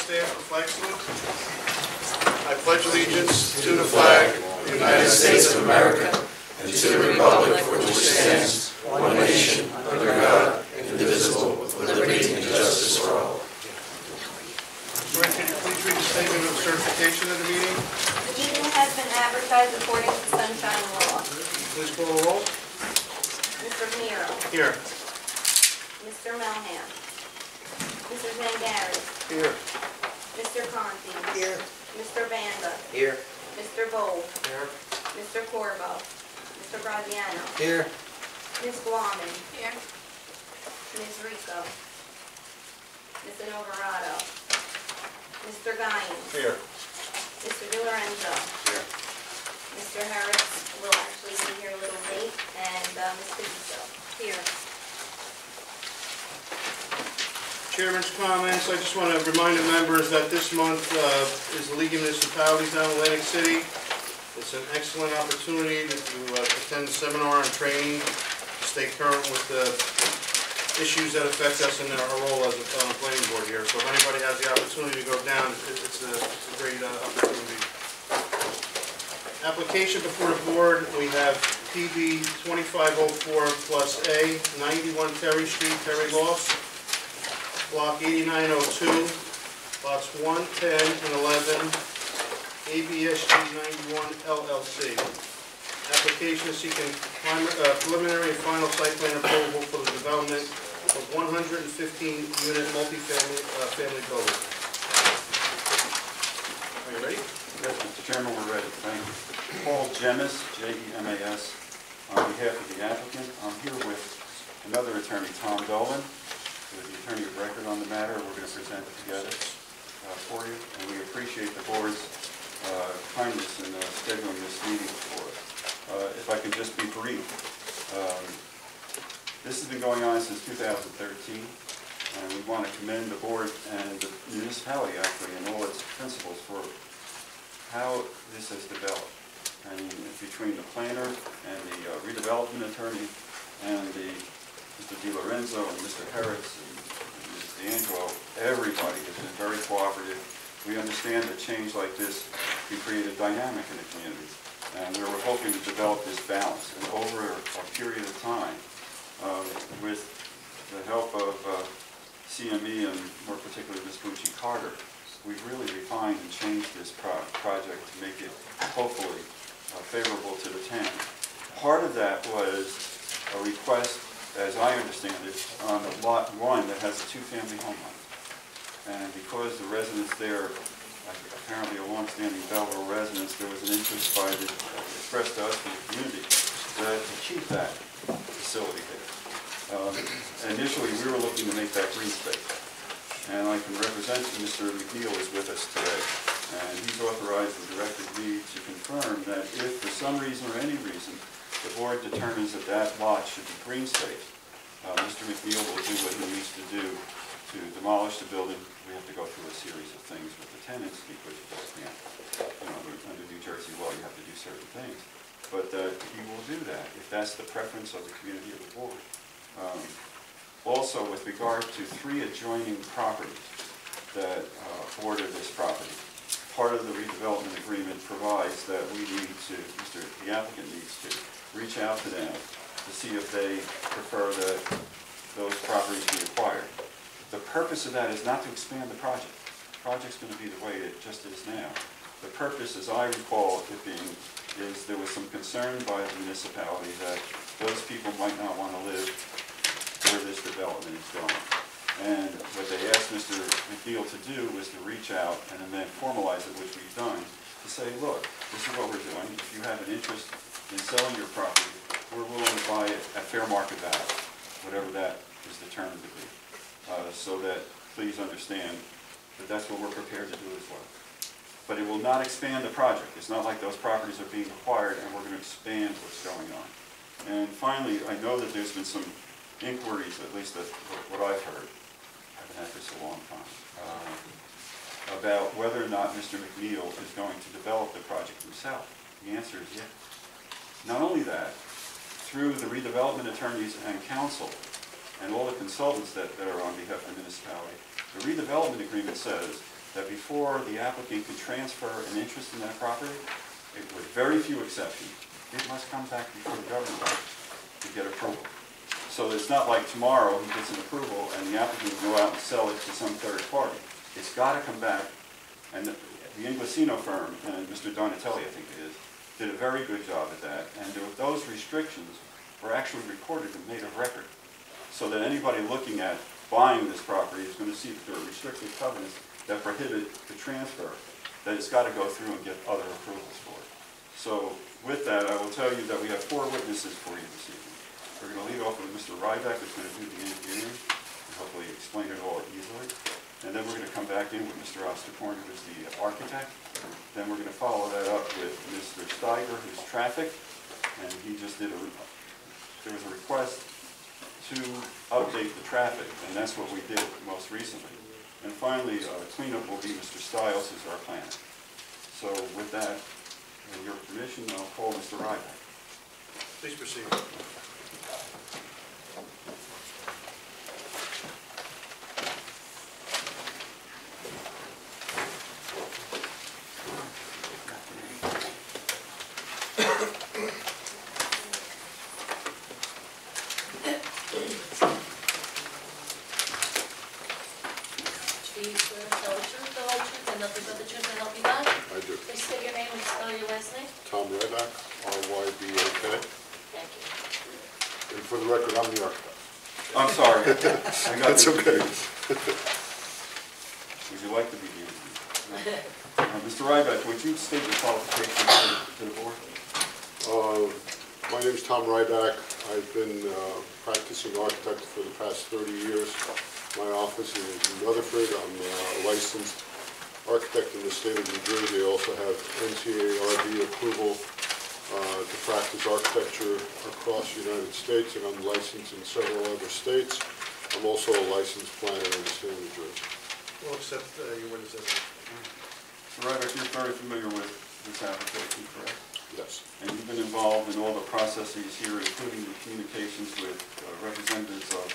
stand for flag salute. I pledge allegiance to the flag of the United States of America and to the republic for which it stands, one nation, under God, indivisible, with liberty and justice for all. Joy, can you please read the statement of certification of the meeting? The meeting has been advertised according to sunshine law. Please call the roll. Mr. Nero. Here. Mr. Melham. Mrs. Zangari. Here. Mr. Conti. Here. Mr. Vanda. Here. Mr. Gold. Here. Mr. Corvo. Mr. Graziano. Here. Ms. Guaman. Here. Ms. Rico. Ms. Novarado. Mr. Guyan. Here. Mr. DiLorenzo. Here. Mr. Harris will actually be here a little late, and Ms. Pizzo. Here. Chairman's comments. I just want to remind the members that this month is the League of Municipalities down in Atlantic City. It's an excellent opportunity to attend a seminar and training, to stay current with the issues that affect us in our role as a planning board here. So if anybody has the opportunity to go down, it's a great opportunity. Application before the board, we have PB 2504 plus A, 91 Terry Street, Terry Lofts, Block 8902, lots 1, 10, and 11, ABSG 91 LLC. Application is seeking preliminary and final site plan approval for the development of 115-unit multifamily family building. Are you ready? Yes, Mr. Chairman, we're ready. Thank you. Paul Jemas, J-E-M-A-S, on behalf of the applicant. I'm here with another attorney, Tom Dolan, who is the attorney of record on the matter. We're going to present it together for you, and we appreciate the board's kindness in scheduling this meeting for us. If I could just be brief, this has been going on since 2013, and we want to commend the board and the municipality, actually, and all its principals for how this has developed. I mean, between the planner and the redevelopment attorney and Mr. DiLorenzo and Mr. Harris and Ms. D'Angelo, everybody has been very cooperative. We understand that change like this can create a dynamic in the community, and we're hoping to develop this balance. And over a period of time, with the help of CME and more particularly Ms. Bucci Carter, we've really refined and changed this project to make it hopefully favorable to the town. Part of that was a request, as I understand it, on lot 1 that has a two-family home on it. And because the residents there, apparently a long-standing Belleville residents, there was an interest expressed to us from the community to keep that facility there. Initially, we were looking to make that green space. And I can represent Mr. McNeil is with us today. And he's authorized and directed me to confirm that if for some reason or any reason the board determines that that lot should be green space, Mr. McNeil will do what he needs to do to demolish the building. We have to go through a series of things with the tenants because you just can't, under New Jersey law, you have to do certain things. But he will do that if that's the preference of the community of the board. Also, with regard to 3 adjoining properties that border this property, part of the redevelopment agreement provides that we need to, the applicant needs to reach out to them to see if they prefer that those properties be acquired. The purpose of that is not to expand the project. The project's going to be the way it just is now. The purpose, as I recall it being, is there was some concern by the municipality that those people might not want to live where this development is going. And what they asked Mr. McNeil to do was to reach out and then formalize it, which we've done, to say, look, this is what we're doing. If you have an interest in selling your property, we're willing to buy it at fair market value, whatever that is determined to be. So that, please understand that that's what we're prepared to do as well. But it will not expand the project. It's not like those properties are being acquired and we're going to expand what's going on. And finally, I know that there's been some inquiries, at least what I've heard, I've been at this a long time, about whether or not Mr. McNeil is going to develop the project himself. The answer is yes. Not only that, through the redevelopment attorneys and council and all the consultants that are on behalf of the municipality, the redevelopment agreement says that before the applicant can transfer an interest in that property, with very few exceptions, it must come back before the government to get approval. So it's not like tomorrow he gets an approval and the applicant can go out and sell it to some third party. It's got to come back, and the Inglesino firm, and Mr. Donatelli, I think it is, did a very good job at that, and those restrictions were actually recorded and made of record, so that anybody looking at buying this property is going to see that there are restrictive covenants that prohibit the transfer, that it's got to go through and get other approvals for it. So with that, I will tell you that we have 4 witnesses for you this evening. We're going to lead off with Mr. Ryback, who's going to do the engineering, and hopefully explain it all easily. And then we're going to come back in with Mr. Osterkorn, who's the architect. Then we're going to follow that up with Mr. Steiger, who's traffic, and he just did there was a request to update the traffic, and that's what we did most recently. And finally, cleanup will be Mr. Stiles, who's our planner. So with that, with your permission, I'll call Mr. Ryback. Please proceed. Nothing but the truth to help you God? I do. Please state your name and spell your last name. Tom Ryback, R-Y-B-A-K. Thank you. And for the record, I'm the architect. I'm sorry. I got That's this okay. confused. Would you like to be the engineer? Mr. Ryback, would you state your qualifications to the board? My name is Tom Ryback. I've been practicing architect for the past 30 years. My office is in Rutherford. I'm a licensed architect in the state of New Jersey. I also have NCARB approval to practice architecture across the United States, and I'm licensed in several other states. I'm also a licensed planner in the state of New Jersey. We'll accept your witness as Mr. Ryback, you're very familiar with this application, correct? Yes. And you've been involved in all the processes here, including the communications with representatives of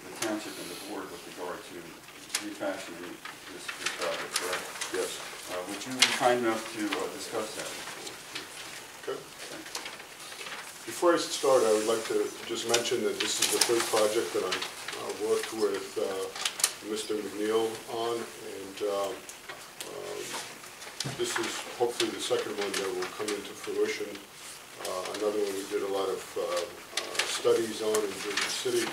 the township and the board with regard to refashioning this project, correct? Yes. Would you be kind enough to discuss that? Okay. Before I start, I would like to just mention that this is the third project that I've worked with Mr. McNeil on, and this is hopefully the second one that will come into fruition. Another one we did a lot of studies on in Jersey City,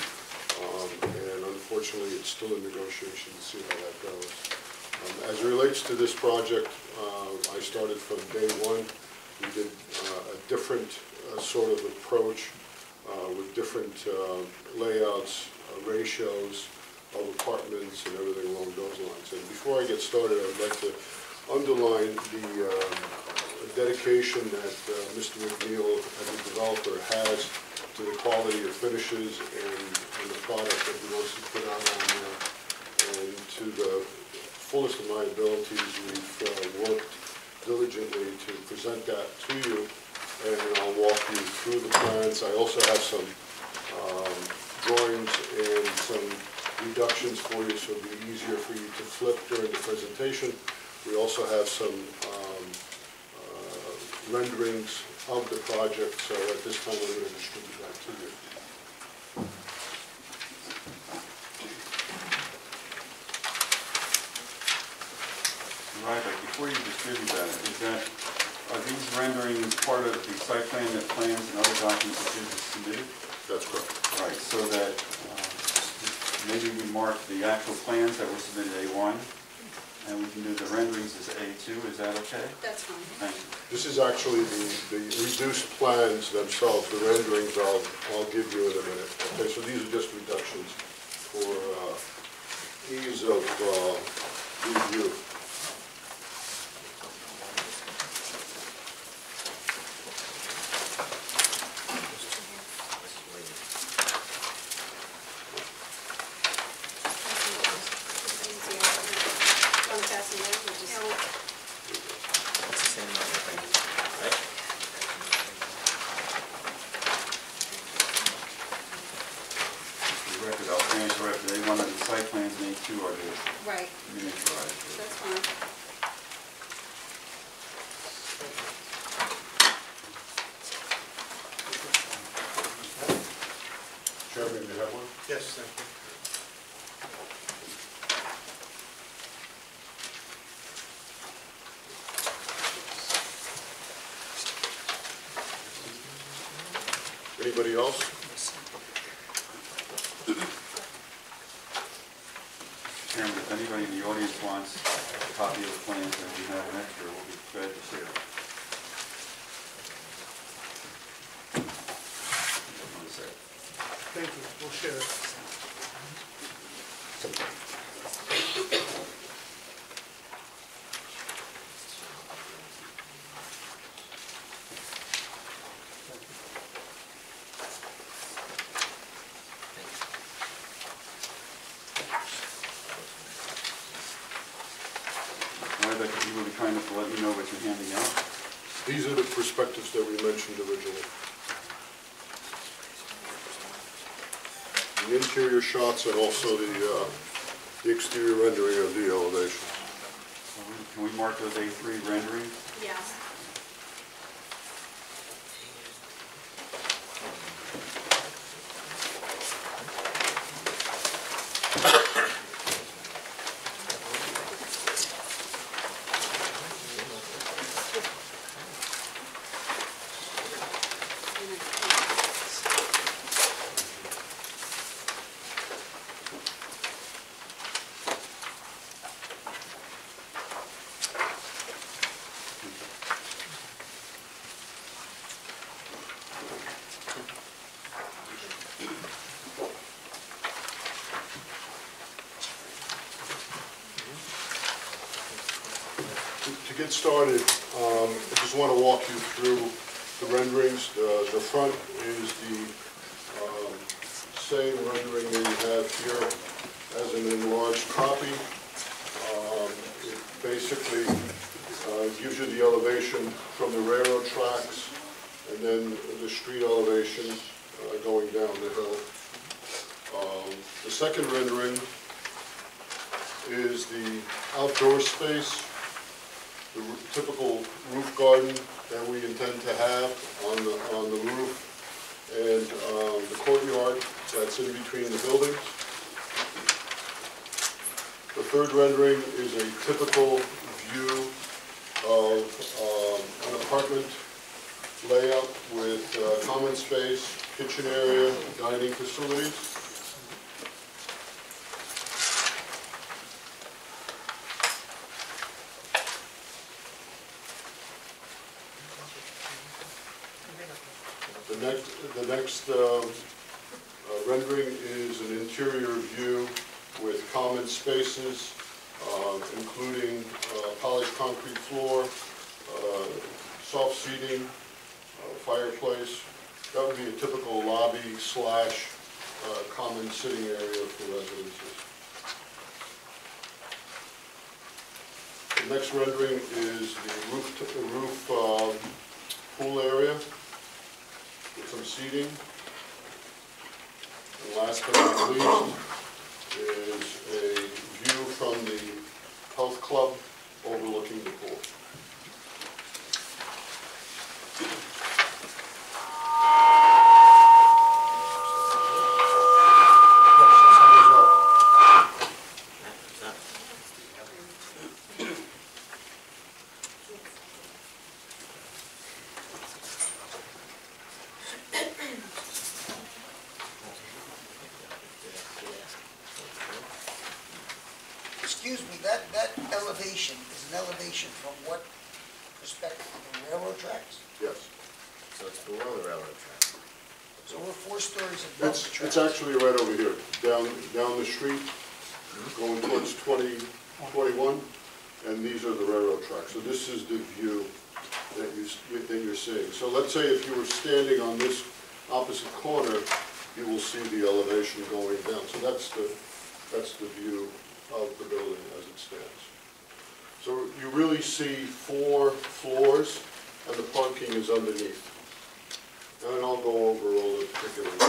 and unfortunately it's still in negotiation to see how that goes. As it relates to this project, I started from day one. We did a different sort of approach with different layouts, ratios of apartments and everything along those lines. And before I get started, I would like to underline the dedication that Mr. McNeil as a developer has to the quality of finishes and the product that he wants to put out on there. And to the fullest of my abilities, we've worked diligently to present that to you, and I'll walk you through the plans. I also have some drawings and some reductions for you, so it'll be easier for you to flip during the presentation. We also have some renderings of the project, so at this time I'm going to distribute that to you. Right, but before you distribute that, are these renderings part of the site plan that plans and other documents that you submitted? That's correct. Right, so that maybe we mark the actual plans that were submitted A1, and we can do the renderings as A2, is that okay? That's fine. Thank you. This is actually the reduced plans themselves. The renderings I'll give you in a minute. Okay, so these are just reductions for ease of review. For the record, I'll transfer it, they wanted the site plans and A2 are the Right. drive. That's fine. Chairman, you have one? Yes, thank you. Anybody else? Chairman, if anybody in the audience wants a copy of the plans that we have an extra, we'll be glad to share. One sec. Thank you, we'll share it. I'd like if you would be kind enough to let me know what you're handing out. These are the perspectives that we mentioned originally. The interior shots and also the exterior rendering of the elevation. Can we mark those A3 renderings? Yes. To get started, I just want to walk you through the renderings. The front is the same rendering that you have here as an enlarged copy. It basically gives you the elevation from the railroad tracks and then the street elevation going down the hill. The second rendering is the outdoor space, the typical roof garden that we intend to have on the roof, and the courtyard that's in between the buildings. The third rendering is a typical view of an apartment layout with common space, kitchen area, dining facilities. The next rendering is an interior view with common spaces, including polished concrete floor, soft seating, fireplace. That would be a typical lobby slash common sitting area for residences. The next rendering is the roof pool area with some seating. And last but not least is a view from the health club overlooking the pool. Excuse me, that elevation is an elevation from what perspective? From the railroad tracks? Yes. So it's below the railroad track. So we're 4 stories above the tracks? It's actually right over here, down the street, going towards 2021, and these are the railroad tracks. So this is the view that you're seeing. So let's say if you were standing on this opposite corner, you will see the elevation going down. So that's the view of the building as it stands. So you really see 4 floors, and the parking is underneath. And I'll go over all the particulars.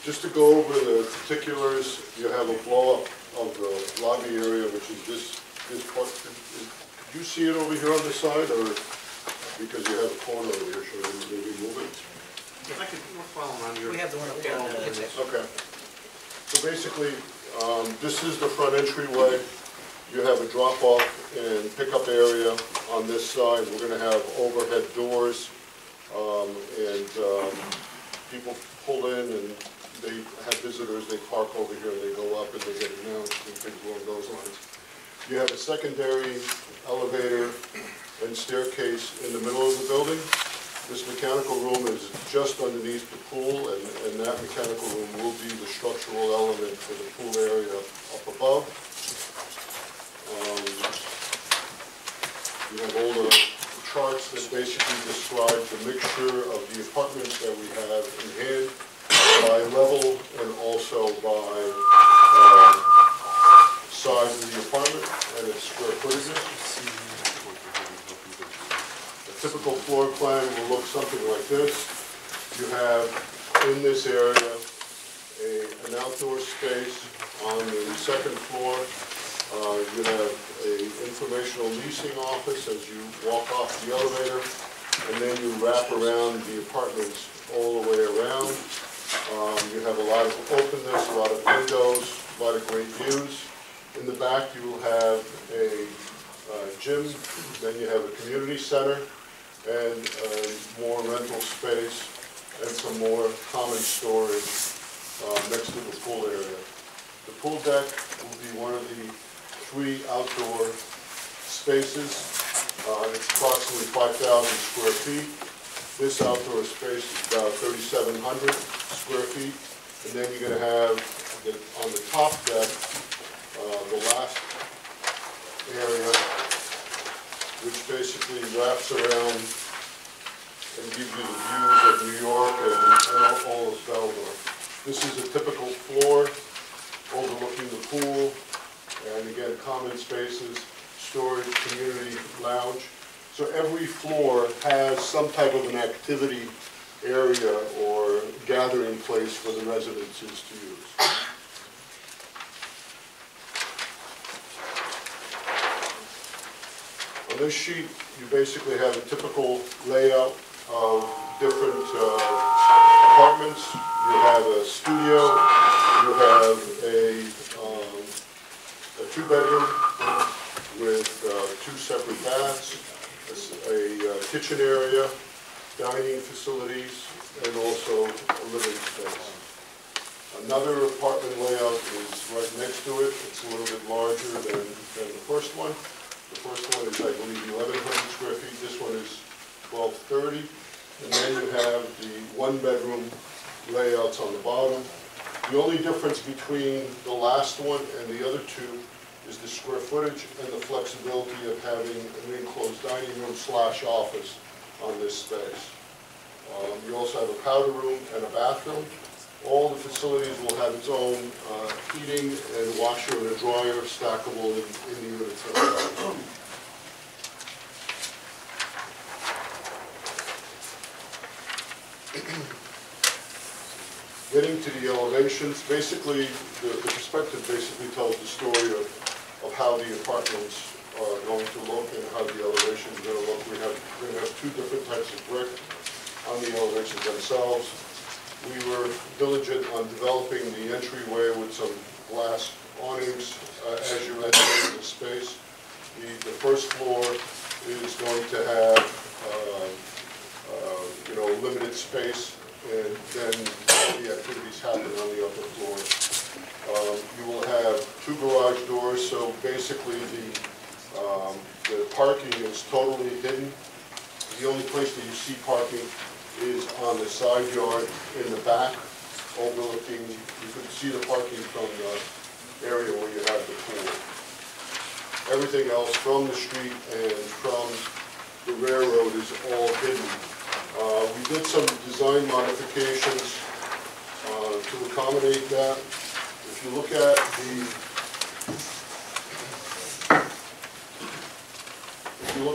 Just to go over the particulars, you have a blow-up of the lobby area, which is this part. Could you see it over here on the side, or because you have a corner over here, should we maybe move it? I could follow on your... We have the one up there. Okay. So basically, this is the front entryway. You have a drop-off and pickup area on this side. We're going to have overhead doors, and people pull in and they have visitors, they park over here, they go up and they get announced and things along those lines. You have a secondary elevator and staircase in the middle of the building. This mechanical room is just underneath the pool, and that mechanical room will be the structural element for the pool area up above. You have all the charts that basically describe the mixture of the apartments that we have in hand by level and also by size of the apartment and its square footage. A typical floor plan will look something like this. You have in this area an outdoor space on the second floor. You have an informational leasing office as you walk off the elevator, and then you wrap around the apartments all the way around. You have a lot of openness, a lot of windows, a lot of great views. In the back you will have a gym, then you have a community center, and more rental space, and some more common storage next to the pool area. The pool deck will be one of the 3 outdoor spaces. It's approximately 5,000 square feet. This outdoor space is about 3,700 square feet. And then you're going to have, on the top deck, the last area, which basically wraps around and gives you the views of New York and all of Belleville. This is a typical floor overlooking the pool. And again, common spaces, storage, community lounge. So every floor has some type of an activity area or gathering place for the residences to use. On this sheet, you basically have a typical layout of different apartments. You have a studio, you have a 2-bedroom with 2 separate baths, a kitchen area, dining facilities, and also a living space. Another apartment layout is right next to it. It's a little bit larger than the first one. The first one is, I believe, 1,100 square feet. This one is 1,230. And then you have the 1-bedroom layouts on the bottom. The only difference between the last one and the other 2 is the square footage and the flexibility of having an enclosed dining room / office on this space. You also have a powder room and a bathroom. All the facilities will have its own heating and washer and a dryer stackable in the units. Getting to the elevations, basically, the perspective basically tells the story of how the apartments are going to look and how the elevation is going to look. We're going to have 2 different types of brick on the elevations themselves. We were diligent on developing the entryway with some glass awnings as you enter into the space. The first floor is going to have limited space, and then all the activities happen on the upper floor. You will have 2 garage doors, so basically the parking is totally hidden. The only place that you see parking is on the side yard in the back, overlooking. You can see the parking from the area where you have the pool. Everything else from the street and from the railroad is all hidden. We did some design modifications to accommodate that. If you look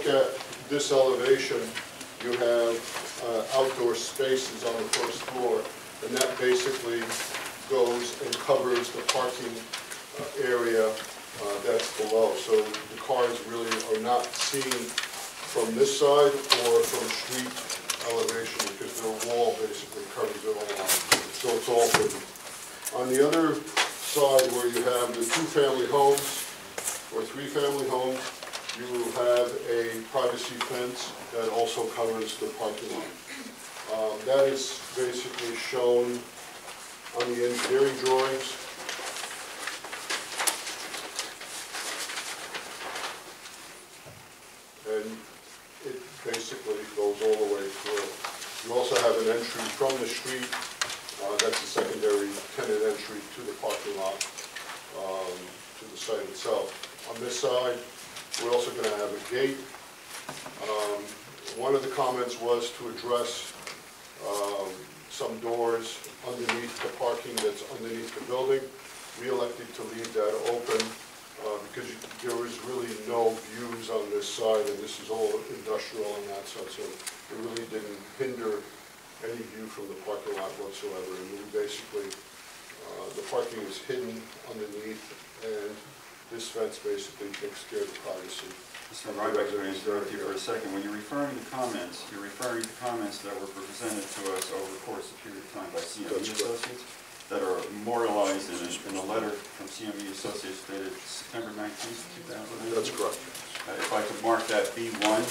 at this elevation, you have outdoor spaces on the first floor, and that basically goes and covers the parking area that's below. So the cars really are not seen from this side or from street elevation because their wall basically covers it all. So it's all hidden. On the other side where you have the two-family homes or three-family homes, you will have a privacy fence that also covers the parking lot. That is basically shown on the engineering drawings. And it basically goes all the way through. You also have an entry from the street. That's a secondary tenant entry to the parking lot, to the site itself. On this side, we're also going to have a gate. One of the comments was to address some doors underneath the parking that's underneath the building. We elected to leave that open because there was really no views on this side, and this is all industrial on that side, so it really didn't hinder any view from the parking lot whatsoever. And we basically, the parking is hidden underneath, and this fence basically takes care of the privacy. Mr. Ryback, I'm going to interrupt you for a second. When you're referring to comments, you're referring to comments that were presented to us over the course of a period of time by CME Associates that are memorialized in a letter from CME Associates dated September 19th, 2008? That's correct. If I could mark that B1,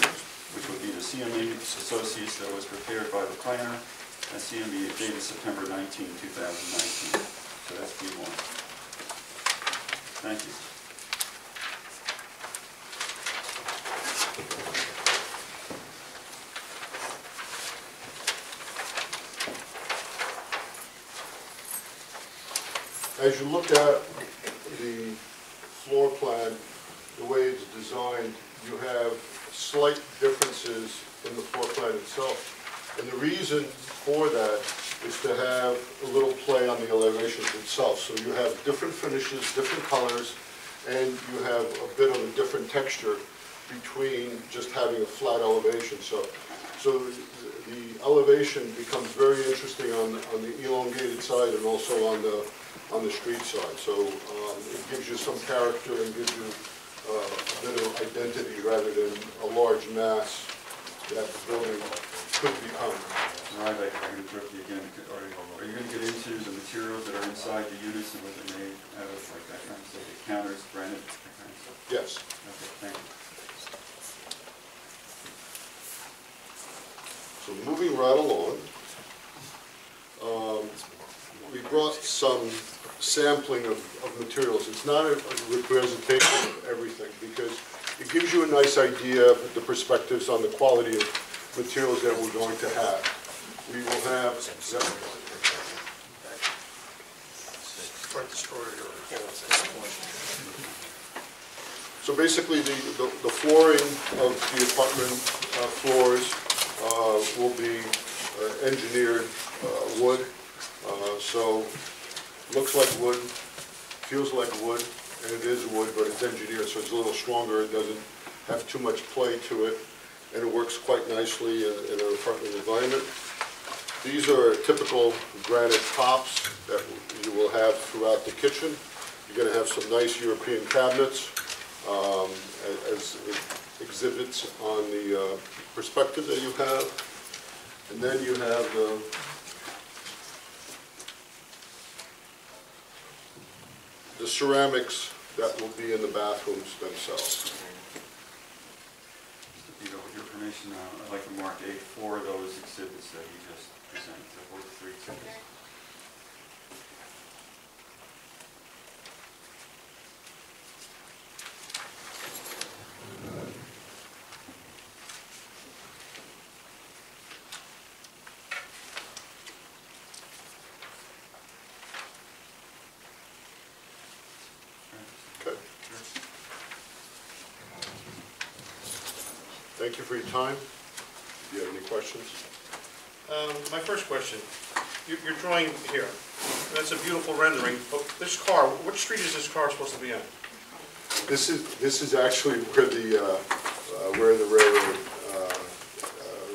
which would be the CME Associates that was prepared by the planner, and CME dated September 19, 2019. So that's B1. Thank you. As you look at the floor plan, the way it's designed, you have slight differences in the floor plan itself. And the reason for that is to have a little play on the elevations itself. So you have different finishes, different colors, and you have a bit of a different texture between just having a flat elevation. So the elevation becomes very interesting on the elongated side and also on the street side. So it gives you some character and gives you a bit of identity rather than a large mass that the building could become. Right, I'm going to interrupt you again. Are you going to get into the materials that are inside the units and what they're made out of, like that kind of stuff, the counters, granite, that kind of stuff? Yes. Okay, thank you. So moving right along, we brought some sampling of materials. It's not a representation of everything because it gives you a nice idea of the perspectives on the quality of materials that we're going to have. We will have... So basically the flooring of the apartment floors will be engineered wood. So looks like wood, feels like wood, and it is wood, but it's engineered, so it's a little stronger. It doesn't have too much play to it, and it works quite nicely in an apartment environment. These are typical granite tops that you will have throughout the kitchen. You're going to have some nice European cabinets as it exhibits on the perspective that you have. And then you have the ceramics that will be in the bathrooms themselves. Mr. Vito, with your permission, I'd like to mark A4 of those exhibits that you just presented, the 43 exhibits. Okay. Thank you for your time. Do you have any questions? My first question, you're drawing here, that's a beautiful rendering, but this car, which street is this car supposed to be on? This is actually where the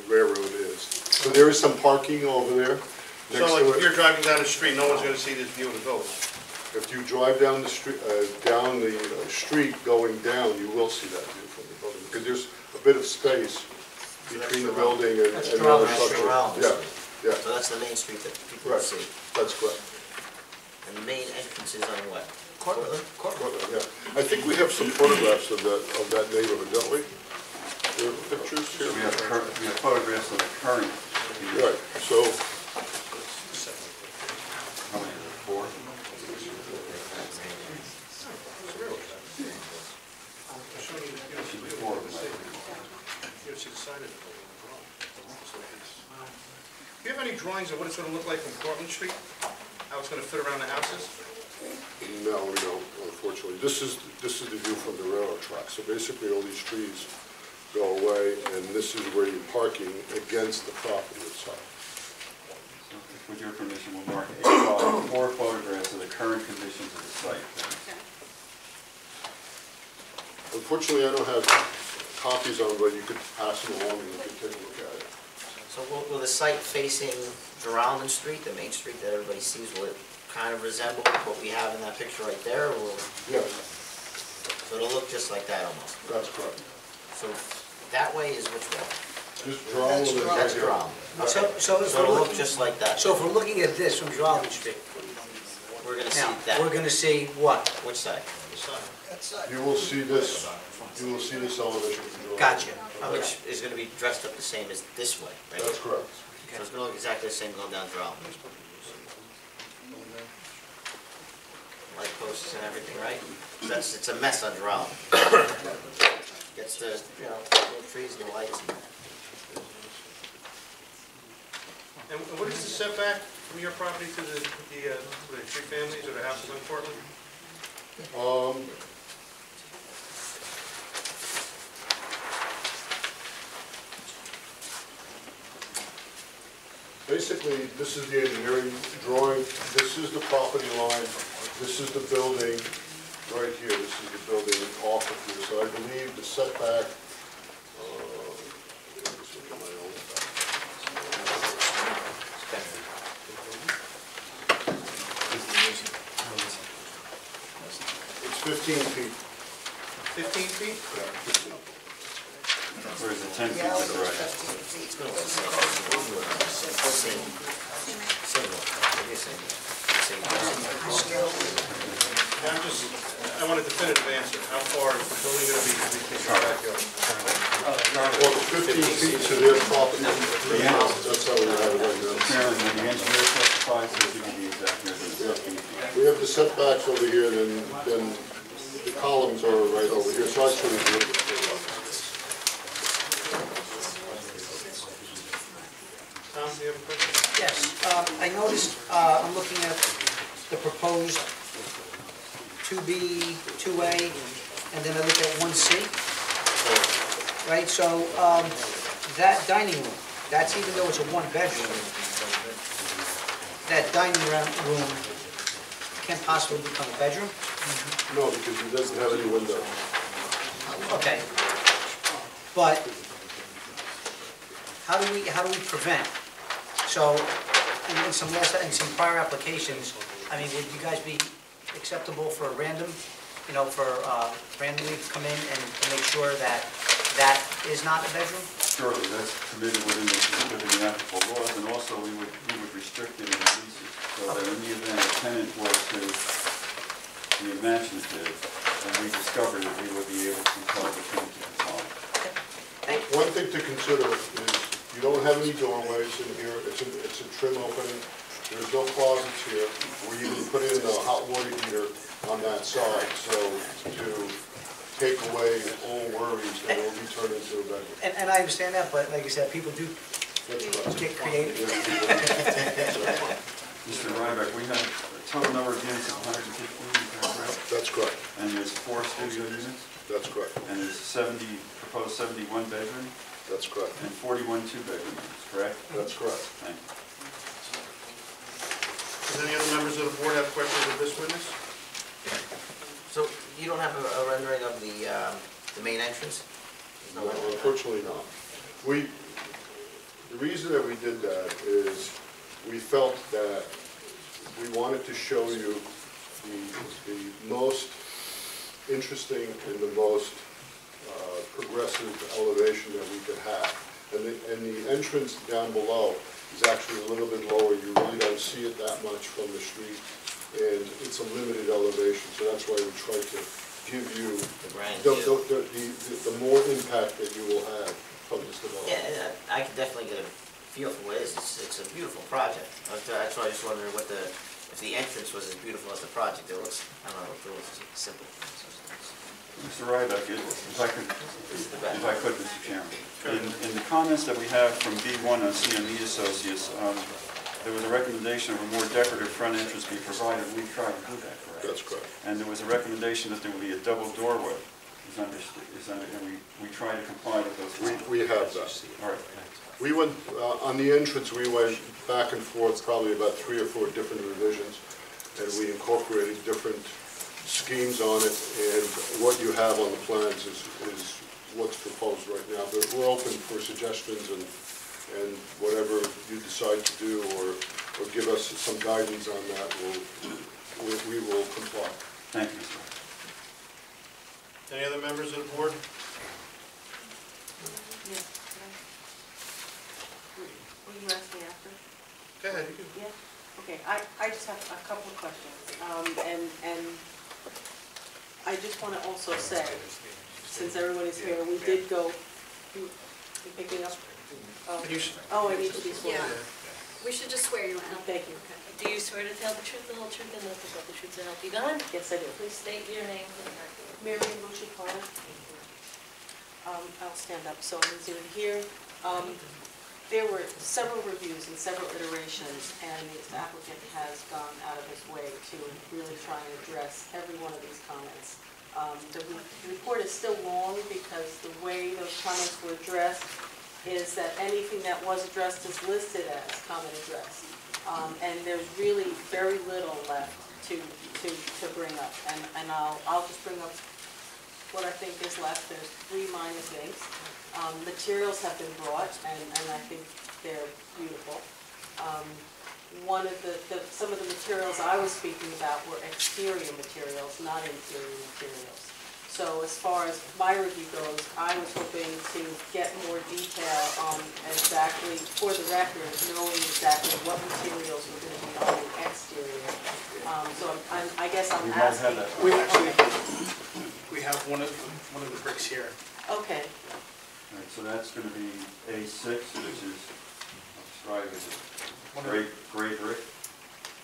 railroad is. So there is some parking over there, So Next like to if it- you're driving down the street, no one's gonna see this view of the building? If you drive down the street, street going down, you will see that view from the building, because there's a bit of space between the building and That's and the other Geraldo structure. Geraldo Yeah, Street. yeah, So that's the main street that people right, see. that's correct. And the main entrance is on what? Cortland. Yeah, I think we have some photographs of that neighborhood, don't we? There are pictures So here? we have photographs of the current. Right, so, How many are there, 4? Should be 4 of them. Do you have any drawings of what it's gonna look like from Cortlandt Street? How it's gonna fit around the houses? no, we don't, unfortunately. This is the view from the railroad track. So basically, all these trees go away, and this is where you're parking against the property itself. So with your permission, we'll mark 4 photographs of the current conditions of the site. Unfortunately, I don't have copies of them, but you could pass them along and you could take a look at it. So will the site facing Geraldo Street, the main street that everybody sees, will it kind of resemble what we have in that picture right there? Or Yes, so it'll look just like that almost? that's correct. So that way is which way? Just draw a little bit. That's Geraldo. So Okay. if So we're it'll look looking, just like that? so if we're looking at this from Geraldo Street, We're gonna see now, that. we're gonna see what? Which side? You will see this elevation. from Geraldo. Gotcha. Which is gonna be dressed up the same as this way, right? That's correct. So it's gonna look exactly the same going down Geraldo. Light posts and everything, right? It's a mess on Geraldo. Gets the, little trees and the lights. And what is the setback from your property to the three families or the houses on Cortlandt? Basically, this is the engineering drawing, this is the property line, this is the building, right here, this is the building off of here. So I believe the setback, let me just look at my own. It's 15 feet. 15 feet? Yeah, 15. Or is it 10 feet to the right? Same. Same one. Maybe same. Same. I want a definitive answer. How far is the building gonna be from the backyard? Well, it's 15 feet to their property. That's how we have it right now. Chairman, when the engineer testifies, he'll give you the exact measurements. 15 feet. We have the setbacks over here, then the columns are right over here, so actually it's a little bit further up. Tom, do you have a question? Yes, I noticed, I'm looking at the proposed 2B, 2A, and then I look at 1C. Right, so that dining room, that's even though it's a one-bedroom, that dining room can't possibly become a bedroom? No, because it doesn't have any window. Okay. But how do we prevent? So, in some prior applications, I mean, would you guys be acceptable for a random, randomly come in and to make sure that that is not a bedroom? Surely, that's permitted within the applicable laws, and also we would restrict it in the leases, so that in the event a tenant were to be imaginative, and we discovered it, we would be able to tell the tenant to comply. Thank you. One thing to consider is you don't have any doorways in here, it's a trim opening, there's no closets here, where you can put in a hot water heater on that side, so to take away all worries that it will be turned into a bedroom. And I understand that, but like I said, people do That's correct. get creative. Mr. Ryback, we have a total number of units of 115, is that correct? That's correct, And there's 4 studio units, that's correct, and there's proposed 71 bedroom, that's correct, and 41 two-bedroom units, correct? that's correct. Thank you. Does any other members of the board have questions of this witness? So you don't have a rendering of the main entrance? No, unfortunately not. The reason that we did that is we felt that we wanted to show you the most interesting and the most progressive elevation that we could have. And the entrance down below is actually a little bit lower. You really don't see it that much from the street, and it's a limited elevation, so that's why we tried to give you the more impact that you will have from this development. Yeah, I can definitely get a feel for what it is. It's a beautiful project. That's why I just wondered if the entrance was as beautiful as the project. It looks, I don't know, it looks simple. Mr. Ryback, if I could, Mr. Chairman. In the comments that we have from B1 on CME Associates, there was a recommendation of a more decorative front entrance be provided. We tried to do that, correct? That's correct. And there was a recommendation that there would be a double doorway. And we try to comply with those comments. We have that. All right. We went, on the entrance, we went back and forth probably about 3 or 4 different revisions, and we incorporated different schemes on it, and what you have on the plans is what's proposed right now. But we're open for suggestions and whatever you decide to do or give us some guidance on that, we will comply. Thank you, sir. Any other members of the board? Yeah. Will you ask me after? Go ahead, you can. Yeah, okay, I just have a couple of questions, and I just want to also say, since everyone is here, we did go, you picking up? Oh, I need to be sworn. Yeah. We should just swear you in. Thank you. Do you swear to tell the truth, the whole truth, and nothing but the truth to help you God? Yes, I do. Please state your name for the record. Mary Lucia Carter. I'll stand up so I'm easier to hear. There were several reviews and several iterations, and the applicant has gone out of his way to really try and address every one of these comments. The report is still long because the way those comments were addressed is that anything that was addressed is listed as comment addressed. And there's really very little left to bring up. And I'll just bring up what I think is left. There's 3 minor things. Materials have been brought, and I think they're beautiful. Some of the materials I was speaking about were exterior materials, not interior materials. So as far as my review goes, I was hoping to get more detail on exactly, for the record, knowing exactly what materials were going to be on the exterior. So I guess I'm asking. We have one of the bricks here. Okay. All right, so that's going to be A6, which is, I'll describe as a gray brick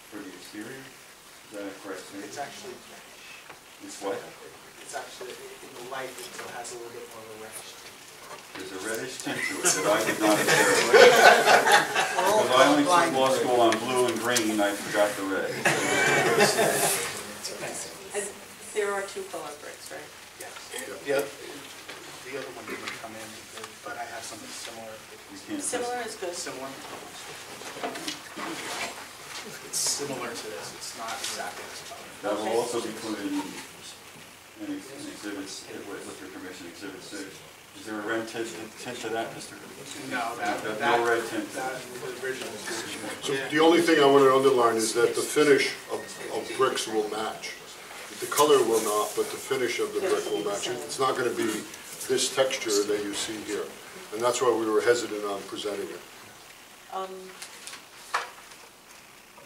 for the exterior. Is that a correct statement? It's actually, It's what? it's actually, in the light, it has a little bit more of a reddish. There's a reddish tint to it that I did not observe. Because I only took law school on blue and green, I forgot the red. And there are 2 color bricks, right? Yes. The other one didn't come in, but I have something similar. You can't Similar is good. Similar? It's similar to this, it's not exactly this color. That will also be included in exhibits, with your permission, exhibit 6. Is there a red tint to that, Mr.? No, No red tint. that was original. So the only thing I want to underline is that the finish of bricks will match. The color will not, but the finish of the brick will match. It's not going to be this texture that you see here. And that's why we were hesitant on presenting it.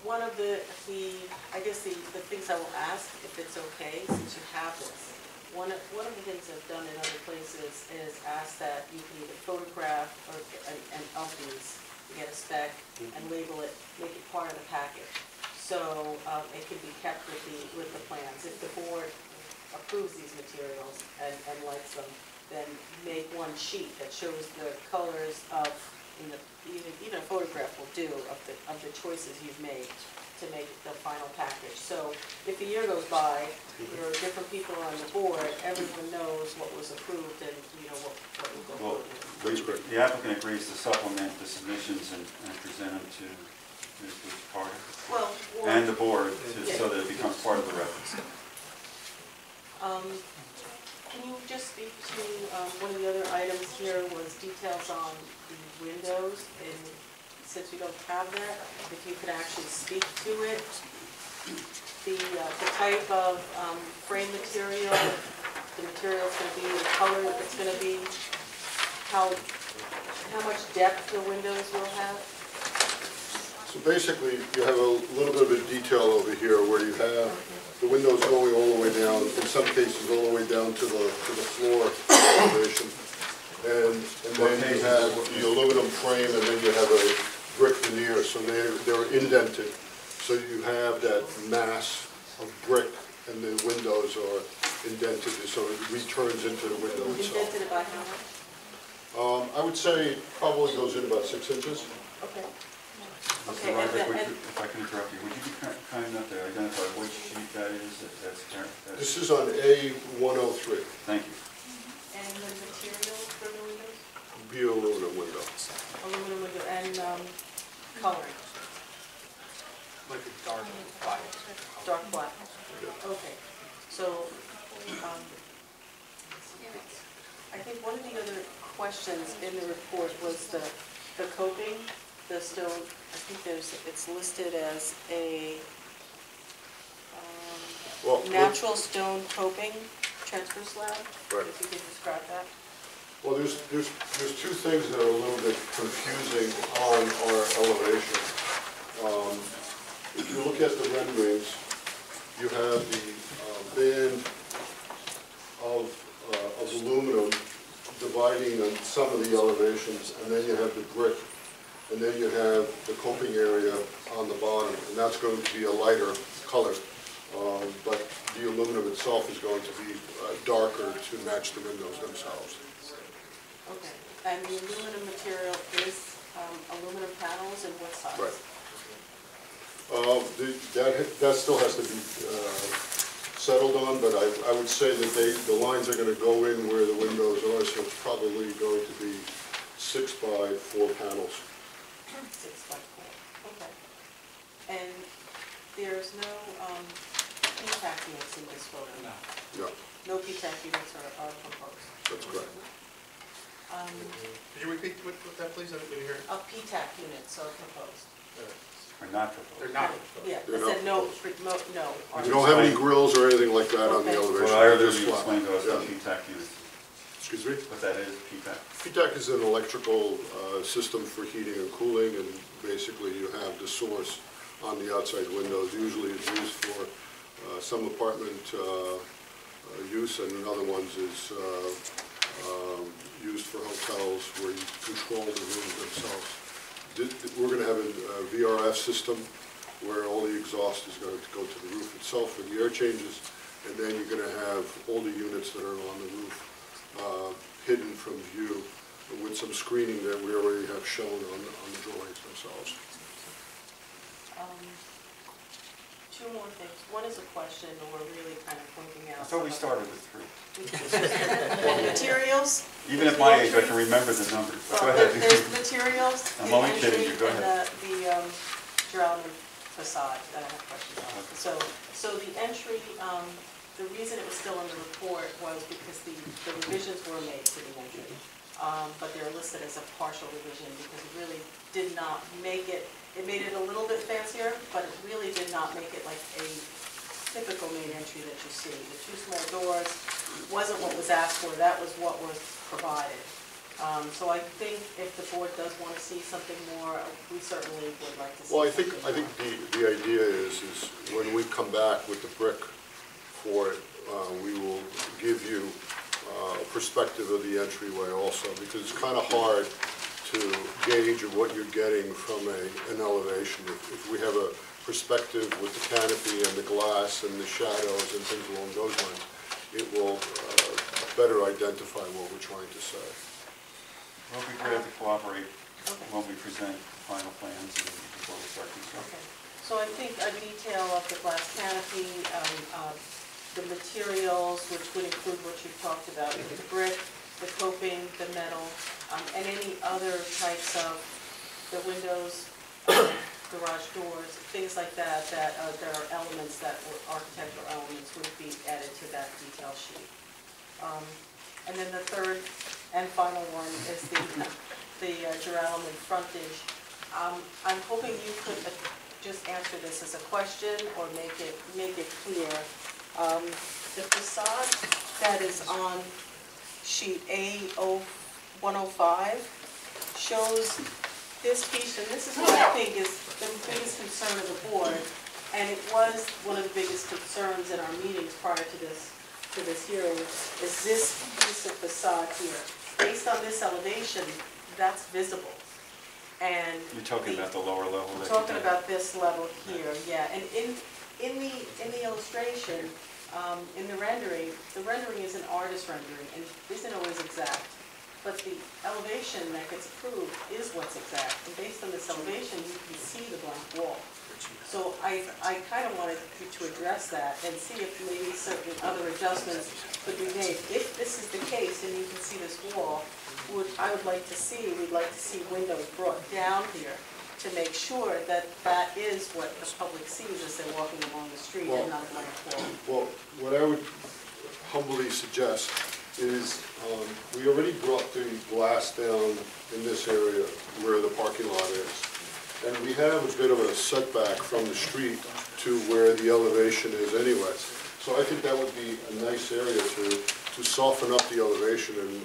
One of the things I will ask, if it's okay, since you have this, one of the things I've done in other places is ask that you can either photograph and of these, get a spec and label it, make it part of the package. So it can be kept with the plans. If the board approves these materials and likes them, then make one sheet that shows the colors of, even a photograph will do, of the choices you've made to make the final package. So if a year goes by, there are different people on the board, everyone knows what was approved and what will go forward. The applicant agrees to supplement the submissions and present them to Ms. Carter and the board so that it becomes part of the records. Can you just speak to one of the other items here was details on the windows in since we don't have that, if you could actually speak to it, the type of frame material, the material it's going to be, the color it's going to be, how much depth the windows will have. So basically, you have a little bit of a detail over here where you have the windows going all the way down, in some cases all the way down to the floor elevation. And then you have the aluminum frame, and then you have a brick veneer, so they're indented. So you have that mass of brick, and the windows are indented, so it returns into the window itself. Indented about how much? I would say it probably goes in about 6 inches. Okay. Mr. Okay, Rydbeck, and if I can interrupt you, would you be kind enough to identify which sheet that is? That's This is on A103, Thank you. And the material for the windows? be aluminum window. Aluminum window and coloring, Like a dark black. dark black. Yeah. Okay, so I think one of the other questions in the report was the coping, the stone. I think it's listed as a Well, natural stone coping transfer slab. Right. If you could describe that. Well, there's two things that are a little bit confusing on our elevation. If you look at the renderings, you have the band of aluminum dividing on some of the elevations, and then you have the brick, and then you have the coping area on the bottom, and that's going to be a lighter color. But the aluminum itself is going to be darker to match the windows themselves. Okay, and the aluminum material is aluminum panels and what size? Right. That still has to be settled on, but I would say that the lines are going to go in where the windows are, so it's probably going to be 6 by 4 panels. 6 by 4, okay. And there's no P-TAC units in this photo? No. Yeah, No P-TAC units are proposed? that's correct. Could you repeat what that, please? I didn't hear. P-TAC units are proposed? Or not proposed? They're not. Yeah, They're I said not no. You don't have any grills or anything like that on the Okay. elevation. Well, I heard they're you just flat. explain to us what Yeah. P-TAC units, Excuse me? what that is, P-TAC. P-TAC is an electrical system for heating and cooling, and basically you have the source on the outside windows. Usually it's used for some apartment use, and in other ones is used for hotels where you control the rooms themselves. We're going to have a VRF system where all the exhaust is going to go to the roof itself for the air changes, and then you're going to have all the units that are on the roof hidden from view with some screening that we already have shown on the drawings themselves. Two more things. One is a question, or really kind of pointing out. I thought we started with 3. Materials. Even at my age, I can remember the numbers. Go Well, ahead. there's materials. I'm the only kidding entry, you. Go and ahead. the Geralman facade that I have questions on. Okay. So the entry, the reason it was still in the report was because the revisions were made to the entry. But they're listed as a partial revision because it really did not make it, it made it a little bit fancier, but it really did not make it like a typical main entry that you see. The 2 small doors wasn't what was asked for, that was what was provided. So I think if the board does want to see something more, we certainly would like to see. Well, I think something more. the idea is when we come back with the brick for it, we will give you a perspective of the entryway also, because it's kind of hard to gauge of what you're getting from an elevation. If we have a perspective with the canopy and the glass and the shadows and things along those lines, it will better identify what we're trying to say. We'll be glad to cooperate Okay. when we present the final plans and before we start construction. Okay, so I think a detail of the glass canopy, the materials, which would include what you've talked about, the brick, the coping, the metal, and any other types of the windows, garage doors, things like that, that are elements that were architectural elements would be added to that detail sheet. And then the third and final one is the Geralman frontage I'm hoping you could just answer this as a question or make it clear. The facade that is on sheet A105 shows this piece, and this is what I think is the biggest concern of the board, and it was one of the biggest concerns in our meetings prior to this hearing, is this piece of facade here. Based on this elevation, that's visible. And You're talking about the lower level? I'm talking about this level here, yeah. And in the illustration, in the rendering is an artist rendering and isn't always exact. But the elevation that gets approved is what's exact. And based on this elevation, you can see the blank wall. So I kind of wanted you to address that and see if maybe certain other adjustments could be made. If this is the case and you can see this wall, we'd like to see windows brought down here to make sure that that is what the public sees as they're walking along the street and not a blank wall. Well, what I would humbly suggest is, we already brought the glass down in this area where the parking lot is. And we have a bit of a setback from the street to where the elevation is anyway. So I think that would be a nice area to soften up the elevation and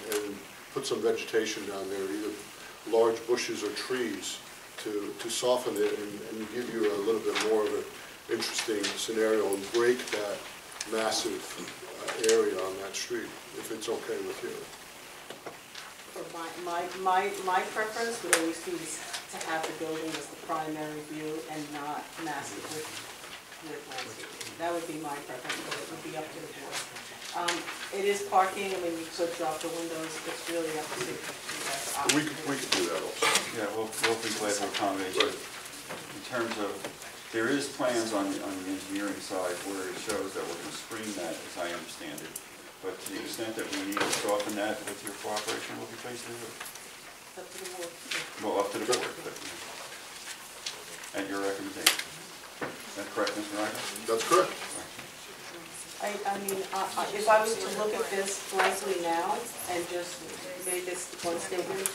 put some vegetation down there, either large bushes or trees to soften it and give you a little bit more of an interesting scenario and break that massive area on that street, if it's okay with you. For my preference would always be to have the building as the primary view and not massive with landscaping. That would be my preference, but it would be up to the board. It is parking, I mean, you could drop the windows, it's really up to you. We could do that also. Yeah, we'll be glad to accommodate you. In terms of, there is plans on the engineering side where it shows that we're going to screen that, as I understand it. But to the extent that we need to soften that with your cooperation, we'll be pleased to do it. Up to the board. Well, up to the board, but at your recommendation. Is that correct, Mr. Ryder? That's correct. I mean, if I was to look at this blankly now and just make this one statement,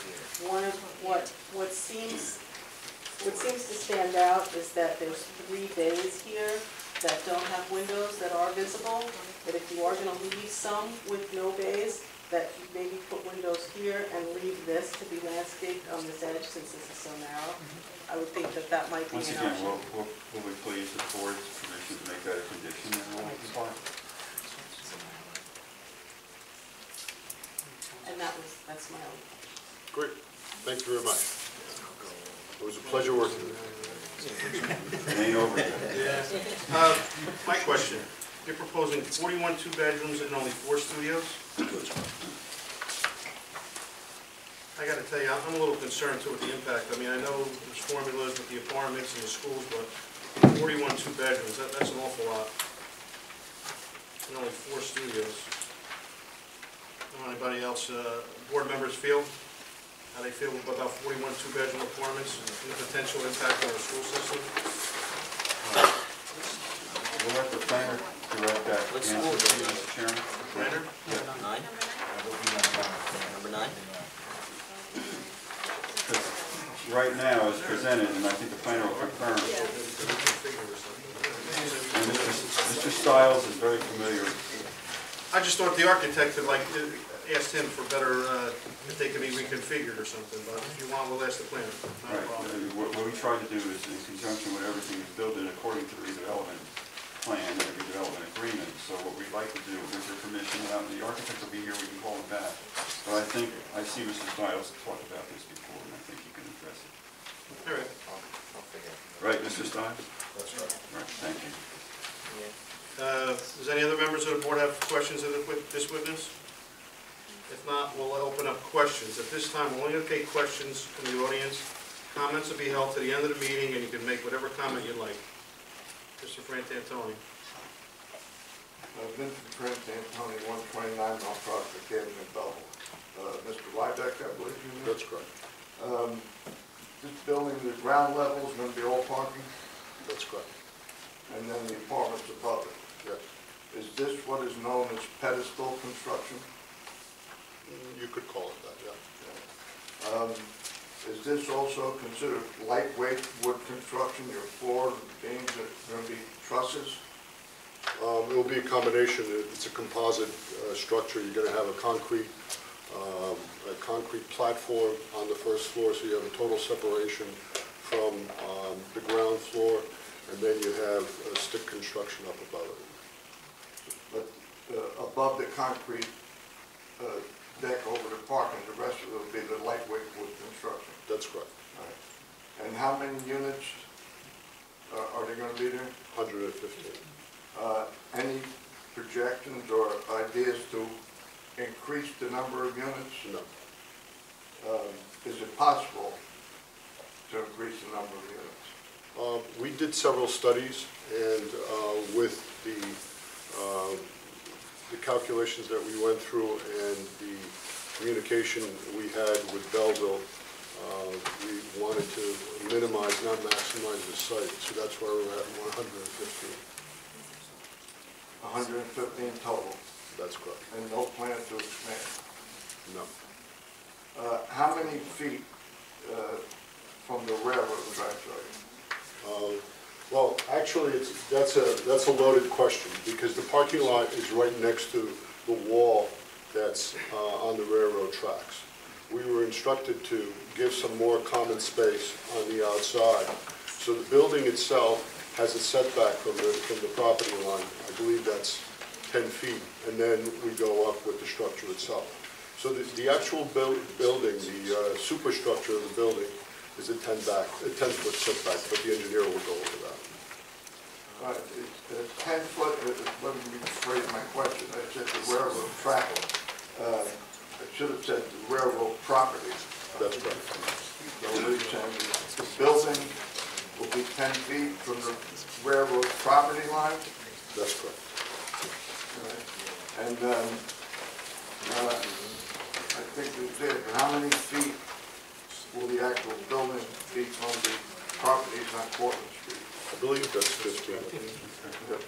one of what seems to stand out is that there's 3 bays here that don't have windows that are visible. That if you are going to leave some with no bays, that you maybe put windows here and leave this to be landscaped on this edge since this is so narrow. I would think that that might be Once an again, option. we'll be pleased with the board's permission to make that a condition and we'll comply. And that's my own. Great. Thank you very much. It was a pleasure working with you. It ain't over yet. My question, you're proposing 41 two-bedrooms and only 4 studios? I got to tell you, I'm a little concerned too with the impact. I mean, I know there's formulas with the apartments and the schools, but 41 two-bedrooms, that's an awful lot. And only 4 studios. Anybody else, board members feel? How they feel about 41 two-bedroom apartments and the potential impact on the school system? We'll let the planner direct that answer to you, Mr. Chairman. Planner? Yeah. 9? Number 9? Because right now, as presented, and I think the planner will confirm, and Mr. Stiles is very familiar. I just thought the architect had asked him for better, if they could be reconfigured or something, but if you want, we'll ask the planner. Not a Right. problem. What we try to do is, in conjunction with everything, is build it according to the redevelopment plan and the redevelopment agreement. So what we'd like to do, with your permission, the architect will be here, we can call him back. But I think, I see Mr. Stiles talk about this before, and I think he can address it. All right. Right, Mr. Stiles? That's right. Right, thank you. Does any other members of the board have questions of this witness? If not, we'll open up questions. At this time, we're only going to take questions from the audience. Comments will be held to the end of the meeting, and you can make whatever comment you'd like. Mr. Frantantoni. Vincent Frantantoni, 129 North Prospect Avenue in Belleville. Mr. Wybeck, I believe you know? That's correct. This building, the ground level is going to be all parking, That's correct. and then the apartments above it. Yes. Is this what is known as pedestal construction? You could call it that, yeah. Is this also considered lightweight wood construction? Your floor beams are going to be trusses? It will be a combination. It's a composite structure. You're going to have a concrete platform on the first floor, so you have a total separation from the ground floor, and then you have stick construction up above it. But above the concrete deck over the parking, the rest of it will be the lightweight wood construction? That's correct. All right. And how many units are there going to be there? 115. Any projections or ideas to increase the number of units? No. Is it possible to increase the number of units? We did several studies, and with the calculations that we went through and the communication we had with Belleville, we wanted to minimize, not maximize the site, so that's why we're at 115. 115 total? That's correct. And no plan to expand? No. How many feet from the railroad tracks are you? Well, actually, that's a loaded question, because the parking lot is right next to the wall that's on the railroad tracks. We were instructed to give some more common space on the outside. So the building itself has a setback from the property line. I believe that's 10 feet, and then we go up with the structure itself. So the actual building, the superstructure of the building, is a 10-foot setback, but the engineer will go over that. 10 foot, let me rephrase my question. I said the railroad track. I should have said the railroad property. That's correct. So what you're saying is the building will be 10 feet from the railroad property line? That's correct. Right. And I think you said, how many feet will the actual building be from the properties on Portland Street? I believe that's 15. Yep.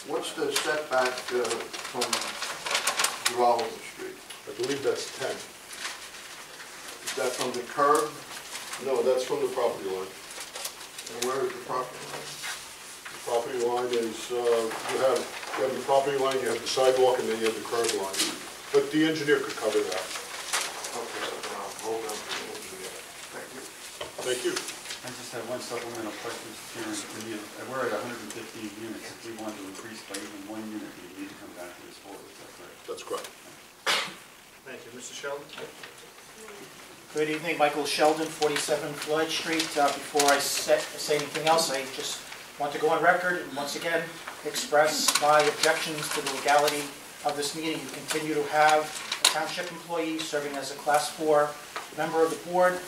What's the setback from Geraldo Street? I believe that's 10. Is that from the curb? No, that's from the property line. And where is the property line? The property line is, you have the property line, you have the sidewalk, and then you have the curb line. But the engineer could cover that. Okay, I'll hold on to the engineer. Thank you. Thank you. I just have one supplemental question, Mr. Chairman. We're at 115 units. If we want to increase by even 1 unit, we need to come back to this board. Is that correct? That's correct. Thank you. Mr. Sheldon? Good evening, Michael Sheldon, 47 Floyd Street. Before I say anything else, I just want to go on record and once again express my objections to the legality of this meeting. You continue to have a township employee serving as a Class 4 member of the board.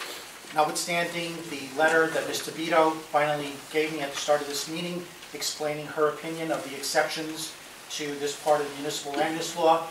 Notwithstanding the letter that Ms. DeVito finally gave me at the start of this meeting explaining her opinion of the exceptions to this part of the municipal land use law,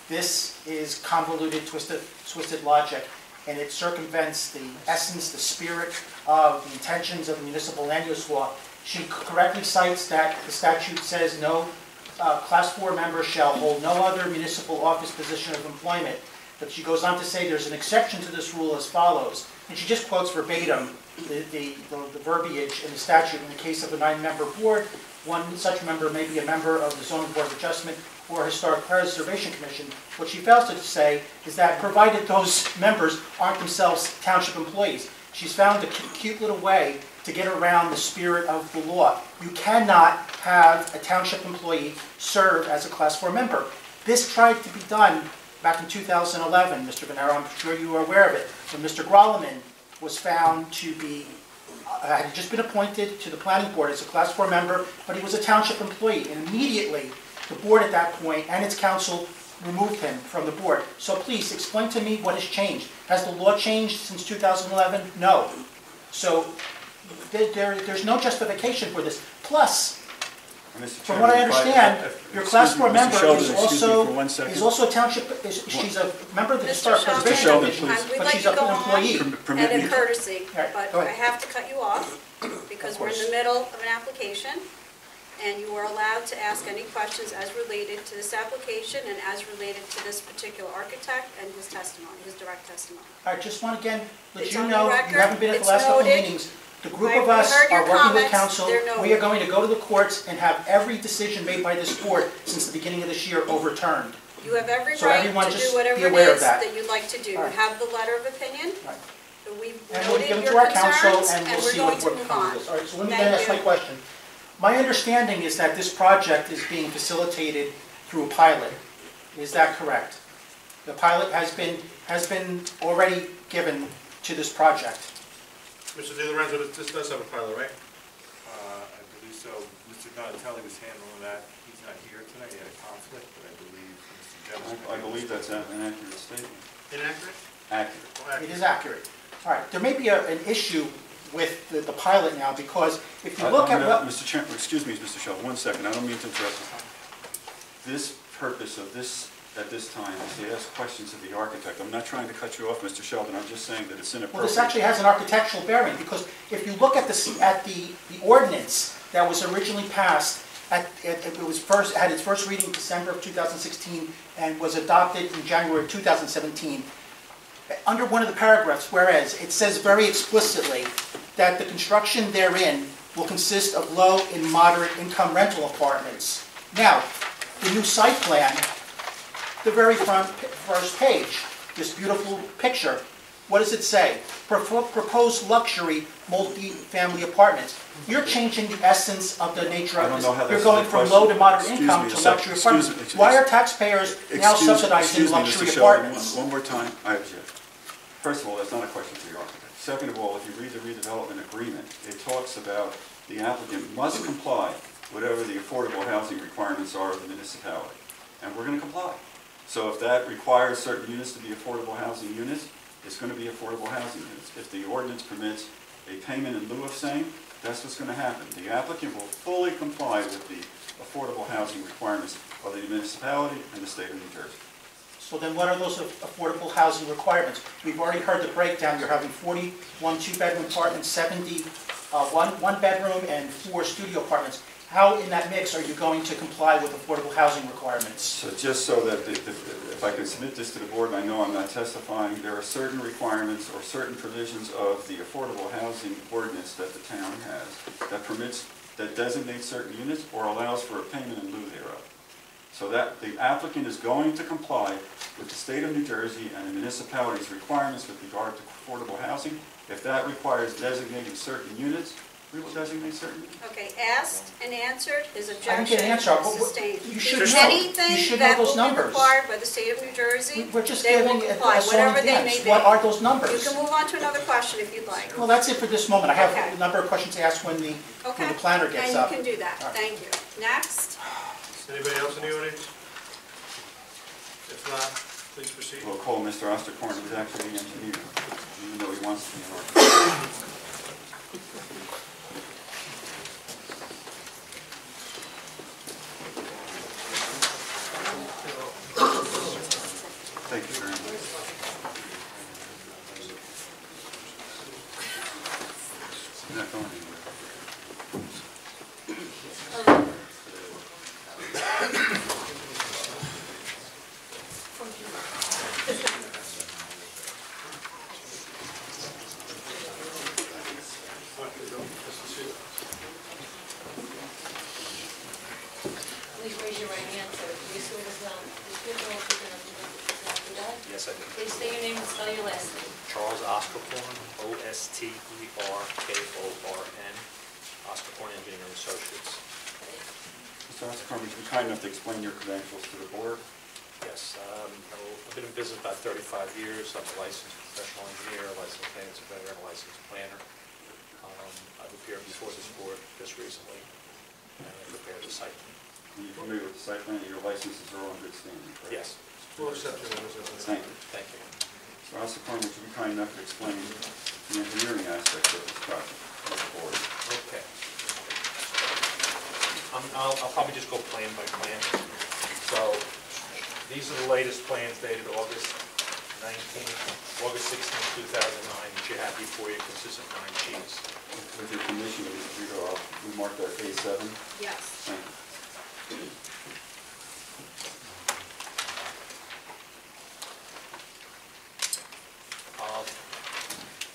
this is convoluted, twisted logic, and it circumvents the essence, the spirit of the intentions of the municipal land use law. She correctly cites that the statute says no Class 4 member shall hold no other municipal office position of employment. But she goes on to say there's an exception to this rule as follows. And she just quotes verbatim the verbiage in the statute. In the case of a 9-member board, one such member may be a member of the Zoning Board of Adjustment or Historic Preservation Commission. What she fails to say is that provided those members aren't themselves township employees, she's found a cute little way to get around the spirit of the law. You cannot have a township employee serve as a Class 4 member. This tried to be done back in 2011, Mr. Venero, I'm sure you are aware of it, when Mr. Grolleman was found to be, had just been appointed to the planning board as a Class 4 member, but he was a township employee, and immediately the board at that point and its council removed him from the board. So please explain to me what has changed. Has the law changed since 2011? No. So there's no justification for this. Plus, from what I understand, your Class 4 member is also a township, she's a member of the Historic Preservation Commission, but she's an employee. And a courtesy, Right, but go I ahead. have to cut you off because we're in the middle of an application. and you are allowed to ask any questions as related to this application and as related to this particular architect and his testimony, his direct testimony. All right, just want to again let It's you on the know, you record. haven't been at the It's last couple of noted. meetings. The group I of us heard your are working with comments. council. They're noted. We are going to go to the courts and have every decision made by this board since the beginning of this year overturned. You have every So right everyone to just do whatever be it aware of is that. that you'd like to do. You All right. have the letter of opinion. Right. We've And we'll give noted it to your our council concerns, and and we'll we're see going what to comes move of on. this. All right, so let me Thank then ask you. my question. My understanding is that this project is being facilitated through a pilot. Is that correct? The pilot has been already given to this project. Mr. Di Lorenzo, this does have a pilot, right? I believe so. Mr. Donatelli was handling that. He's not here tonight. He had a conflict, but I believe Mr. Jones. I believe that's an accurate statement. Inaccurate? Accurate. Well, It is accurate. All right, there may be an issue with the pilot now, because if you look at what... Mr. Chairman, excuse me, Mr. Sheldon, 1 second, I don't mean to interrupt you. This purpose of this, at this time, is to ask questions of the architect. I'm not trying to cut you off, Mr. Sheldon, I'm just saying that it's inappropriate. Well, this actually has an architectural bearing, because if you look at the ordinance that was originally passed, it was had its first reading in December of 2016 and was adopted in January of 2017. Under one of the paragraphs, whereas, it says very explicitly that the construction therein will consist of low and moderate income rental apartments. Now, the new site plan, the very first page, this beautiful picture, what does it say? Proposed luxury multi-family apartments. You're changing the essence of the nature of this. You're going from low to moderate income to luxury apartments. Why are taxpayers now subsidizing luxury apartments? One more time, I object. First of all, that's not a question for the architect. Second of all, if you read the redevelopment agreement, it talks about the applicant must comply whatever the affordable housing requirements are of the municipality. And we're going to comply. So if that requires certain units to be affordable housing units, it's going to be affordable housing units. If the ordinance permits a payment in lieu of same, that's what's going to happen. The applicant will fully comply with the affordable housing requirements of the municipality and the state of New Jersey. So then what are those affordable housing requirements? We've already heard the breakdown. You're having 41 two-bedroom apartments, 70 one-bedroom, and 4 studio apartments. How in that mix are you going to comply with affordable housing requirements? So just so that if I can submit this to the board, and I know I'm not testifying, there are certain requirements or certain provisions of the affordable housing ordinance that the town has that designates certain units or allows for a payment in lieu thereof. So that the applicant is going to comply with the state of New Jersey and the municipality's requirements with regard to affordable housing. If that requires designating certain units, we will designate certain units. Okay, asked and answered, his I didn't objection get an answer. sustained. You should know. Anything You should know that those will be numbers. required by the state of New Jersey, We're just they will giving a comply, song whatever and they may dance. be. What are those You numbers? can move on to another question if you'd like. Well, that's it for this moment. I have Okay. a number of questions to ask when the planner gets up. And you can do that, All right. thank you. Next, Anybody else in the audience? If not, please proceed. We'll call Mr. Osterkorn, who's actually the engineer, even though he wants to be an architect. Thank you very much. You're not going anywhere. Please raise your right hand, sir. Please swear this down. Please swear to tell the truth and nothing but the truth after that. Yes, I do. Please state your name and spell your last name. Charles Osterkorn, Osterkorn, Osterkorn Engineering Associates. Mr. Osterkorn, would you be kind enough to explain your credentials to the board? Yes, I've been in business about 35 years. I'm a licensed professional engineer, a licensed planning surveyor, and a licensed planner. I've appeared before this board just recently, and I prepared the site plan. Are you familiar with the site plan? Your licenses are all in good standing, correct? Yes. We'll accept your answer. Thank you. Thank you. Mr. Osterkorn, would you be kind enough to explain the engineering aspects of this project to the board? Okay. I'll probably just go plan by plan. So these are the latest plans dated August August 16, 2009, which you have before you consists of 9 sheets. With your permission, we mark that A7. Yes. Thank you.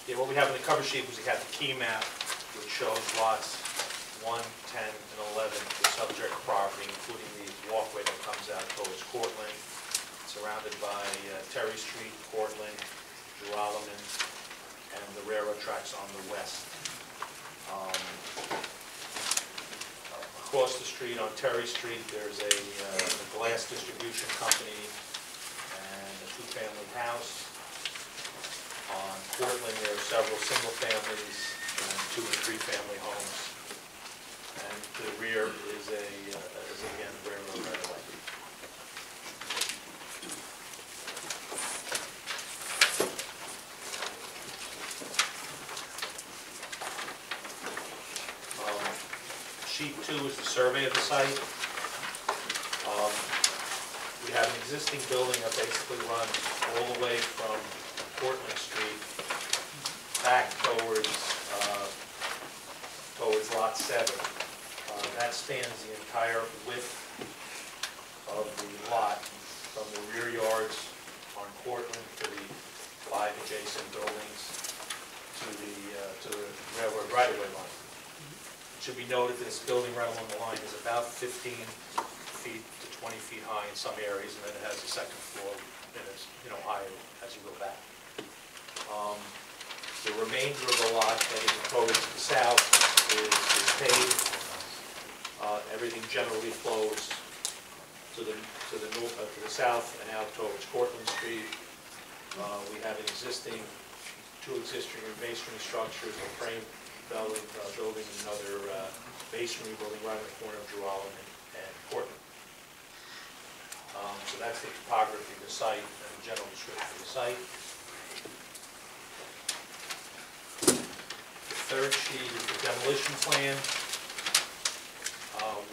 Yeah, what we have in the cover sheet was we have the key map, which shows lots 1, 10, and 11, the subject property, including the walkway that comes out towards Cortland, surrounded by Terry Street, Cortland, Geralman, and the railroad tracks on the west. Across the street on Terry Street, there's a glass distribution company and a 2-family house. On Cortland, there are several single families and 2- and 3-family homes. And to the rear is again railroad right-of-way. Sheet 2 is the survey of the site. We have an existing building that basically runs all the way from Cortland Street back towards Lot 7. That spans the entire width of the lot, from the rear yards on Cortland to the 5 adjacent buildings to the railroad right-of-way line. It should be noted this building right along the line is about 15 feet to 20 feet high in some areas, and then it has a second floor and it's higher as you go back. The remainder of the lot heading towards the south is paved. Everything generally flows to the south and out towards Cortland Street. We have an two existing masonry structures, a frame building, and another masonry building right on the corner of Geralman and Cortland. So that's the topography of the site and the general description of the site. The third sheet is the demolition plan.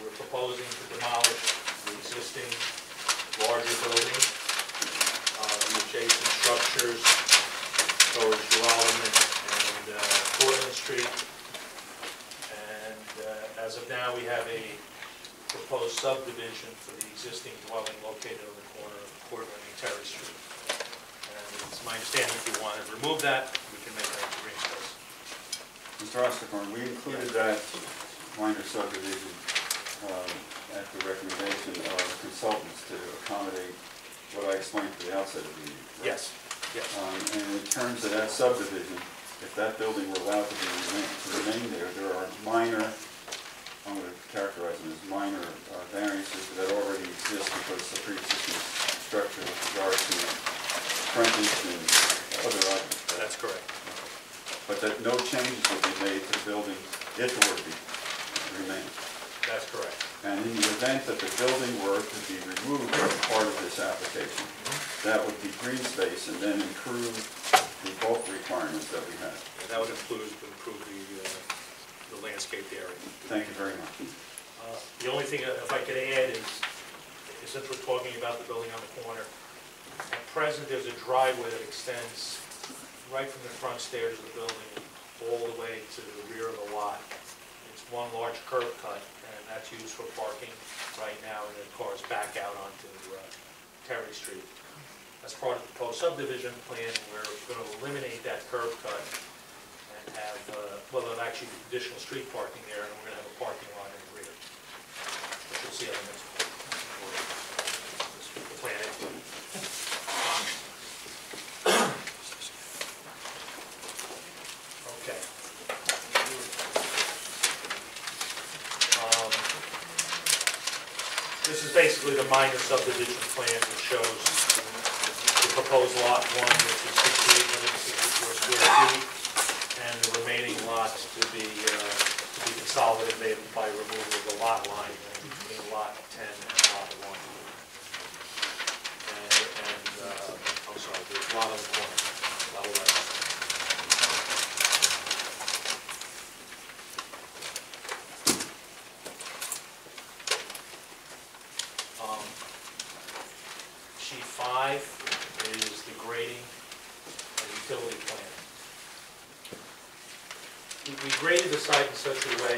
We're proposing to demolish the existing larger building, the adjacent structures towards Geralman and Cortland Street. And as of now, we have a proposed subdivision for the existing dwelling located on the corner of Cortland and Terry Street. And it's my understanding if you want to remove that, we can make that green space. Mr. Osterkorn, we included that minor subdivision at the recommendation of consultants to accommodate what I explained at the outset of the meeting. Yes. Yes. And in terms of that subdivision, if that building were allowed to remain there are minor, I'm going to characterize them as minor variances that already exist because of the pre-existing structure with regard to frontage and other items. That's correct. But that no changes would be made to the building if it were to remain. That's correct. And in the event that the building were to be removed as part of this application, that would be green space and then improve the bulk requirements that we have. And that would improve the landscaped area. Thank you very much. The only thing, if I could add, is since we're talking about the building on the corner, at present there's a driveway that extends right from the front stairs of the building all the way to the rear of the lot. It's one large curb cut, and that's used for parking right now, and the cars back out onto Terry Street. As part of the proposed subdivision plan, we're going to eliminate that curb cut and have, there'll actually be additional street parking there, and we're going to have a parking lot in the rear, which you'll see on the next plan. Okay. This is basically the minor subdivision plan that shows the proposed lot 1, which is 6,864 square feet, and the remaining lots to be consolidated by removal of the lot line between lot 10 and lot 1. I'm sorry, the lot on the corner, lot 11. Sheet 5 is the grading graded the site in such a way,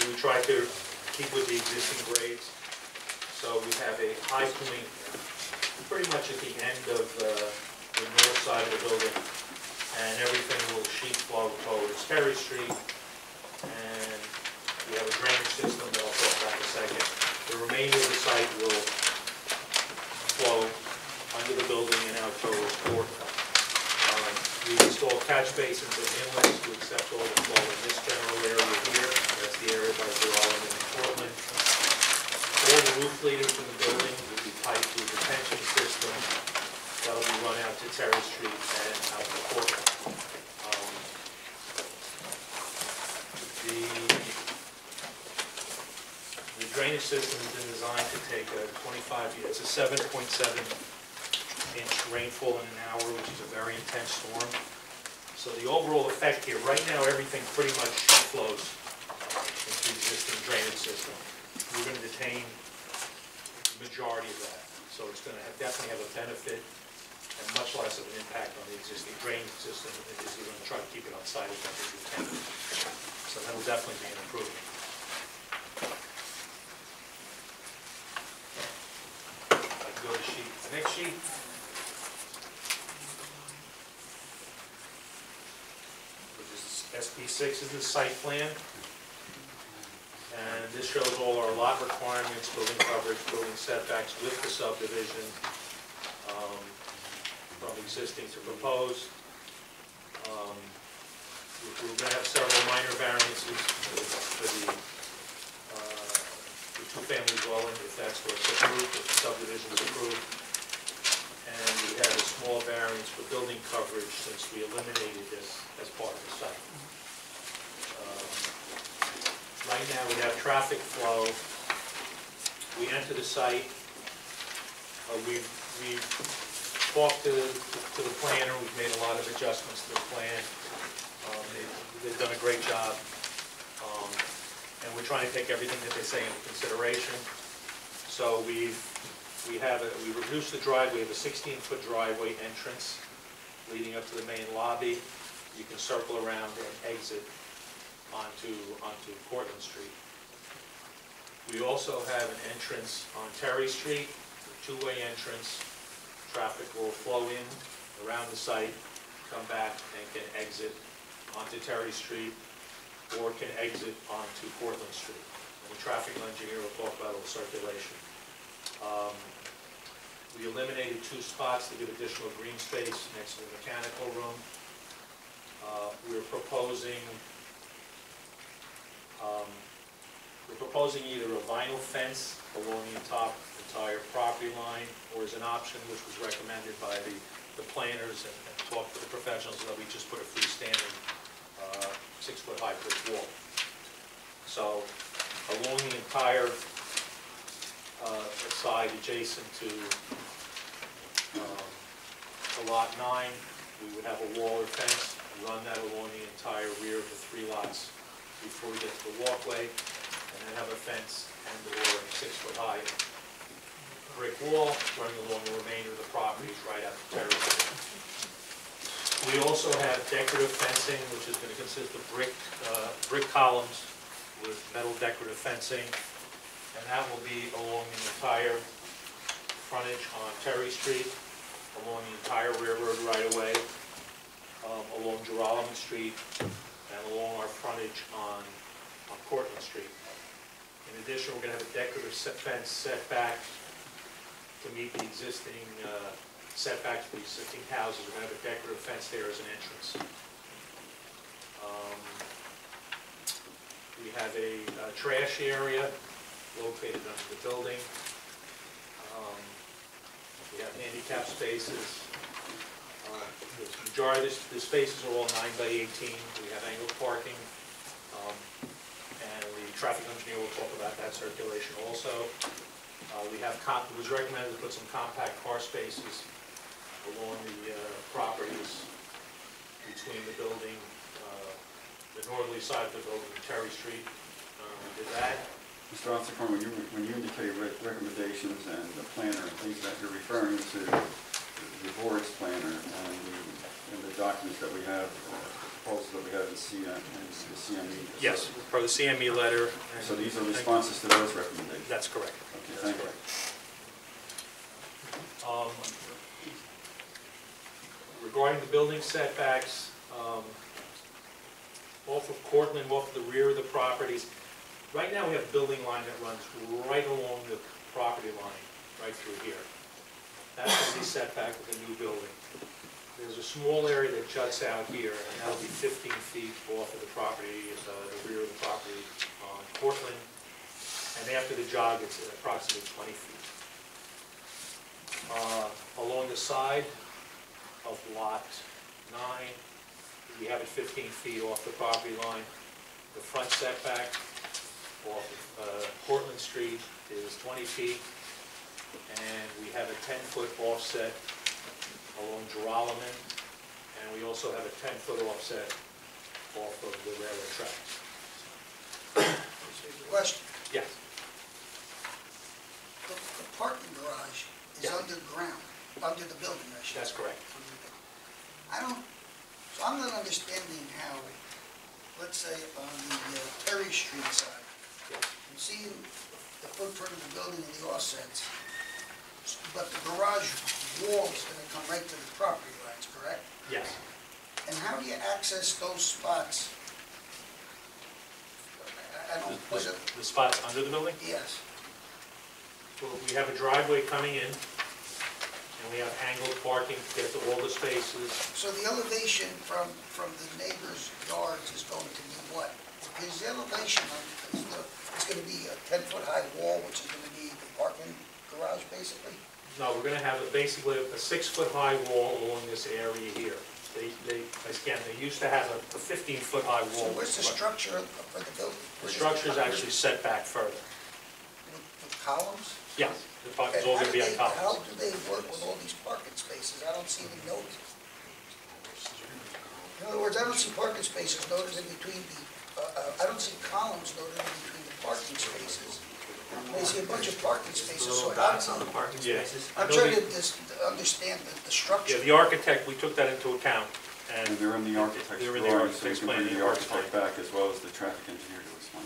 we try to keep with the existing grades. So we have a high point pretty much at the end of the north side of the building, and everything will sheet flow towards Terry Street. And we have a drainage system that I'll talk about in a second. The remainder of the site will flow under the building and out towards Portland. We install catch basins and inlets to accept all the flow in this general area here. That's the area by Geralman and Portland. All the roof leaders in the building will be piped through a detention system that will be run out to Terry Street and out to Portland. The drainage system has been designed to take a 25-year, it's a 7.7-inch rainfall in an hour, which is a very intense storm. So the overall effect here, right now everything pretty much flows into the existing drainage system. We're going to detain the majority of that. So it's going to definitely have a benefit and much less of an impact on the existing drainage system. We're going to try to keep it on site as much as we can. So that will definitely be an improvement. Go to the next sheet. Which is SP6 is the site plan. And this shows all our lot requirements, building coverage, building setbacks with the subdivision, from existing to proposed. We're going to have several minor variances for the two-family dwelling, if that's what's approved, if the subdivision is approved. And we have a small variance for building coverage since we eliminated this as part of the site. Right now we have traffic flow. We enter the site. We've talked to the planner. We've made a lot of adjustments to the plan. They've done a great job. And we're trying to take everything that they say into consideration. So we reduced the driveway. We have a 16-foot driveway entrance leading up to the main lobby. You can circle around and exit onto Portland Street. We also have an entrance on Terry Street, a two-way entrance. Traffic will flow in around the site, come back, and can exit onto Terry Street, or can exit onto Portland Street. And the traffic engineer will talk about all the circulation. We eliminated 2 spots to give additional green space next to the mechanical room. We're proposing either a vinyl fence along the entire property line, or as an option, which was recommended by the planners and talked to the professionals, that we just put a freestanding 6-foot high brick wall. So along the entire side adjacent to lot 9, we would have a wall or fence, run that along the entire rear of the 3 lots before we get to the walkway, and then have a fence and or 6-foot high brick wall running along the remainder of the properties right out to Terry Street. We also have decorative fencing, which is going to consist of brick columns with metal decorative fencing, and that will be along the entire frontage on Terry Street, along the entire railroad right-of-way, along Geralman Street, and along our frontage on Portland Street. In addition, we're going to have a decorative fence setback to meet the existing setbacks for existing houses. We're going to have a decorative fence there as an entrance. We have a trash area located under the building. We have handicap spaces. The majority of the spaces are all 9 by 18. We have angled parking. And the traffic engineer will talk about that circulation also. It was recommended to put some compact car spaces along the properties between the building, the northerly side of the building, Terry Street. We did that. Mr. Officer, when you indicate recommendations and the planner and things that you're referring to the board's planner and the documents that we have proposals that we have in the CME. Yes, per the CME letter. So these are responses to those recommendations? That's correct. Okay, That's thank you. correct. Regarding the building setbacks, off of Cortland, off the rear of the properties, right now we have a building line that runs right along the property line, right through here. That's going to be set back with a new building. There's a small area that juts out here, and that'll be 15 feet off of the property, the rear of the property on Cortland. And after the jog, it's approximately 20 feet. Along the side of lot 9, we have it 15 feet off the property line. The front setback off of Portland Street is 20 feet, and we have a 10-foot offset along Geralman, and we also have a 10-foot offset off of the railroad tracks. Question, Yes. the parking garage is Yeah. underground, under the building, I should That's say. correct. So I'm not understanding how, let's say on the Terry Street side, I'm seeing the footprint of the building and the offsets, but the garage wall is going to come right to the property lines, correct? Yes. And how do you access those spots? I don't, was it? The spots under the building? Yes. Well, we have a driveway coming in, and we have angled parking to get to all the spaces. So the elevation from the neighbor's yards is going to be what? Is the elevation, it's going to be a 10-foot high wall, which is going to be the parking garage, basically? No, we're going to have basically a 6-foot high wall along this area here. Again, they used to have a 15-foot high So wall. where's the structure for the building? The structure is actually set back further. With columns? Yes, the parking's all going to be on How columns. do they work with all these parking spaces? I don't see any noted. In other words, I don't see parking spaces noted in between I don't see columns noted in between the parking spaces. I see a bunch of parking spaces, so how Dots on the parking Yeah. spaces. I'm trying to understand the structure. Yeah, the architect, we took that into account, And and they're in the architect's They're in the drawings, so you architect's can plan, bring the the architect. architect back as well as the traffic engineer to explain.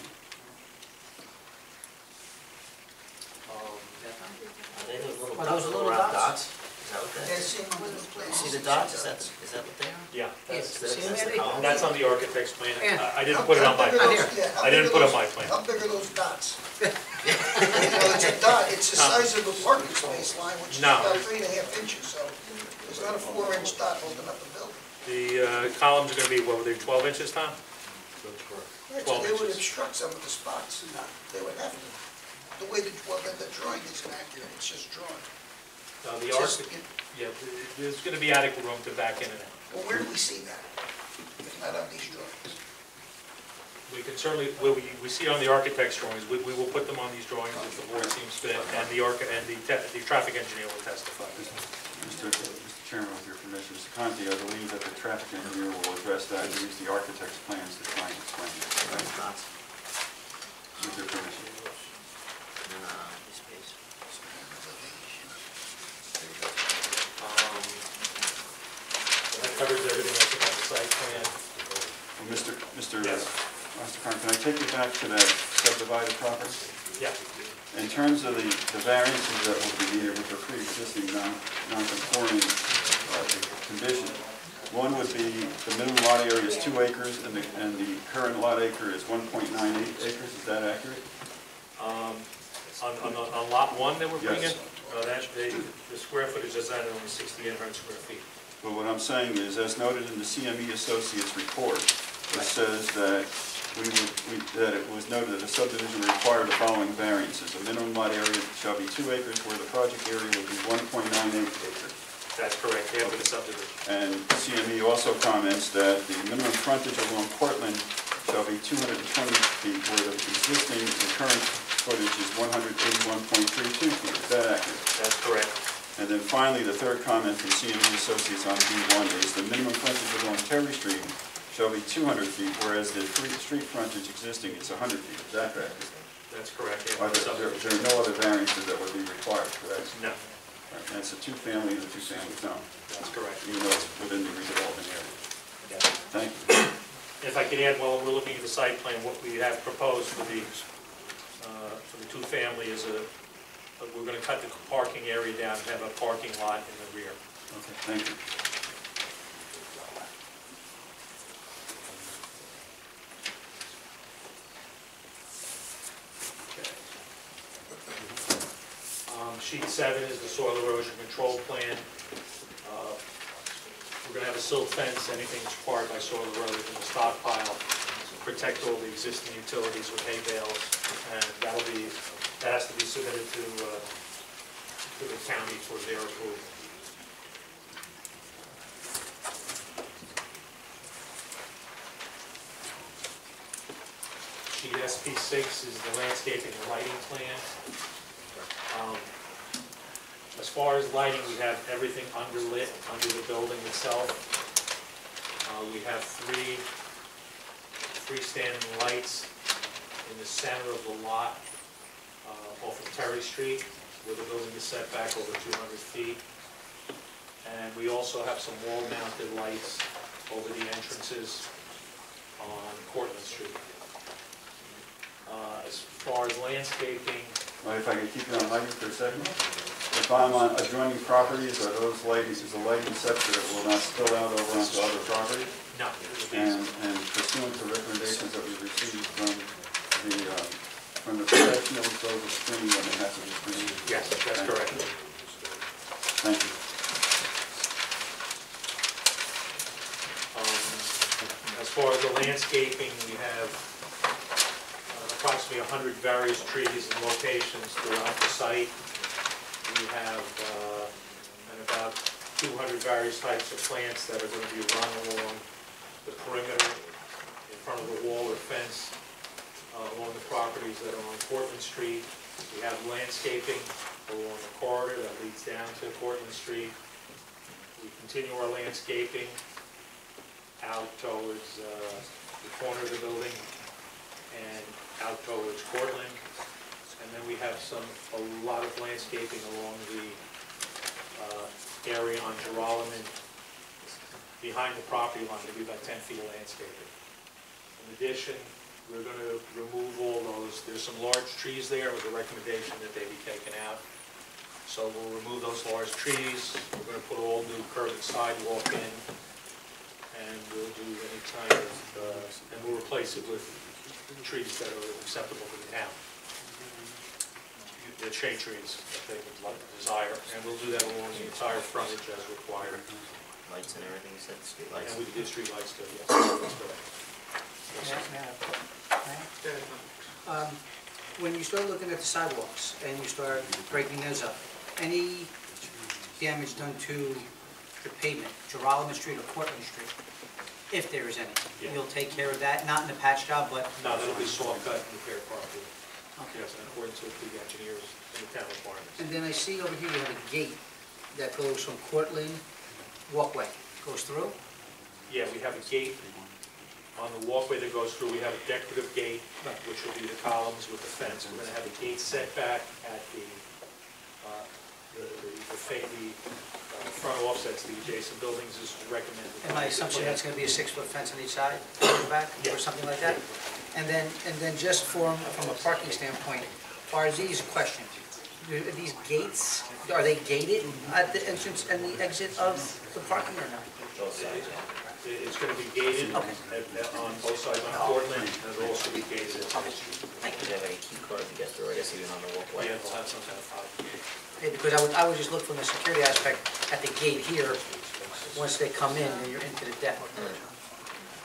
Are they those little Are dots, those little little round dots? dots? Is that what Yeah, that is? see them on the plan. See the dots? Is that what they are? yeah, Yes. That's the See, column? that's on the architect's plan. Yeah. I didn't put it on my, How big are those- yeah, how I didn't big put are it on my those- plan. How big are those dots? You know, it's a dot, it's the size of a parking space line, which is No. about 3.5 inches, so it's not a 4-inch dot holding up the building. The columns are going to be, what were they, 12 inches, Tom? Right, 12 so they would inches. obstruct some of the spots, they would have to. The way the drawing isn't accurate, it's just drawn. The It's just- architect, yeah, there's going to be adequate room to back in and out. Well, where do we see that, if not on these drawings? We can certainly, we see on the architect's drawings, we will put them on these drawings if the board seems fit, and the traffic engineer will testify. Mr. Chairman, with your permission, Mr. Conti, I believe that the traffic engineer will address that and use the architect's plans to try and explain it. Those dots. With your permission. And then, this page. That covers everything else about the site plan. Well, Mr. Yes. Carn, can I take you back to that subdivided property? Yeah. In terms of the variances that will be needed with the pre-existing non-conforming condition, one would be the minimum lot area is 2 acres and the current lot acre is 1.98 acres, is that accurate? On lot 1 that we're bringing, Yes. the square footage is at only 6,800 square feet. But what I'm saying is, as noted in the CME Associates report, it says that that it was noted that a subdivision required the following variances. A minimum lot area shall be 2 acres where the project area will be 1.98 acres. That's correct, after the subdivision. And CME also comments that the minimum frontage along Portland shall be 220 feet where the existing and current footage is 181.32 feet. Is that accurate? That's correct. And then finally, the third comment from CME Associates on B1 is the minimum frontage along Terry Street shall be 200 feet, whereas the street frontage existing is 100 feet. Is that correct? That's correct, Are after the there subdivision. are no other variances that would be required, correct? No, And it's a two-family and a two-family zone, that's correct. even though it's within the redevelopment area. Yes. Thank you. If I could add, while we're looking at the site plan, what we have proposed for the two-family is we're gonna cut the parking area down and have a parking lot in the rear. Okay, thank you. Sheet 7 is the soil erosion control plan. We're gonna have a silt fence, anything that's required by soil erosion, a stockpile, protect all the existing utilities with hay bales, and that has to be submitted to the county for their approval. Sheet SP6 is the landscaping and lighting plan. As far as lighting, we have everything underlit under the building itself. We have three freestanding lights in the center of the lot off of Terry Street, where the building is set back over 200 feet. And we also have some wall-mounted lights over the entrances on Cortlandt Street. As far as landscaping, Well, if I could keep you on lighting for a second. If I'm on adjoining properties, are those lighting, is the lighting such that it will not spill out over onto other property? no. And pursuant to recommendations that we received from the professionals, those are screened when they have to be screened? Yes, that's correct. Thank you. As far as the landscaping, we have approximately 100 various trees and locations throughout the site. We have about 200 various types of plants that are going to be run along the perimeter in front of the wall or fence along the properties that are on Cortlandt Street. We have landscaping along the corridor that leads down to Cortlandt Street. We continue our landscaping out towards the corner of the building and out towards Cortlandt. And then we have a lot of landscaping along the area on Geralman, behind the property line, maybe about 10 feet of landscaping. In addition, we're going to remove all those, there's some large trees there with a recommendation that they be taken out. So we'll remove those large trees, we're going to put all new curb and sidewalk in, and we'll do any kind of, and we'll replace it with trees that are acceptable to the town. The shade trees that they would like to desire, and we'll do that along the entire frontage as required. Lights and everything, you said, street lights? And we do street lights too, yes. That's correct. When you start looking at the sidewalks and you start breaking those up, any damage done to the pavement, Geralman Street or Cortlandt Street, if there is any, Yeah. you'll take care of that, not in the patch job, but... No, that'll be saw cut and repaired properly. Okay. Yes, in accordance with the engineers and the town requirements. And then I see over here you have a gate that goes from Cortlandt walkway, goes through? Yeah, we have a gate on the walkway that goes through. We have a decorative gate, which will be the columns with the fence. We're going to have a gate setback at the front offsets, the adjacent buildings is recommended. And my assumption that's going to be a 6-foot fence on each side, on the back, or something like that? And then just from a parking standpoint, are these questions? Are these gates, are they gated at the entrance and the exit of the parking or not? Both sides. It's going to be gated Okay. on both sides on Cortlandt, and it'll also be gated at Township. Do you have any key card to get through, I guess, even on the walkway? Yeah, they'll have some kind of fob. Okay, because I would just look from the security aspect at the gate here, once they come in, then you're into the deck.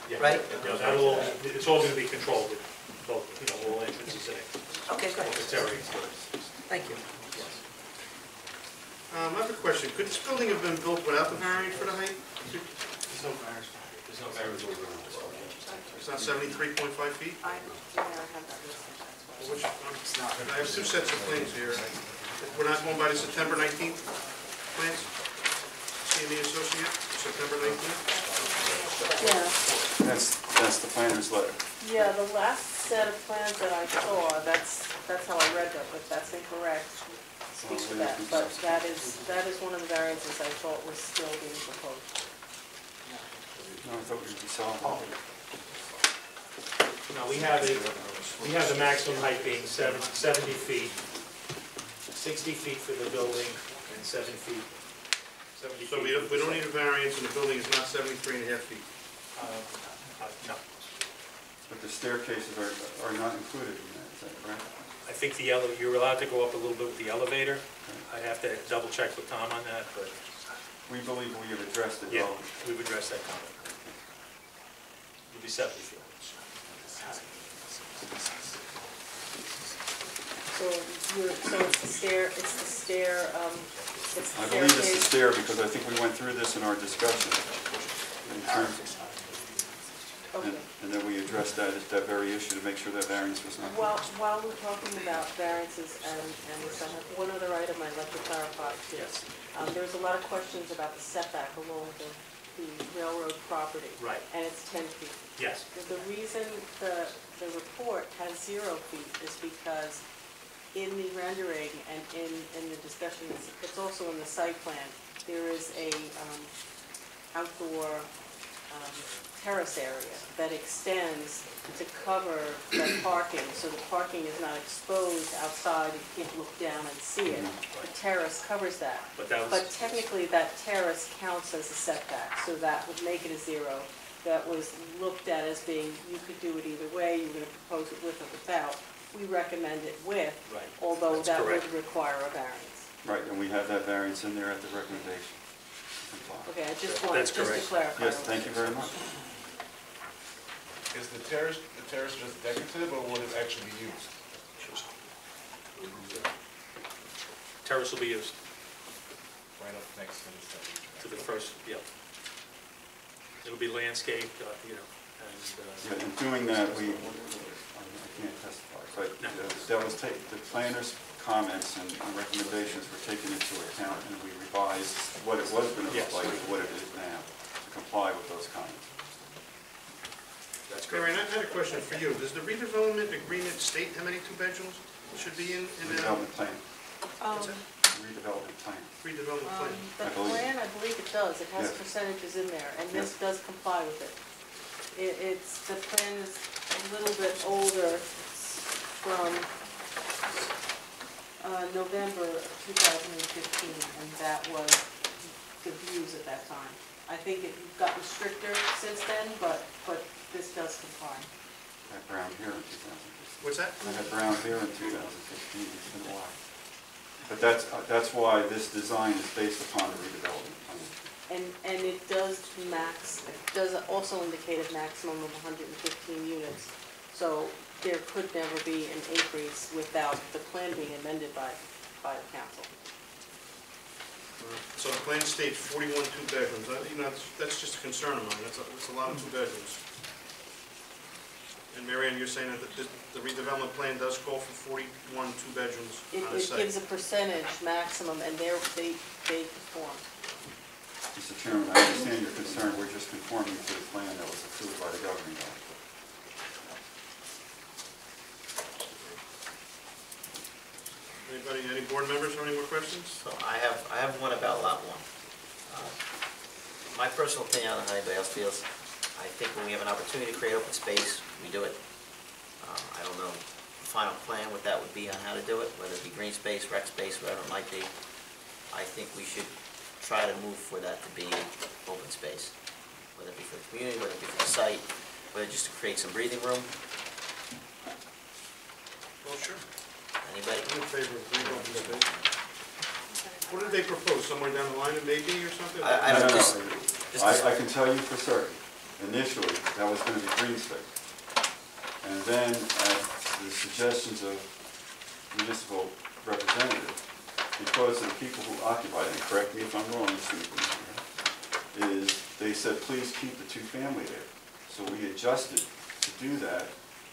Yeah. Right? Yeah, that'll, it's all going to be controlled, with both, all entrances and exits. Okay, good. It's everything. Thank you. I have a question. Could this building have been built without the variance for the height? There's no variance. There's no variance over on this one. It's not 73.5 feet? I have that listed. Which, I have two sets of plans here. We're not going by the September 19th plans? CME Associate, September 19th? Yeah, That's the planner's letter. yeah, the last set of plans that I saw, that's how I read that, but that's incorrect. Speak to that, but that is one of the variances I thought was still being proposed. No, I thought we saw. No, we have the maximum height being 70 feet, 60 feet for the building, and 7 feet, 70 feet. So we don't need a variance, and the building is not 73.5 feet. No. But the staircases are not included in that, is that correct? I think you're allowed to go up a little bit with the elevator. I'd have to double check with Tom on that, but We believe we have addressed it yeah, well. we've addressed that comment. It'll be 70 feet. So it's the stair, it's the stair, it's the I believe it's the staircase. stair because I think we went through this in our discussion. In terms, Okay. and then we addressed that very issue to make sure that variance was not. While we're talking about variances and this, I have one other item I'd like to clarify too. Yes. There's a lot of questions about the setback along the railroad property. Right. And it's 10 feet. Yes. The reason the report has 0 feet is because in the rendering and in the discussion, it's also in the site plan, there is a outdoor terrace area that extends to cover the parking, so the parking is not exposed outside, you can't look down and see it. The terrace covers that. But technically, that terrace counts as a setback, so that would make it a 0. That was looked at as being, you could do it either way, you were going to propose it with or without. We recommend it with, Right. although That's that correct. would require a variance. Right, and we have that variance in there at the recommendation. Okay, I just wanted, That's just to correct. clarify. Yes, thank you very much. Is the terrace just decorative, or will it actually be used? Terrace will be used Right up next to the site. to the first, yeah. It'll be landscaped, and, Yeah, in doing that, I can't testify, but No. that was the planner's comments and recommendations were taken into account, and we revised what it was going to look Yes. like to what it is now, to comply with those comments. that's correct. Marion, I had a question for you. Does the redevelopment agreement state how many two-bedrooms should be in the Redevelopment plan, what's that? redevelopment plan. Redevelopment plan? The I believe. plan, I believe it does, it has Yes. percentages in there, and this Yes. does comply with it. The plan is a little bit older, it's from November of 2015, and that was the views at that time. I think it's gotten stricter since then, but this does comply. I had Brown here in 2015. What's that? I had Brown here in 2015, it's been a while. But that's why this design is based upon the redevelopment plan. And it does also indicate a maximum of 115 units. So there could never be an increase without the plan being amended by the council. So the plan states 41 two-bedrooms. That's just a concern of mine. That's a lot of two-bedrooms. And Marianne, you're saying that the redevelopment plan does call for 41 two-bedrooms on the It site? gives a percentage maximum, and they perform. Mr. Chairman, I understand your concern, we're just conforming to the plan that was approved by the governing body. Anybody, any board members have any more questions? So I have one about lot 1. My personal opinion on how anybody else feels, I think when we have an opportunity to create open space, we do it. I don't know the final plan, what that would be on how to do it, whether it be green space, rec space, whatever it might be. I think we should try to move for that to be open space, whether it be for the community, whether it be for the site, whether just to create some breathing room. Well, sure. Anybody? I'm in favor of green open space. What did they propose, somewhere down the line, maybe, or something? I don't No, just I can tell you for certain, initially, that was going to be green space. And then, at the suggestions of municipal representatives, because of the people who occupied it, correct me if I'm wrong, Mr. McLean, is they said, please keep the two-family there. So we adjusted to do that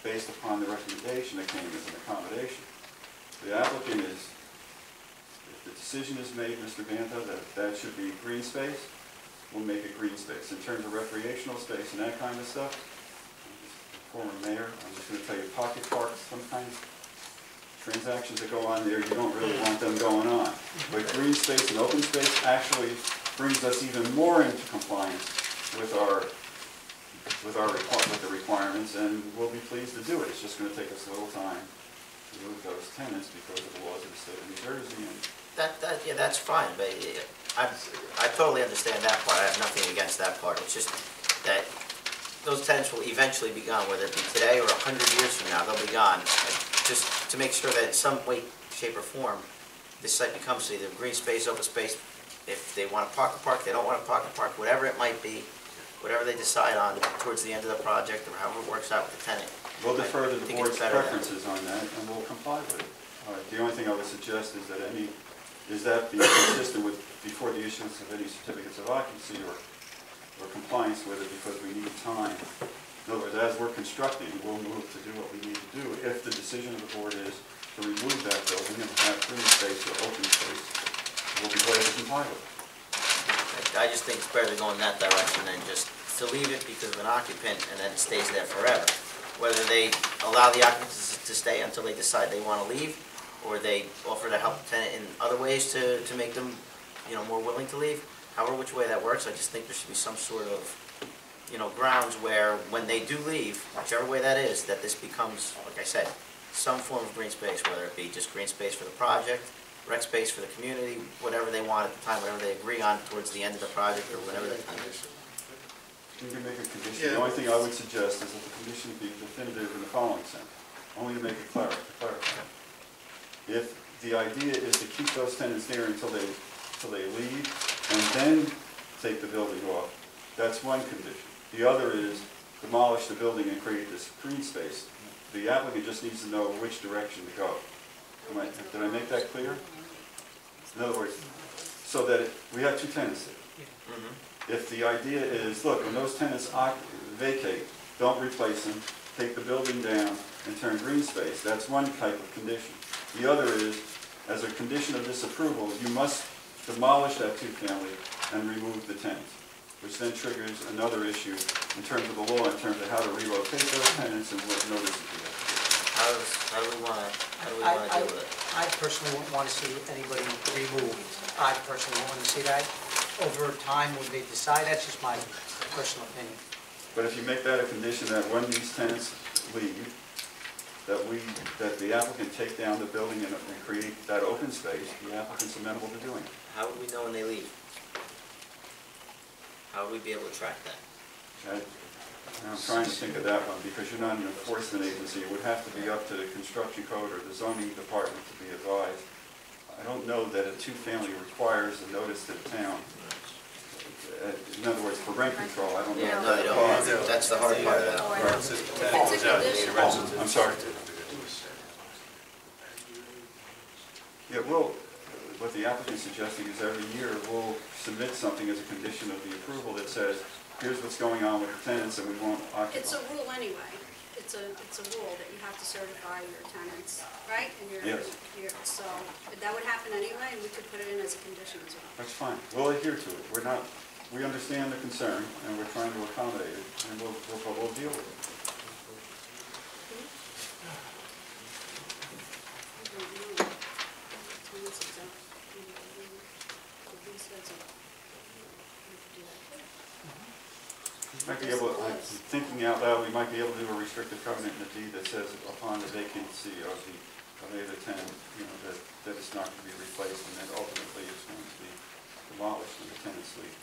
based upon the recommendation that came as an accommodation. The applicant is, if the decision is made, Mr. Bantha, that should be green space, we'll make it green space. In terms of recreational space and that kind of stuff, former mayor, I'm just going to tell you, pocket parks, sometimes transactions that go on there, you don't really want them going on. But green space and open space actually brings us even more into compliance with our with with the requirements, and we'll be pleased to do it. It's just gonna take us a little time to move those tenants because of the laws of the state of New Jersey, and Yeah, that's fine, but I totally understand that part. I have nothing against that part. It's just that those tenants will eventually be gone, whether it be today or 100 years from now, they'll be gone. Just to make sure that in some way, shape, or form, this site becomes either green space, open space. If they want to park, they don't want to park, whatever it might be, whatever they decide on towards the end of the project, or however it works out with the tenant. we'll defer to I the think board's it's better that. preferences on that, and we'll comply with it. The only thing I would suggest is that be consistent with, before the issuance of any certificates of occupancy or compliance with it, because we need time. In other words, as we're constructing, we'll move to do what we need to do. If the decision of the board is to remove that building and have green space or open space, we'll be glad to comply with it. I just think it's better to go in that direction than just to leave it because of an occupant and then it stays there forever. Whether they allow the occupants to stay until they decide they want to leave, or they offer to help the tenant in other ways to make them, more willing to leave. However, which way that works, I just think there should be some sort of, grounds where when they do leave, whichever way that is, that this becomes, like I said, some form of green space, whether it be just green space for the project, rec space for the community, whatever they want at the time, whatever they agree on towards the end of the project, or whatever that time is. You can make a condition. The only thing I would suggest is that the condition be definitive in the following sense, only to make it clarify. If the idea is to keep those tenants there until they leave and then take the building off, that's one condition. The other is demolish the building and create this green space. The applicant just needs to know which direction to go. Did I make that clear? In other words, so that we have two tenants there. If the idea is, look, when those tenants vacate, don't replace them, take the building down and turn green space, that's one type of condition. The other is, as a condition of this approval, you must demolish that two-family and remove the tenants, which then triggers another issue in terms of the law, in terms of how to relocate those tenants and what notices you have to give. How do we want to deal with it? I personally wouldn't want to see anybody removed. I personally want to see that over time when they decide. That's just my personal opinion. But if you make that a condition that when these tenants leave, that the applicant take down the building and create that open space, the applicant's amenable to doing it. How would we know when they leave? How would we be able to track that? I'm trying to think of that one, because you're not an enforcement agency. It would have to be up to the construction code or the zoning department to be advised. I don't know that a two-family requires a notice to the town. In other words, for rent control, I don't know. Yeah, no, they don't. That's the hard part of that. I'm sorry. Yeah, well, what the applicant's suggesting is every year we'll submit something as a condition of the approval that says, here's what's going on with the tenants and we won't occupy. It's a rule anyway. It's a rule that you have to certify your tenants, right? And Yes. So that would happen anyway, and we could put it in as a condition as well. That's fine. We'll adhere to it. We understand the concern and we're trying to accommodate it, and we'll deal with it. Might be able, thinking out loud, we might be able to do a restrictive covenant in the deed that says upon the vacancy of the other tenant, that it's not going to be replaced, and then ultimately it's going to be demolished when the tenants leave.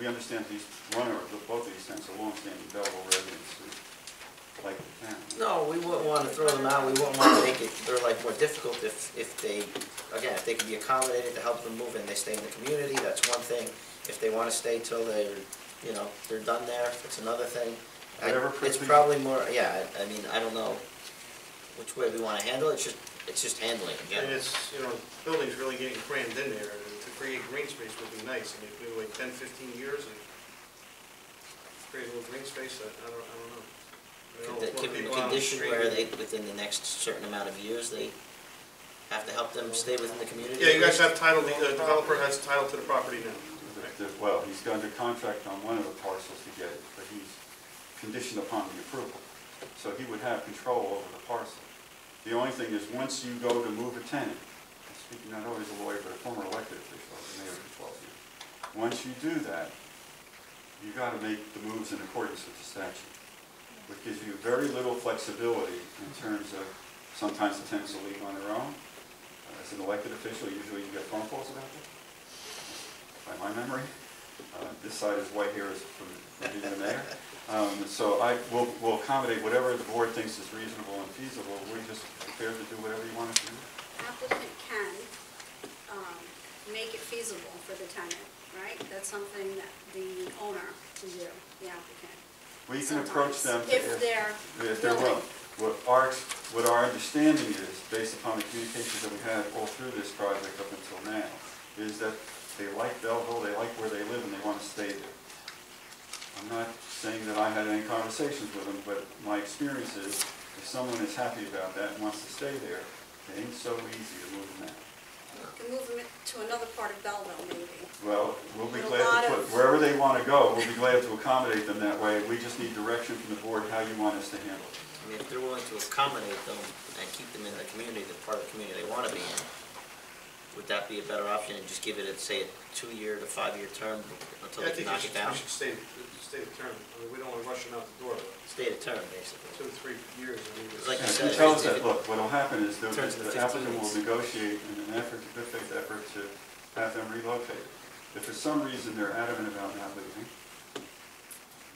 We understand both of these tenants are long-standing Belleville residents who like the town. No, we wouldn't want to throw them out. We wouldn't want to make their life more difficult if they can be accommodated to help them move and they stay in the community, that's one thing. If they want to stay till they're done there, it's another thing. It's probably more, I don't know which way we want to handle it. It's just handling it. And it's, buildings really getting crammed in there, and to create green space would be nice. I mean, if we wait 10, 15 years and create a little green space, I don't know. Give them a condition where within the next certain amount of years, they have to help them stay within the community. Yeah, you guys have title, the developer has title to the property now. Well, he's under contract on one of the parcels to get it, but he's conditioned upon the approval. So he would have control over the parcel. The only thing is, once you go to move a tenant, speaking not always a lawyer, but a former elected official, the mayor for 12 years, once you do that, you got to make the moves in accordance with the statute, which gives you very little flexibility in terms of sometimes the tenants will leave on their own. As an elected official, usually you get phone calls about that, by my memory. This side is white here is from being the mayor. So we'll accommodate whatever the board thinks is reasonable and feasible. We're just prepared to do whatever you want us to do. Applicant can make it feasible for the tenant, right? That's something that the owner can do, the applicant. We can approach them If they're willing. What our understanding is, based upon the communications that we had all through this project up until now, is that they like Belleville, they like where they live, and they want to stay there. I'm not saying that I had any conversations with them, but my experience is, if someone is happy about that and wants to stay there, it ain't so easy to move them out. You can move them to another part of Belleville, maybe. Well, we'll be With a glad to lot put, of- wherever they want to go, we'll be glad to accommodate them that way. We just need direction from the board how you want us to handle it. I mean, if they're willing to accommodate them and keep them in the community, the part of the community they want to be in, would that be a better option, and just give it, say, a 2-year to 5-year term until I they can think knock it down? we should stay the term. I mean, we don't want to rush them out the door, but Stay the term, basically. 2 to 3 years. I mean, Like you And said, he tells if that, it look, what'll happen is the turns into applicant 15 will negotiate in an effort, a good faith effort to have them relocated. If for some reason they're adamant about not leaving,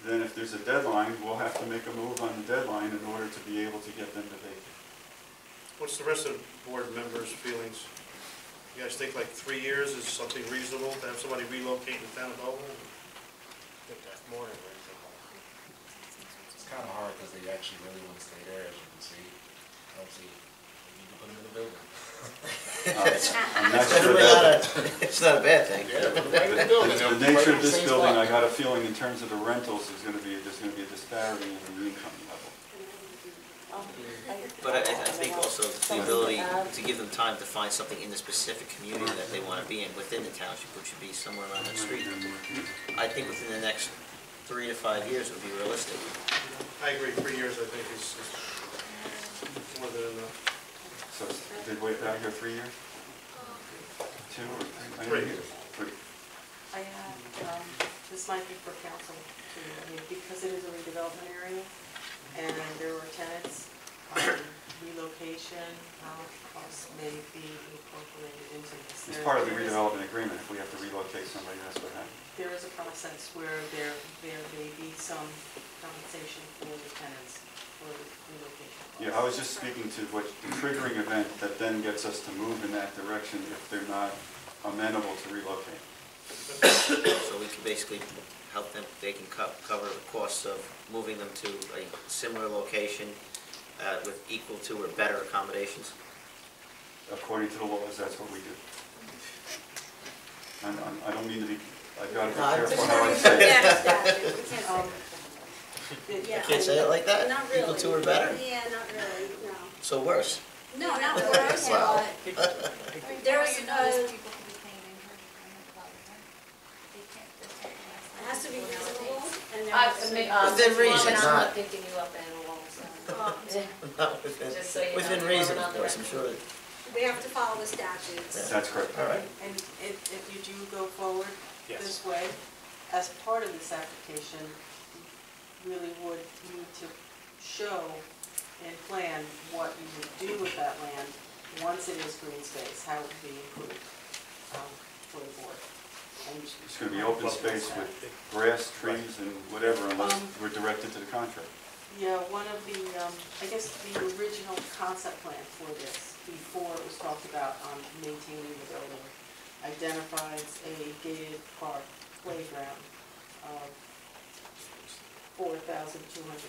then if there's a deadline, we'll have to make a move on the deadline in order to be able to get them to vacate. what's the rest of the board members' feelings? You guys think like 3 years is something reasonable to have somebody relocate in the town of Belleville? I think that's more than reasonable. It's kind of hard because they actually really want to stay there, as you can see. I don't see, we need to put them in the building. I'm not sure that, It's not a bad thing. the nature of this building, I got a feeling in terms of the rentals, there's going to be a disparity in the income level. But I think also the ability to give them time to find something in the specific community that they want to be in within the township, which should be somewhere around that street. I think within the next 3 to 5 years would be realistic. I agree, 3 years I think is more than enough. So did we out here 3 years? 2 or 3? 3. 3. I have, this might be for council too, I mean, because it is a redevelopment area, and there were tenants, relocation, costs may be incorporated into this. It's part of the redevelopment agreement. If we have to relocate somebody, that's what happens. There is a process where there may be some compensation for the tenants for relocation costs. Yeah, I was just speaking to what the triggering event that then gets us to move in that direction if they're not amenable to relocate. So we can basically help them, they can cover the costs of moving them to a similar location with equal to or better accommodations. According to the laws, that's what we do. I don't mean to be, I've got to be No, I'm careful just- how I say it. Yeah, exactly. We can't say that. I can't say it like that? Not really. Equal to or better? Yeah, not really, no. So worse. No, not worse, Wow. but there's, People can be paying in her rent. They can't, it has to be reasonable, and there I has to be. Within reason, I'm not- not picking you up in a wall, so. Not within, Just so you know, within you're reason, on of the course, I'm record. sure. We have to follow the statutes. That's correct. All right. And if you do go forward Yes. this way, as part of this application, you really would need to show and plan what you would do with that land once it is green space, how it would be improved for the board. And It's going to be open space with grass, trees, and whatever, unless we're directed to the contract. Yeah, one of the, I guess the original concept plan for this, before it was talked about on maintaining the building, identifies a gated park playground of 4,200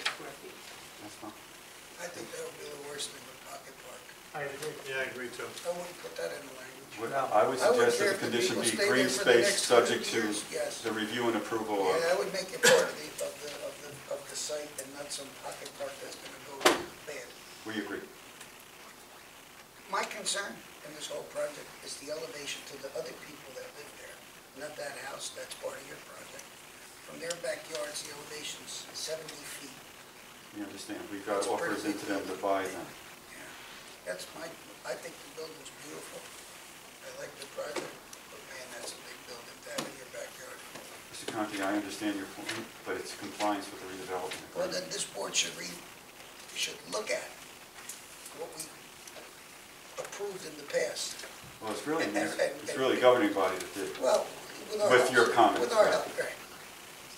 square feet. That's fine. I think that would be the worst thing with pocket park. I agree. Yeah, I agree too. I wouldn't put that in the language. I would I would suggest that the care if the condition people be stay green there for the space next subject 100 to years, yes. the review and approval of. Yeah, I would make it part of the site and not some pocket park that's gonna go bad. We agree. My concern in this whole project is the elevation to the other people that live there, not that house, that's part of your project. From their backyards, the elevation's 70 feet. We understand. We've got That's a offers pretty into big them to building. buy them. Yeah, I think the building's beautiful. I like the project, but man, that's a big building to have in your backyard. Mr. Conti, I understand your point, but it's compliance with the redevelopment Well, agreement. then this board should look at what we approved in the past. Well, it's really, And- it's really a governing body that did. Well, with our With help. your comments, With our right. help, right.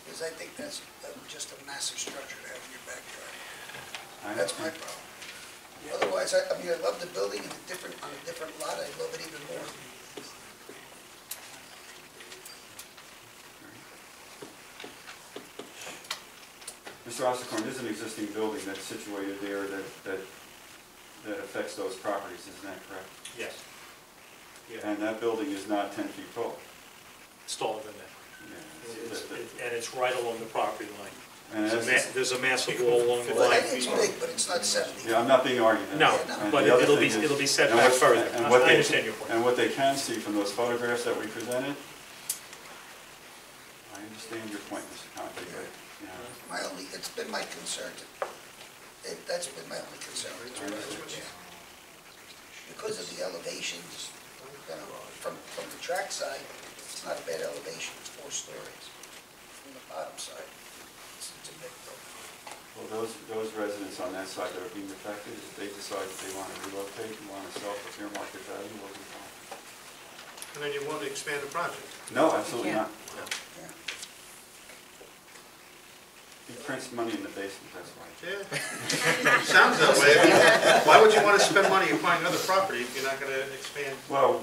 Because I think that's just a massive structure to have in your backyard. I That's my understand. problem. Otherwise, I mean, I love the building on a different lot, I love it even more. Mr. Osterkorn, there's an existing building that's situated there that affects those properties, isn't that correct? Yes. Yeah, And that building is not 10 feet tall. it's taller than that. Yeah, And it's right along the property line. And that's- There's a massive wall along the Well, line. it's big, but it's not 70. Yeah, I'm not being argued. No, And but the other it'll thing is- be set and back what- further. and I what they- understand your point. And what they can see from those photographs that we presented, I understand your point, Mr. Conte, but, you know, It's been my concern. That's been my only concern, to be honest with you. Because of the elevations, from the track side, it's not a bad elevation, it's 4 stories. From the bottom side, it's a big building. well, those residents on that side that are being affected, if they decide that they want to relocate and want to sell for fair market value, we'll be fine. And then you want to expand the project. No, absolutely not. Yeah. He prints money in the basement, that's why. Yeah. Sounds that way. Why would you want to spend money buying other property if you're not going to expand? Well,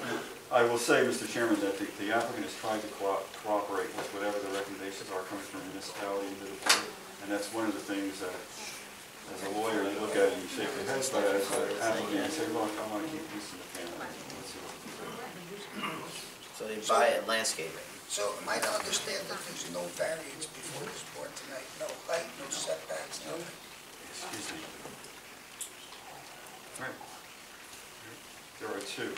I will say, Mr. Chairman, that the applicant is trying to cooperate with whatever the recommendations are coming from the municipality and to the board. And that's one of the things that, as a lawyer, you look at it and you shake your head, but as an applicant, you say, look, I want to keep this in the family. Let's see what we can do. So they buy it, landscape it. So am I to understand that there's no variance before this board tonight? No height, no setbacks, nothing? Excuse me. Right. There are two.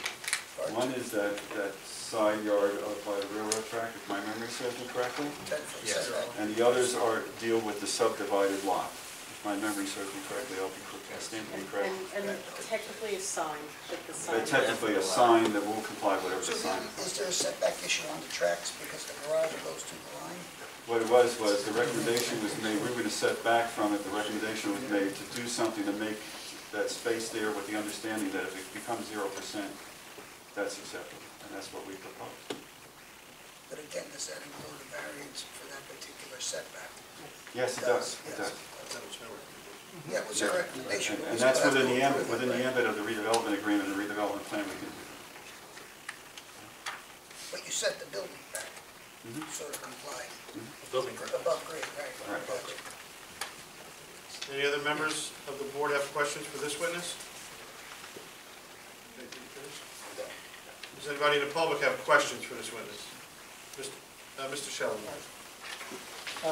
One is that side yard up by the railroad track, if my memory serves me correctly. 10-foot setback? And the others deal with the subdivided lot. If my memory serves me correctly, I'll stand to be corrected. And technically a sign, but the sign. But technically a sign that will comply with whatever So the sign. is there a setback issue on the tracks because the garage goes to the line? What it was the recommendation was made, we were going to set back from it, the recommendation was made to do something to make that space there with the understanding that if it becomes 0%, that's acceptable, and that's what we proposed. But again, does that include a variance for that particular setback? Yes, it does, it does. Yeah, was there a recommendation? And that's within the ambit of the redevelopment agreement, the redevelopment plan we can do. But you set the building back, Mhm. sort of comply. Building grade. Above grade, right? Right. Gotcha. Any other members of the board have questions for this witness? Does anybody in the public have questions for this witness? Mr. Sheldon.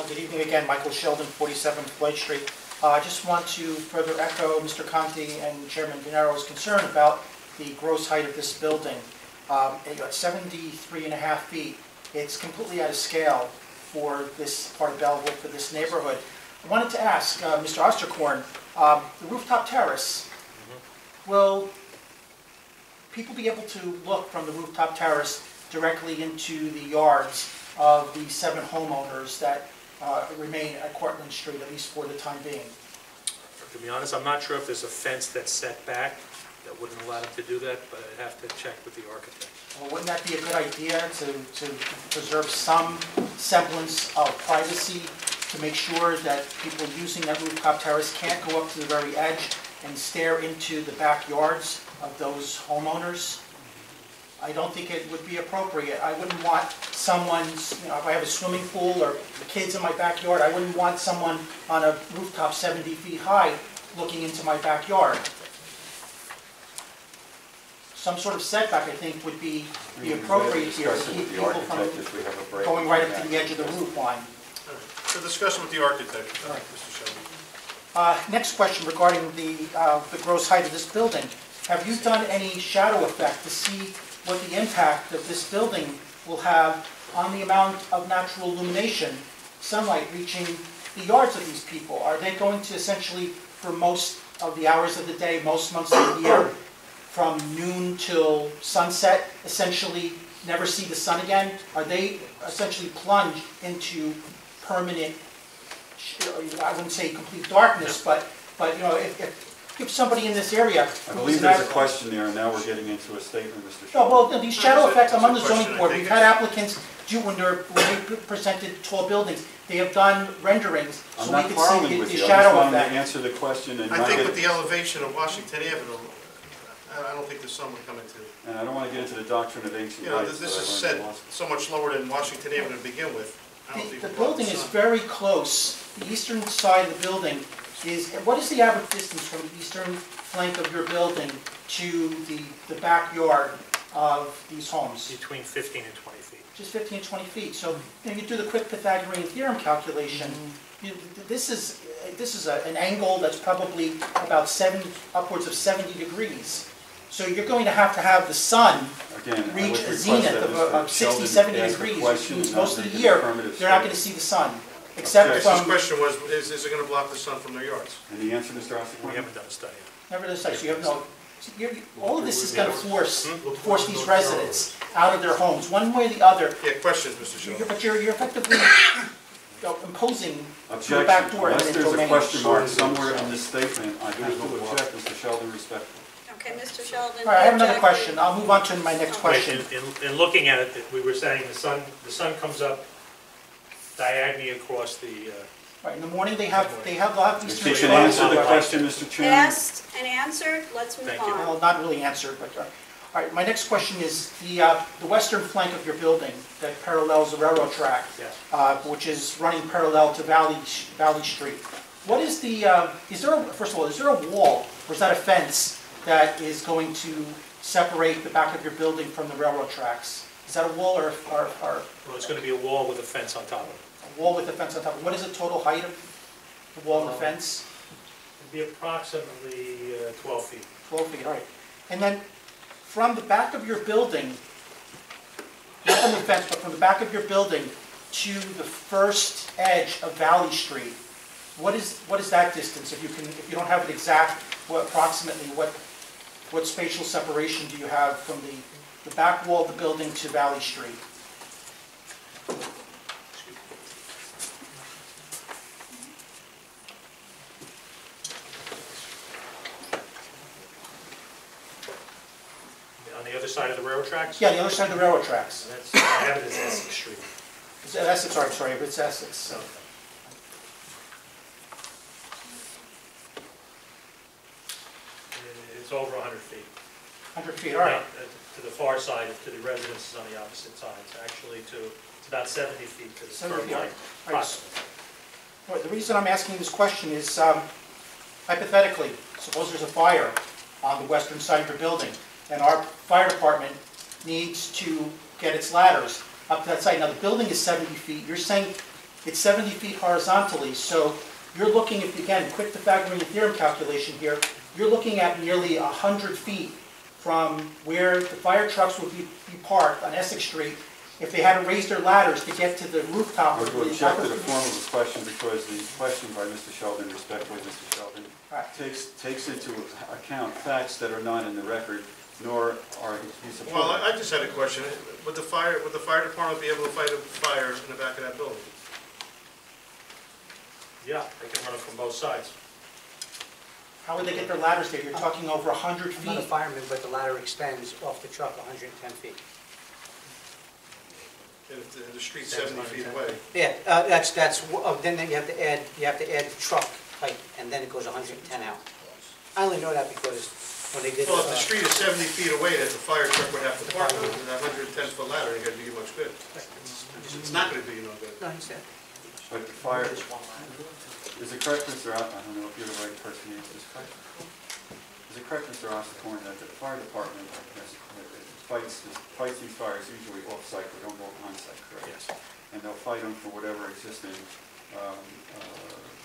Good evening again, Michael Sheldon, 47 Floyd Street. I just want to further echo Mr. Conti and Chairman Venaro's concern about the gross height of this building. At 73.5 feet, it's completely out of scale for this part of Belleville, for this neighborhood. I wanted to ask Mr. Osterkorn, the rooftop terrace, will people be able to look from the rooftop terrace directly into the yards of the 7 homeowners that remain at Cortlandt Street, at least for the time being? To be honest, I'm not sure if there's a fence that's set back that wouldn't allow them to do that, but I'd have to check with the architect. Well, wouldn't that be a good idea to preserve some semblance of privacy, to make sure that people using that rooftop terrace can't go up to the very edge and stare into the backyards of those homeowners? I don't think it would be appropriate. I wouldn't want someone's, if I have a swimming pool or kids in my backyard, I wouldn't want someone on a rooftop 70 feet high looking into my backyard. Some sort of setback, I think, would be appropriate here to keep people from going right up to the edge of the roof line. So discussion with the architect, All right. Mr. Sheldon. Next question regarding the gross height of this building. Have you done any shadow effect to see what the impact of this building will have on the amount of natural illumination, sunlight reaching the yards of these people? Are they going to essentially, for most of the hours of the day, most months of the year, from noon till sunset, essentially never see the sun again? Are they essentially plunged into permanent, I wouldn't say complete darkness, but you know, if somebody in this area. I believe there's a question there, and now we're getting into a statement, Mr. No, Sheldon. well, these shadow effects, I'm on the It's a zoning question. board, I think we've had applicants do, when they presented tall buildings, they have done renderings, I'm so we not could quarreling see with the you, I just shadow wanted to effect. answer the question and I not think get, with the elevation of Washington Avenue, I don't think the sun would come into. and I don't want to get into the doctrine of ancient You know, rights. this that is I learned set in law school. so much lower than Washington Avenue to begin with. I don't think The we'll block building is sun. very close, the eastern side of the building is, what is the average distance from the eastern flank of your building to the backyard of these homes? Between 15 and 20 feet. Just 15, 20 feet. So you do the quick Pythagorean theorem calculation. This is an angle that's probably about upwards of 70 degrees. So you're going to have the sun Again, I reach would a request zenith that of Mr. 60, Sheldon 70 ask a degrees, which question means and not most of make the an year, affirmative they're not going to statement. see the sun. Except His from, question was, is it going to block the sun from their yards? And the answer, Mr. Osterkorn? We haven't done a study. nevertheless, you have no, all of this is going to force these residents out of their homes, one way or the other. Yeah, questions, Mr. Sheldon. But you're effectively imposing your Objection. back door Unless eminent there's a domain. question mark somewhere in this statement, I have to object, Mr. Sheldon, respectfully. Okay, Mr. Sheldon. All right, I have another object- question. I'll move on to my next question. In looking at it, we were saying the sun comes up diagonally across the, Right, in the morning, they'll have these If two. you can answer the question, Mr. Chairman. Asked and answered, let's move Thank you. on. Well, not really answered, but, all right, my next question is the western flank of your building that parallels the railroad track, yes. which is running parallel to Valley Street. What is the, first of all, is there a wall, or is that a fence that is going to separate the back of your building from the railroad tracks? Is that a wall or Well, it's going to be a wall with a fence on top of it. a wall with a fence on top? What is the total height of the wall and the fence? It'd be approximately 12 feet. 12 feet, all right. And then from the back of your building, not from the fence, but from the back of your building to the first edge of Valley Street, what is that distance? If you don't have it exact, approximately what spatial separation do you have from the back wall of the building to Valley Street? On the other side of the railroad tracks? Yeah, the other side of the railroad tracks. That's, I have it as Essex Street. It's Essex, sorry, but it's Essex. It's over 100 feet. 100 feet, all right. To the far side, to the residences on the opposite sides, actually it's about 70 feet to the 70 curb feet, all line. right. All right. Well, the reason I'm asking this question is hypothetically, suppose there's a fire on the western side of your building, and our fire department needs to get its ladders up to that site. Now, the building is 70 feet. You're saying it's 70 feet horizontally, so you're looking at, again, quick Pythagorean theorem calculation here, you're looking at nearly 100 feet from where the fire trucks would be parked on Essex Street if they had to raise their ladders to get to the rooftop. I would object to the form of the question because the question by Mr. Sheldon, respectfully, Mr. Sheldon, takes into account facts that are not in the record, nor are he supported. Well, I just had a question. Would the fire department be able to fight a fire in the back of that building? Yeah, they can run it from both sides. How would they get their ladders there? You're talking over 100 I'm not a feet. fireman, but the ladder extends off the truck 110 feet. And if the street's 70 feet away? Yeah, then you have to add the truck height, and then it goes 110 out. I only know that because when they did. Well, if the street is 70 feet away, that the fire truck would have to park on that 110-foot ladder, ain't gonna do you much good. It's not gonna do you no good. No, he said. But the fire, is it correct, Mr. I don't know if you're the right person to answer this question. Is it correct, Mr. Osterkorn, that the fire department fights these fires usually off-site, they don't go on-site, correct? Yes. And they'll fight them for whatever existing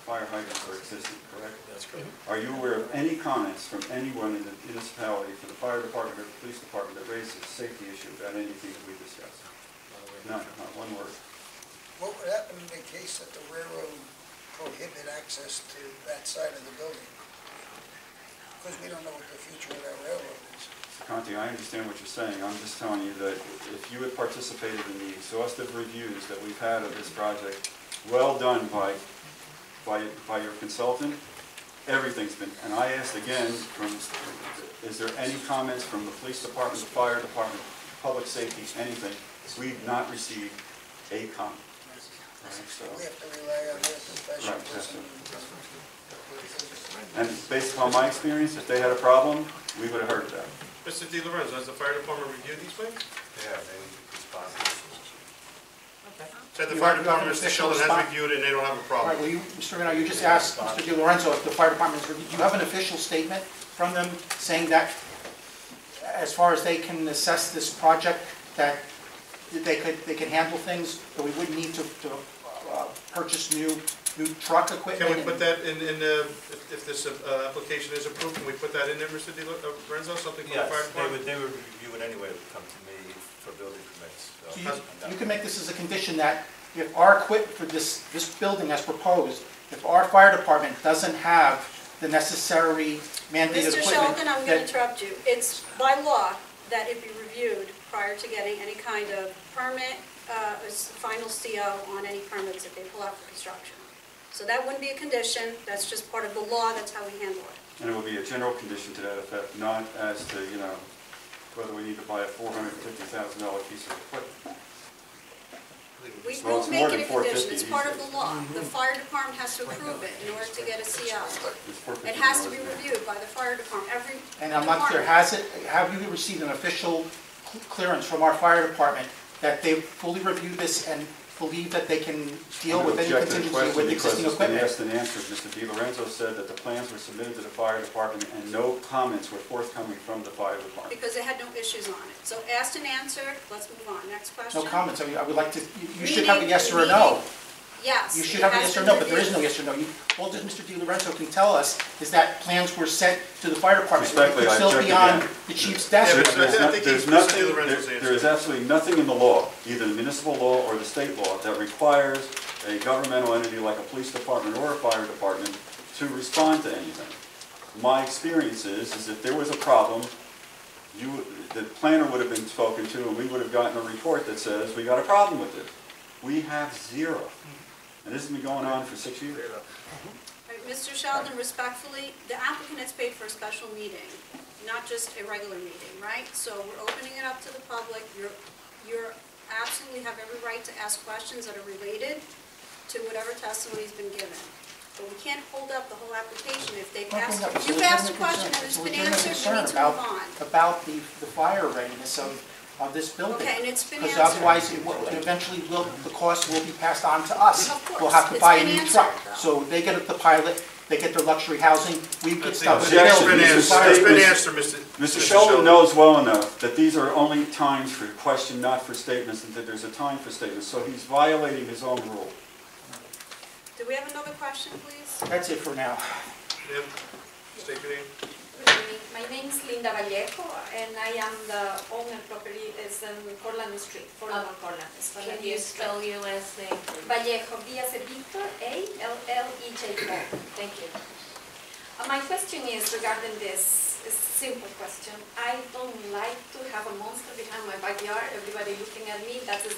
fire hydrants are existing, correct? That's correct. Are you aware of any comments from anyone in the municipality, for the fire department or the police department, that raises a safety issue about anything that we discussed? None, not one word. What would happen in the case that the railroad prohibit access to that side of the building? Because we don't know what the future of that railroad is. Mr. Conti, I understand what you're saying. I'm just telling you that if you had participated in the exhaustive reviews that we've had of this project well done by your consultant. Everything's been, and I asked again, is there any comments from the police department, the fire department, public safety, anything? We've not received a comment. So, We have to rely on this special right, that's person. it. And based upon my experience, if they had a problem, we would have heard that. Mr. Di Lorenzo, has the fire department reviewed these plans? Yeah, they responded. Said the You fire have- you have department, an Mr. official Sheldon, has response? reviewed it and they don't have a All right, problem. well, you, Mr. Reno, you just asked Mr. Di Lorenzo if the fire department has reviewed. Do you have an official statement from them saying that as far as they can assess this project, that they can handle things, that we wouldn't need to purchase new truck equipment? Can we put that in the, if this application is approved, can we put that in there, Mr. Di Lorenzo, something from the Yes, fire department? they would review it anyway, it would come to me for building permits. So you can make this as a condition that if our equipment for this building as proposed, if our fire department doesn't have the necessary mandated Mr. equipment. Sheldon, I'm going to that- interrupt you. It's by law that it be reviewed prior to getting any kind of permit, final CO on any permits that they pull out for construction. So that wouldn't be a condition, that's just part of the law, that's how we handle it. And it will be a general condition to that effect, not as to, whether we need to buy a $450,000 piece of equipment. We Well, won't it's make more it than a condition, 450 it's part of these the law. The fire department has to approve it in order to get a CO. It's $450 It has to be a year. reviewed by the fire department, every And I'm not clear, department. have you received an official clearance from our fire department that they've fully reviewed this and believe that they can deal with any contingency with existing equipment? Because it's been asked and answered. Mr. Di Lorenzo said that the plans were submitted to the fire department and no comments were forthcoming from the fire department. Because they had no issues on it. So asked and answered, let's move on. Next question. No comments, I mean, I would like to, you should have a yes or a no. Yes. You should it have a has yes or been no, but there is reviewed. no yes or no. All that Mr. Di Lorenzo can tell us is that plans were sent to the fire department. It Respectfully, could I still object be on again. the chief's desk. Yeah, There's I think there's Mr. nothing, Di Lorenzo's there is absolutely nothing in the law, either the municipal law or the state law, that requires a governmental entity like a police department or a fire department to respond to anything. My experience is if there was a problem, the planner would have been spoken to and we would have gotten a report that says, we got a problem with this. We have zero. And this has been going on for 6 years. Right, Mr. Sheldon, respectfully, the applicant has paid for a special meeting, not just a regular meeting, right? So we're opening it up to the public. You're absolutely have every right to ask questions that are related to whatever testimony's been given. But we can't hold up the whole application if they've asked, It's a you've asked a legitimate question concern. and it's It's a been legitimate answered, we need to concern move on. about the fire readiness of this building. Okay, and it's been Because answered. otherwise, eventually the cost will be passed on to us. Of course, We'll have to it's buy a been new answered, truck. though. So they get the pilot, they get their luxury housing, we get That's stuck with the Objection. building. It's been answered, Mr. Sheldon knows well enough that these are only times for question, not for statements, and that there's a time for statements. So he's violating his own rule. Do we have another question, please? That's it for now. Ma'am, state your name. Good evening. My name is Linda Vallejo, and I am the owner property is in Cortland Street, 401 Cortland. Can you spell your last name? Vallejo, Victor, A-L-L-E-J-O. Thank you. My question is regarding this simple question. I don't like to have a monster behind my backyard, everybody looking at me. That is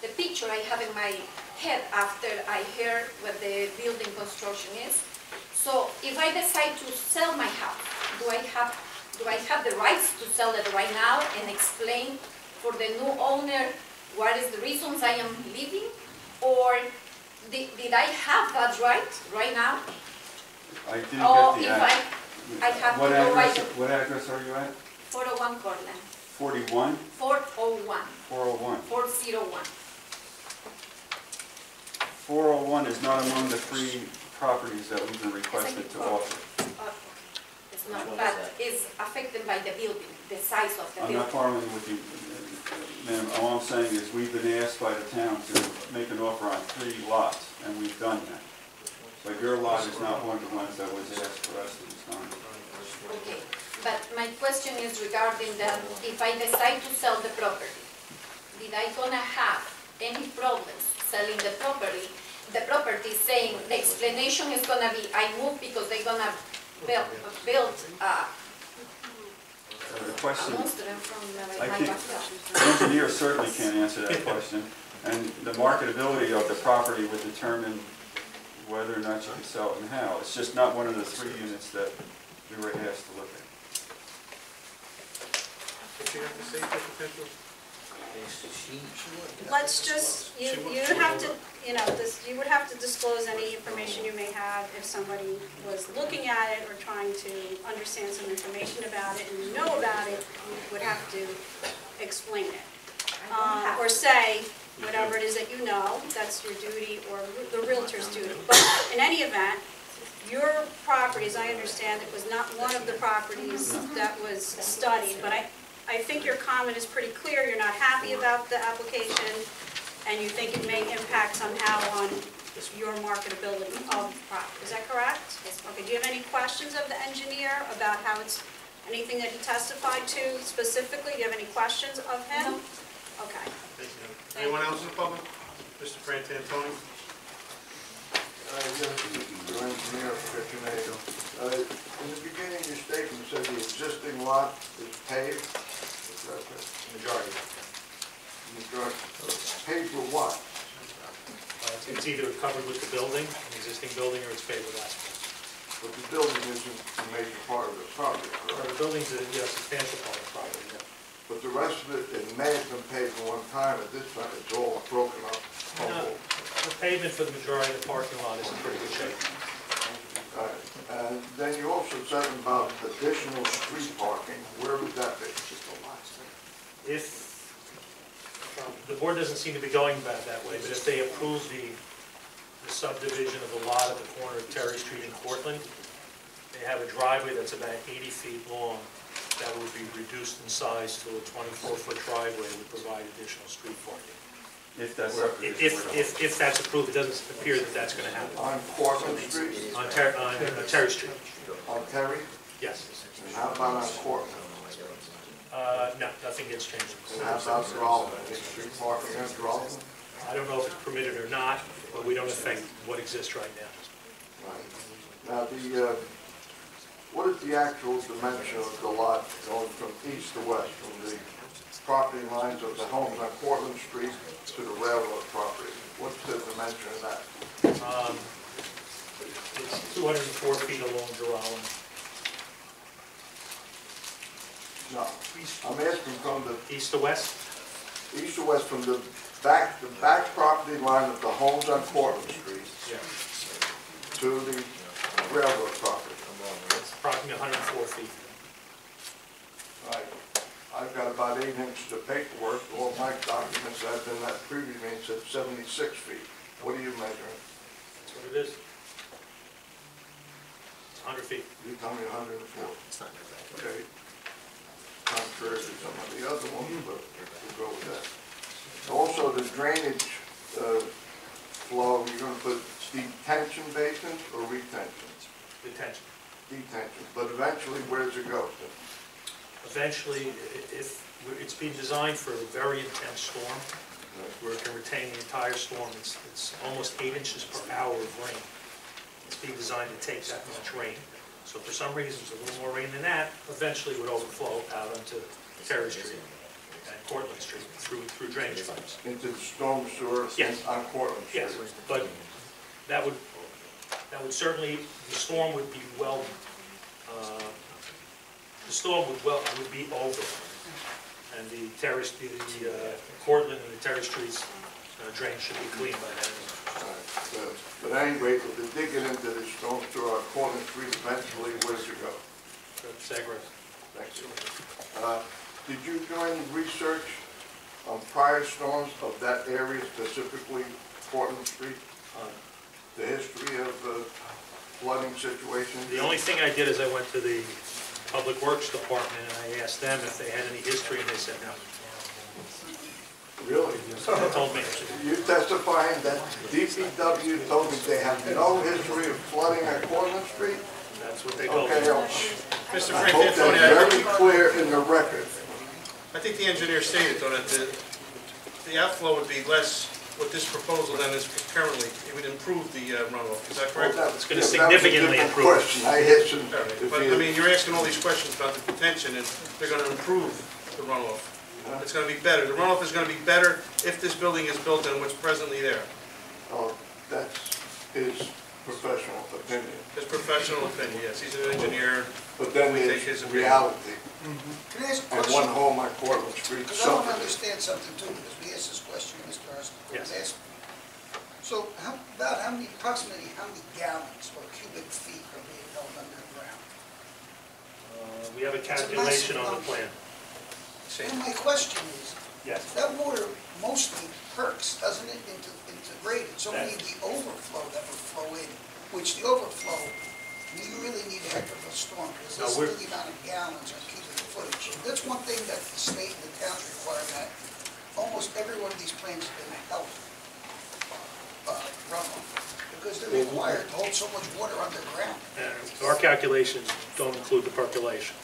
the picture I have in my head after I hear what the building construction is. So if I decide to sell my house, do I have the rights to sell it right now and explain for the new owner what is the reasons I am leaving? Or did I have that right now? I didn't Or get the if address. I have to go by the What address are you at? 401 Cortland, 41? 401, 401. 401. 401 is not among the 3 properties that we've been requested to offer. It's not, but it's affected by the building, the size of the I'm building. not quarreling with you, ma'am. All I'm saying is we've been asked by the town to make an offer on 3 lots, and we've done that. But your lot is not one of the ones that was asked for us to respond. Okay, but my question is regarding that if I decide to sell the property, did I gonna have any problems selling the property saying the explanation is gonna be I move because they're gonna build The question, a monster from I my can't, backyard? the engineer certainly can't answer that question. And the marketability of the property would determine whether or not you can sell it and how. It's just not one of the 3 units that we were asked to look at. What you have to say, potential? Let's just, you have to, you would have to disclose any information you may have if somebody was looking at it or trying to understand some information about it and you know about it, you would have to explain it. Or say whatever it is that you know, that's your duty or the realtor's duty. But in any event, your property, as I understand it, was not one of the properties that was studied, but I think your comment is pretty clear. You're not happy about the application, and you think it may impact somehow on your marketability of the property. Is that correct? Yes. Okay, do you have any questions of the engineer about how it's, anything that he testified to specifically? Do you have any questions of him? No. Okay. Thank you. Anyone else in the public? Mr. Frantantoni? Yes, Mr. Engineer, in the beginning, your statement said the existing lot is paved. Majority. Paved with what? It's either covered with the building, an existing building, or it's paved with asphalt. But the building isn't a major part of the property, correct? The building's a substantial part of the property, yeah. But the rest of it may have been paved at one time. At this time, it's all broken up. The pavement for the majority of the parking lot is in pretty good shape. And then you also said about additional street parking. Where would that be? If, the board doesn't seem to be going about that way, but if they approve the subdivision of the lot at the corner of Terry Street and Cortlandt, they have a driveway that's about 80 feet long that would be reduced in size to a 24-foot driveway would provide additional street parking. If that's If that's approved, it doesn't appear that that's going to happen. On Cortlandt Street? On Terry Street. On Terry? Yes. And how about on Cortlandt? No, nothing gets changed. And how about Rolland? Is street parking on Rolland? I don't know if it's permitted or not, but we don't affect what exists right now. Right. Now, what is the actual dimension of the lot going from east to west, from the property lines of the homes on Cortlandt Street to the railroad property? What's the dimension of that? It's 204 feet along Gerallen. No, I'm asking from the East to west? east to west, from the back property line of the homes on Cortlandt Street to the railroad property. It's approximately 104 feet. Right. I've got about 8 inches of paperwork. All my documents I've been at previous meeting said 76 feet. What are you measuring? That's what it is. It's 100 feet. You tell me 104. It's not that bad. Okay. Contrary to some of the other ones, but we'll go with that. Also, the drainage flow, you're going to put detention basins or retention? Detention. Detention. But eventually, where does it go? Eventually, if it's being designed for a very intense storm, where it can retain the entire storm, it's almost 8 inches per hour of rain. It's being designed to take that much rain. So for some reason, it's a little more rain than that, eventually it would overflow out onto Terry Street and Cortlandt Street through drainage pipes. Into the storm sewer Yes. on Cortlandt Street? Yes, but that would certainly, the storm would be well, would be over. And the Cortlandt and the Terry Streets drain should be clean by then. But anyway, with the digging into the storm sewer on Cortlandt Street, eventually, where does it go? Sagres. Thank you. Did you do any research on prior storms of that area, specifically Cortlandt Street? The history of the flooding situation? The only thing I did is I went to the Public Works Department and I asked them if they had any history, and they said no. Really? They told me. You testifying that DPW told me they have no history of flooding at Cortlandt Street? That's what they told me. Okay, Mr. I hope Frantantoni, that's very clear in the record. I think the engineer stated, though, that the outflow would be less with this proposal than is currently. It would improve the runoff. Is that correct? Well, It's going to significantly improve. Question. I hasten. All right. But, I mean, you're asking all these questions about the detention, and they're going to improve the runoff. It's gonna be better. The runoff is gonna be better if this building is built than what's presently there. Oh, that's his professional opinion. His professional opinion, yes. He's an engineer. But then We take there's his opinion. reality. Can I ask a And question? one home on Portland Street Because I want to suffered. understand something too, because we asked this question, Mr. Hurst. Yes. So approximately how many gallons or cubic feet are being held underground? We have a It's a massive calculation on the number. plan. And my question is, Yes. that water mostly perks, doesn't it, into graded? So we need the overflow that would flow in, which the overflow, you really need a heck of a storm, because No, this we're- is the amount of gallons or cubic footage. And that's one thing that the state and the towns require, that almost every one of these plants has been held runoff, because they're required to hold so much water underground. Our calculations don't include the percolation,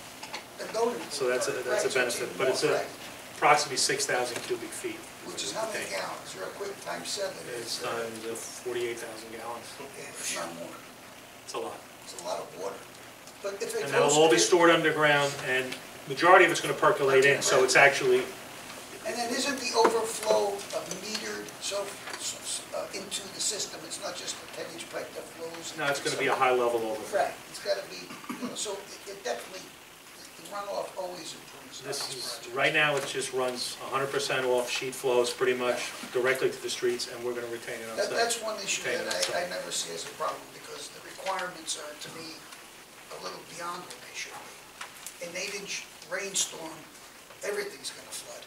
And those are- so that's a Right, so benefit, even but it's more, right. approximately 6,000 cubic feet. Which is how many gallons? Real quick, times 7. It's times 48,000 gallons. Yeah, it's not more. It's a lot. It's a lot of water. But if it And that'll goes all be to- stored underground, and majority of it's going to percolate in, so it's actually, And then isn't the overflow metered into the system? It's not just a 10-inch pipe that flows? no, it's going to be a high-level overflow. Right, it's got to be, so it definitely, the runoff always improves. on This is, project. right now, it just runs 100% off, sheet flows pretty much directly to the streets, and we're going to retain it on site. That's one issue Retain that it on site. I never see as a problem, because the requirements are, to me, a little beyond what they should be. An 8-inch rainstorm, everything's going to flood.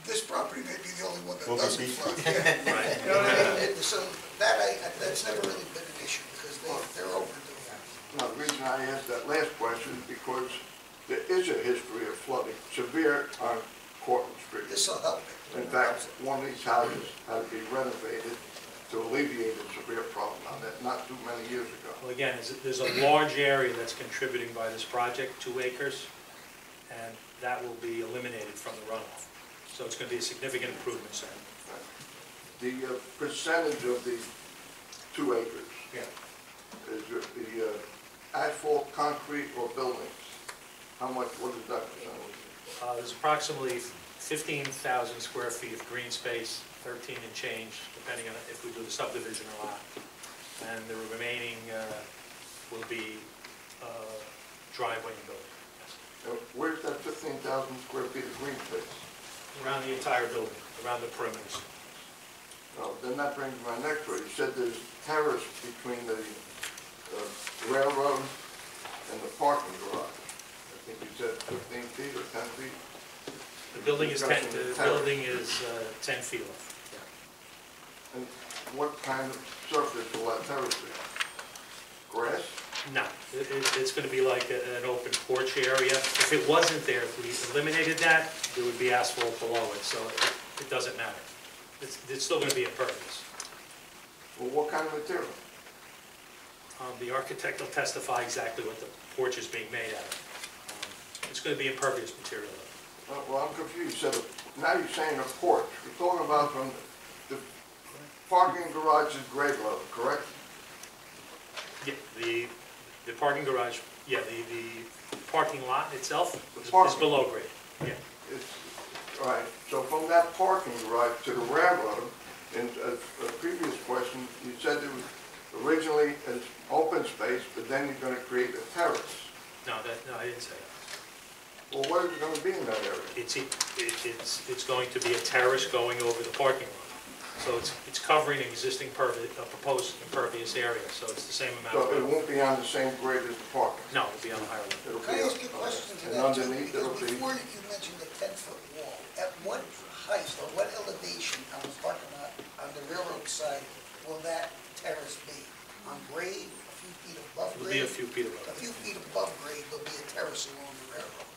This property may be the only one that Will be doesn't deep. flood. Yeah. Right. You know what I mean? So that's never really been an issue, because they're overdoing it. Now, the reason I asked that last question is because there is a history of flooding, severe on Cortlandt Street. This will help it. In fact, one of these houses had to be renovated to alleviate a severe problem on that, not too many years ago. Well, again, there's a large area that's contributing by this project, 2 acres, and that will be eliminated from the runoff. So it's going to be a significant improvement, sir. The percentage of the 2 acres, Yeah. is the asphalt, concrete, or buildings? How much, what is that percentage? There's approximately 15,000 square feet of green space, 13 and change, depending on if we do the subdivision or not. And the remaining will be driveway and building. Yes. Where's that 15,000 square feet of green space? Around the entire building, around the perimeters. Well, then that brings my next one. You said there's terrace between the railroad and the parking garage. I think you said 15 feet or 10 feet? The building is 10 Discussing the terrace. 10 feet off. Yeah. And what kind of surface will that terrace be? Grass? No, it's going to be like an open porch area. If it wasn't there, if we eliminated that, there would be asphalt below it, so it doesn't matter. It's still going to be impervious. Well, what kind of material? The architect will testify exactly what the porch is being made out of. It's going to be impervious material. Well, I'm confused. So now you're saying a porch. We're talking about from the parking garage is grade level, correct? Yeah, the parking garage, yeah, the parking lot itself is below grade. Yeah. All right, so from that parking garage to the railroad, in a previous question, you said it was originally an open space, but then you're going to create a terrace. No, I didn't say that. Well, what is it going to be in that area? It's going to be a terrace going over the parking lot. So it's covering an existing proposed impervious area, so it's the same amount. So it won't be on the same grade as the parking? No, it'll be on a higher level. Can I ask you a question to And that too? underneath Because it'll be... before you mentioned the 10-foot wall, at what height or what elevation on the parking lot on the railroad side will that terrace be? On grade, a few feet above It'll grade? be a few feet above. A few feet above grade, there'll be a terrace along the railroad,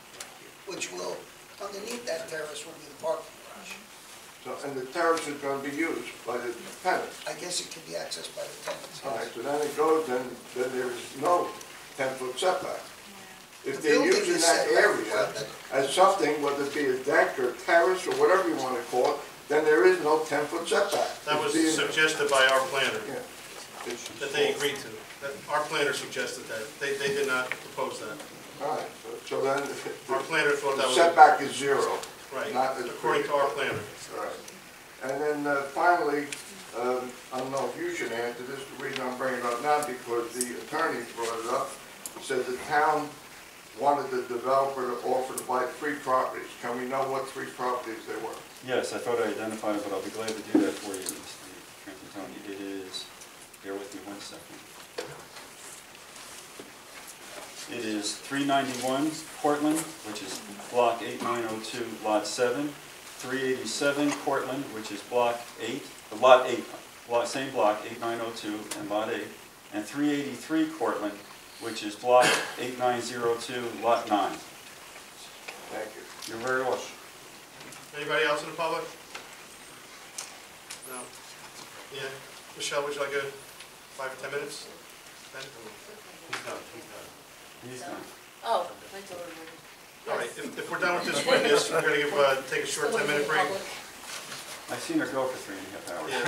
which will, underneath that terrace will be the parking garage. So, and the terrace is going to be used by the tenants? I guess it can be accessed by the tenants. All right, so then it goes, then there is no 10-foot setback. If The they're building using is that set back, area well, that- as something, whether it be a deck or terrace or whatever you want to call it, then there is no 10-foot setback. That was It's being- suggested by our planner, Yeah. that they agreed to. That our planner suggested that. They did not propose that. All right, so then Our planner thought that the was... setback is 0, Right, not as according to our planner. Right. And then finally, I don't know if you should answer this, the reason I'm bringing it up now, because the attorney brought it up, said the town wanted the developer to offer to buy 3 properties. Can we know what 3 properties they were? Yes, I thought I identified it, but I'll be glad to do that for you, Mr. Trentantoni. It is, bear with me 1 second. It is 391 Cortlandt, which is block 8902, lot 7. 387 Cortlandt, which is block 8, same block 8902 and lot 8. And 383 Cortlandt, which is block 8902, lot 9. Thank you. You're very welcome. Anybody else in the public? No? Yeah? Michelle, would you like 5 or 10 minutes? Ben? He's done. He's done. Oh, I told her. All right, if we're done with this witness, we're going to take a short 10-minute break. I've seen her go for 3.5 hours. Yeah.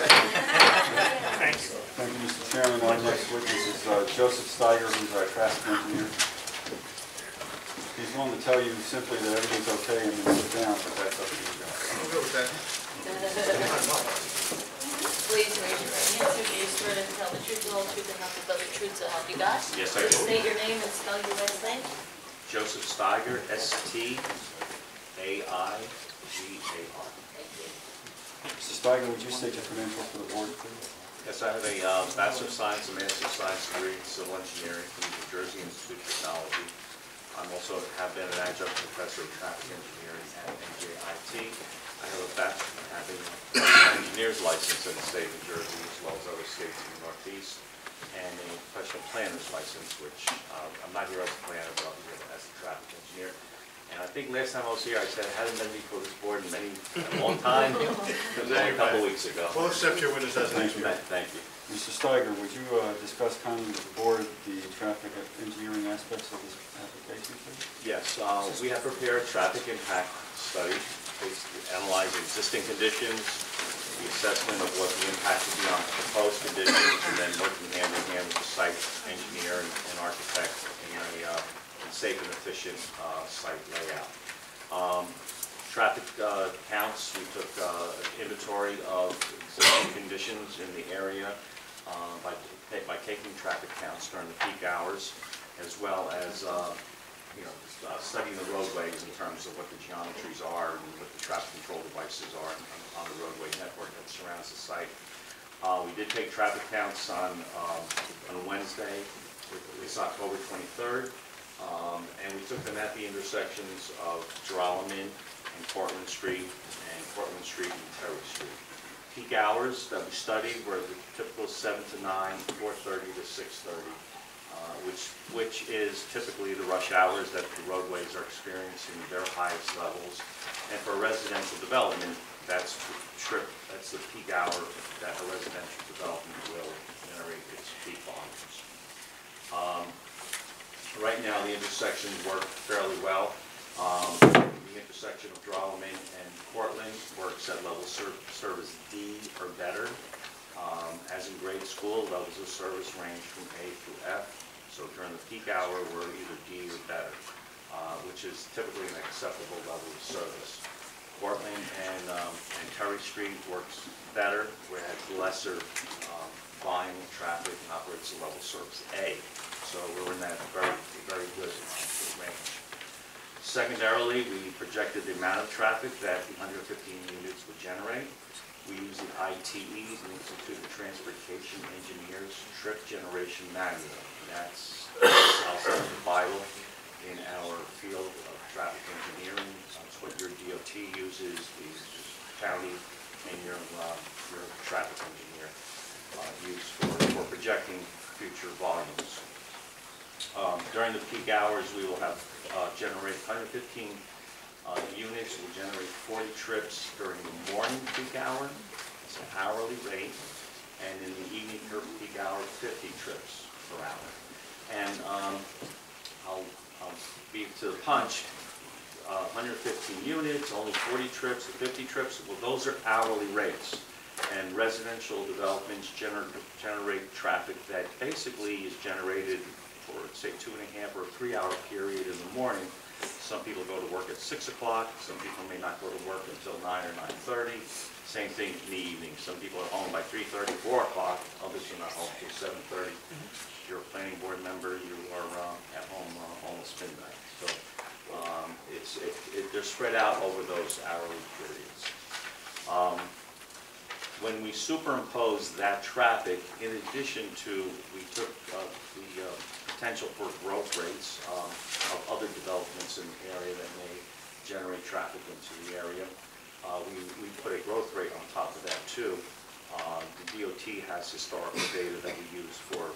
Thank you. Thank you, Mr. Chairman. Our next witness is Joseph Steiger, who's our traffic engineer. He's willing to tell you simply that everything's okay and then sit down, but that's up to you guys. I'm good with that. Please raise your right hand. Do you swear to tell the truth, the whole truth, and nothing but the truth to help you God? Yes, I do. Please state your name and spell your last name. Joseph Steiger, S-T-A-I-G-A-R. Mr. Steiger, would you state your credentials for the board, please? Yes, I have a Bachelor of Science and Master of Science degree in Civil Engineering from the New Jersey Institute of Technology. I also have been an adjunct professor of traffic engineering at NJIT. I have a engineer's license in the state of New Jersey as well as other states in the Northeast, and a professional planner's license, which I'm not here as a planner, but I'll be here as a traffic engineer. And I think last time I was here, I said I hadn't been before this board in a long time. It was only a couple weeks ago. We'll accept your witness as an engineer. Thank you. Mr. Steiger, would you discuss kindly with the board the traffic engineering aspects of this application, please? Yes, we have prepared traffic impact study, basically analyzing existing conditions, the assessment of what the impact would be on proposed conditions, and then working hand in hand with the site engineer and architect in a safe and efficient site layout. Traffic counts, we took inventory of existing conditions in the area by taking traffic counts during the peak hours, as well as studying the roadways in terms of what the geometries are and what the traffic control devices are on the roadway network that surrounds the site. We did take traffic counts on Wednesday, it's October 23rd, and we took them at the intersections of Geralman and Cortlandt Street and Cortlandt Street and Terry Street. Peak hours that we studied were the typical 7 to 9, 4:30 to 6:30. Which is typically the rush hours that the roadways are experiencing their highest levels. And for residential development, that's the peak hour that a residential development will generate its peak volumes. Right now, the intersections work fairly well. The intersection of Geralman and Cortlandt works at level service D or better. As in grade school, levels of service range from A through F. So during the peak hour, we're either D or better, which is typically an acceptable level of service. Cortlandt and Terry Street works better, where it has lesser volume of traffic and operates at level service A. So we're in that very, very good range. Secondarily, we projected the amount of traffic that the 115 units would generate. We use the ITE, the Institute of Transportation Engineers Trip Generation Manual. That's also the Bible in our field of traffic engineering. That's what your DOT uses, the county, and your traffic engineer use for projecting future volumes. During the peak hours, we will have generate 115 units. Will generate 40 trips during the morning peak hour. It's an hourly rate, and in the evening peak hour, 50 trips per hour. And I'll beat to the punch. 115 units, only 40 trips to 50 trips. Well, those are hourly rates. And residential developments generate traffic that basically is generated for, say, 2.5 or 3 hour period in the morning, Some people go to work at 6 o'clock, some people may not go to work until 9 or 9:30. Same thing in the evening. Some people are home by 3:30, 4 o'clock, others are not home till 7:30. If you're a planning board member, you are at home almost midnight. So they're spread out over those hourly periods. When we superimpose that traffic, in addition to, we took the potential for growth rates of other developments in the area that may generate traffic into the area. We put a growth rate on top of that too. The DOT has historical data that we use for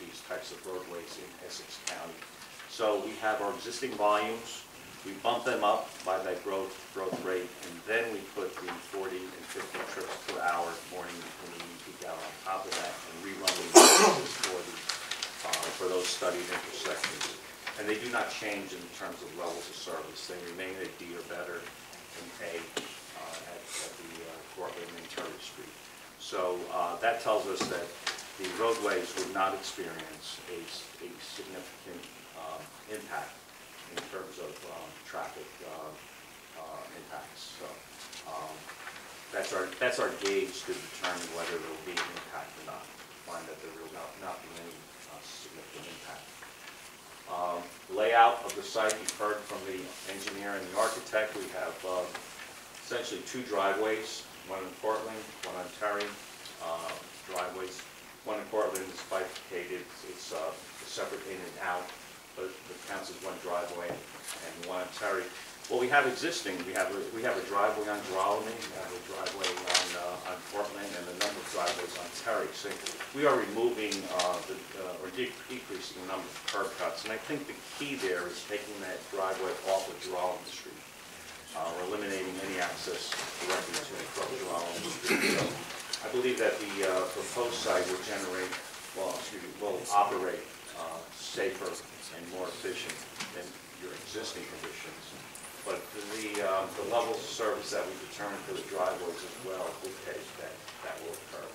these types of roadways in Essex County. So we have our existing volumes, we bump them up by that growth rate, and then we put the 40 and 50 trips per hour morning and evening peak hour on top of that and rerun the for those studied intersections. And they do not change in terms of levels of service. They remain a D or better in A at the Cortland and Terry Street. So that tells us that the roadways would not experience a significant impact in terms of traffic impacts. So that's our gauge to determine whether there will be an impact or not. Find that there will not be any significant impact. Layout of the site, you've heard from the engineer and the architect. We have essentially two driveways, one in Portland, one on Terry. Driveways, one in Portland is bifurcated. It's separate in and out, but it counts as one driveway, and one on Terry. Well, we have existing. We have a driveway on Drollman, we have a driveway on Portland, and a number of driveways on Terry. So we are removing or decreasing the number of curb cuts, and I think the key there is taking that driveway off of Drollman Street. We're eliminating any access directly to the Drollman Street. So I believe that the proposed site will will operate safer and more efficient than your existing conditions. But the levels of service that we determine for the driveways as well dictate that will occur.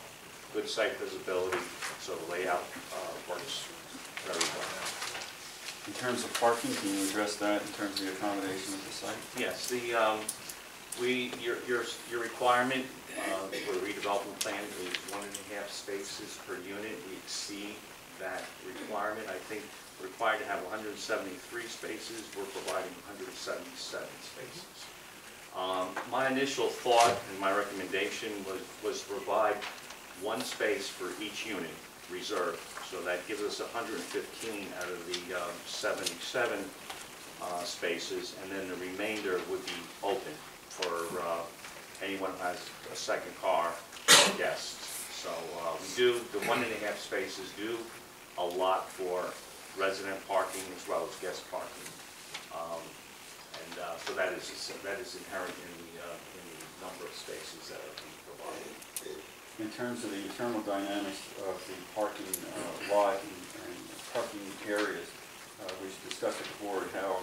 Good site visibility, so the layout works very well. In terms of parking, can you address that in terms of the accommodation of the site? Yes, your requirement for the redevelopment plan is 1.5 spaces per unit. We exceed that requirement. I think we're required to have 173 spaces. We're providing 177 spaces. My initial thought and my recommendation was to provide one space for each unit reserved. So that gives us 115 out of the 77 spaces, and then the remainder would be open for anyone who has a second car or guests. So we do, the 1.5 spaces do a lot for resident parking as well as guest parking. So that is inherent in the number of spaces that are being provided. In terms of the internal dynamics of the parking lot and parking areas, we should discuss with the board how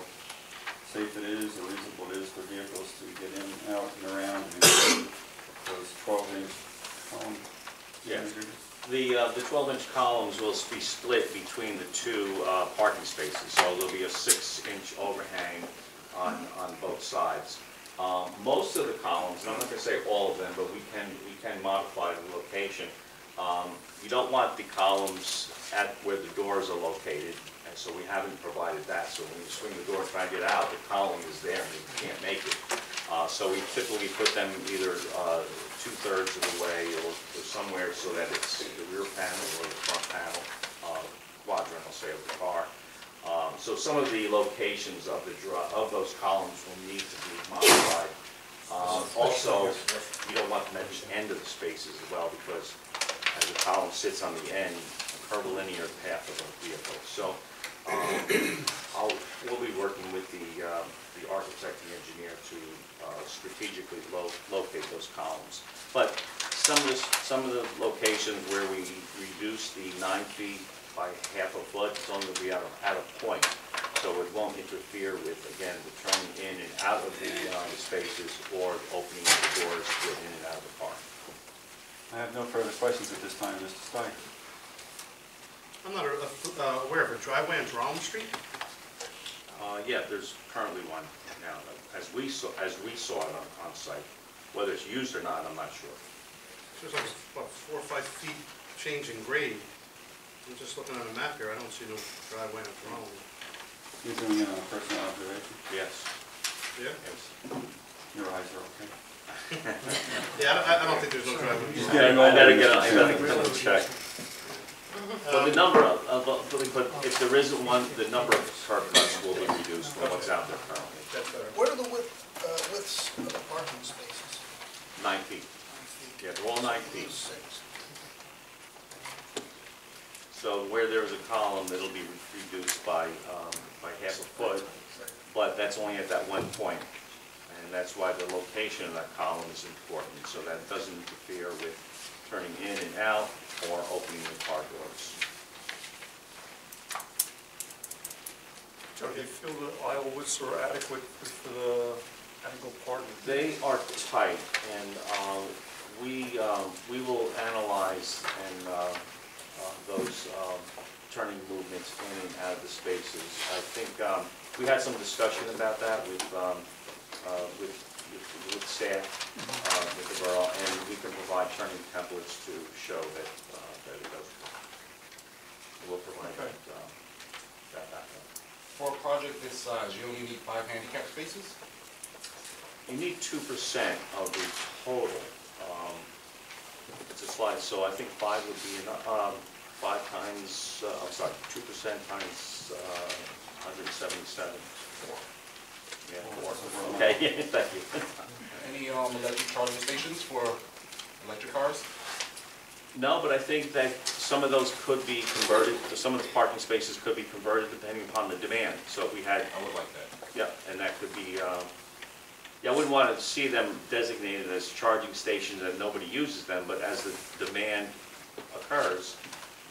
safe it is or reasonable it is for vehicles to get in, out, and around, and those 12-inch columns. Yeah. The 12-inch columns will be split between the two parking spaces, so there'll be a 6-inch overhang on both sides. Most of the columns, and I'm not going to say all of them, but we can modify the location. You don't want the columns at where the doors are located, and so we haven't provided that. So when you swing the door and try to get out, the column is there and you can't make it. So we typically put them either 2/3 of the way or somewhere so that it's the rear panel or the front panel quadrant, I'll say, of the car. So some of the locations of those columns will need to be modified. Also, you don't want them at the end of the spaces as well, because as the column sits on the end, a curvilinear path of a vehicle. So we'll be working with the architect and engineer to strategically locate those columns. But some of the locations where we reduce the 9 feet by half a foot, it's only going to be at a point. So it won't interfere with, again, the turning in and out of the spaces or opening the doors to get in and out of the car. I have no further questions at this time, Mr. Stein. I'm not aware of a driveway on Drollman Street. Yeah, there's currently one now, as we saw it on site. Whether it's used or not, I'm not sure. There's like, what, 4 or 5 feet change in grade. I'm just looking at a map here, I don't see no driveway in the wrong. You're doing a personal observation? Yes. Yeah? Yes. Your eyes are okay? Yeah, I don't think there's no driveway. I better get check. But the number but if there isn't one, the number of curb cuts will be reduced from what's out there currently. That's better. What are the widths of the parking spaces? 9 feet. Yeah, they're all 9 feet. So where there's a column, it'll be reduced by half a foot, but that's only at that one point. And that's why the location of that column is important, so that it doesn't interfere with turning in and out or opening the car doors. Joe, do you feel the aisle widths are adequate for the angle parking? They are tight, and we will analyze those turning movements in and out of the spaces. I think we had some discussion about that with staff, with the borough, and we can provide turning templates to show that it does. We'll provide that backup. For a project this size, you only need 5 handicap spaces? You need 2% of the total. It's a slide, so I think 5 would be enough. 5 times, I'm sorry, 2% times 177. 4. Yeah, 4. Okay, thank you. Any electric charging stations for electric cars? No, but I think that some of those could be converted, some of the parking spaces could be converted depending upon the demand. So if we had... I would like that. Yeah, and that could be, yeah, I wouldn't want to see them designated as charging stations and nobody uses them, but as the demand occurs,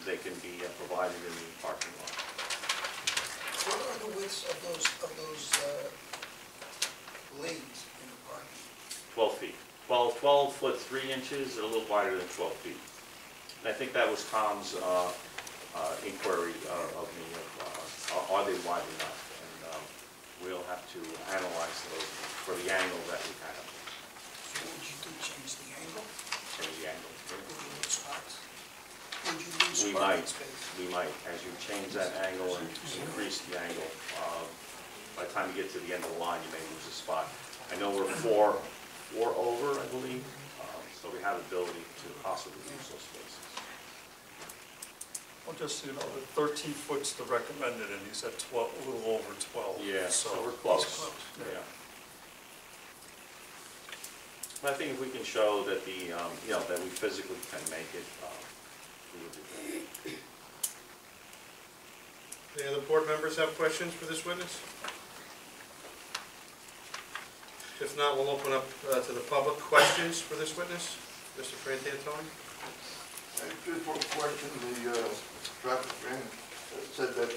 they can be provided in the parking lot. What are the widths of those lanes in the parking? 12 feet. 12 foot 3 inches, a little wider than 12 feet. And I think that was Tom's inquiry of me, are they wide enough? And we'll have to analyze those for the angle that we have. So what would you do, change the angle? Change the angle. Would you lose spots? Would you lose We parking might. space? We might. As you change that angle and increase the angle, by the time you get to the end of the line, you may lose a spot. I know we're four over, I believe, so we have the ability to possibly use those spaces. Well, just so you know, the 13 foot's the recommended, and you said 12, a little over 12. Yeah, so we're close. Yeah. But I think if we can show that the, you know, that we physically can make it, we would do that. Any other board members have questions for this witness? If not, we'll open up to the public. Questions for this witness? Mr. Frantantoni? Just one question, the traffic man said that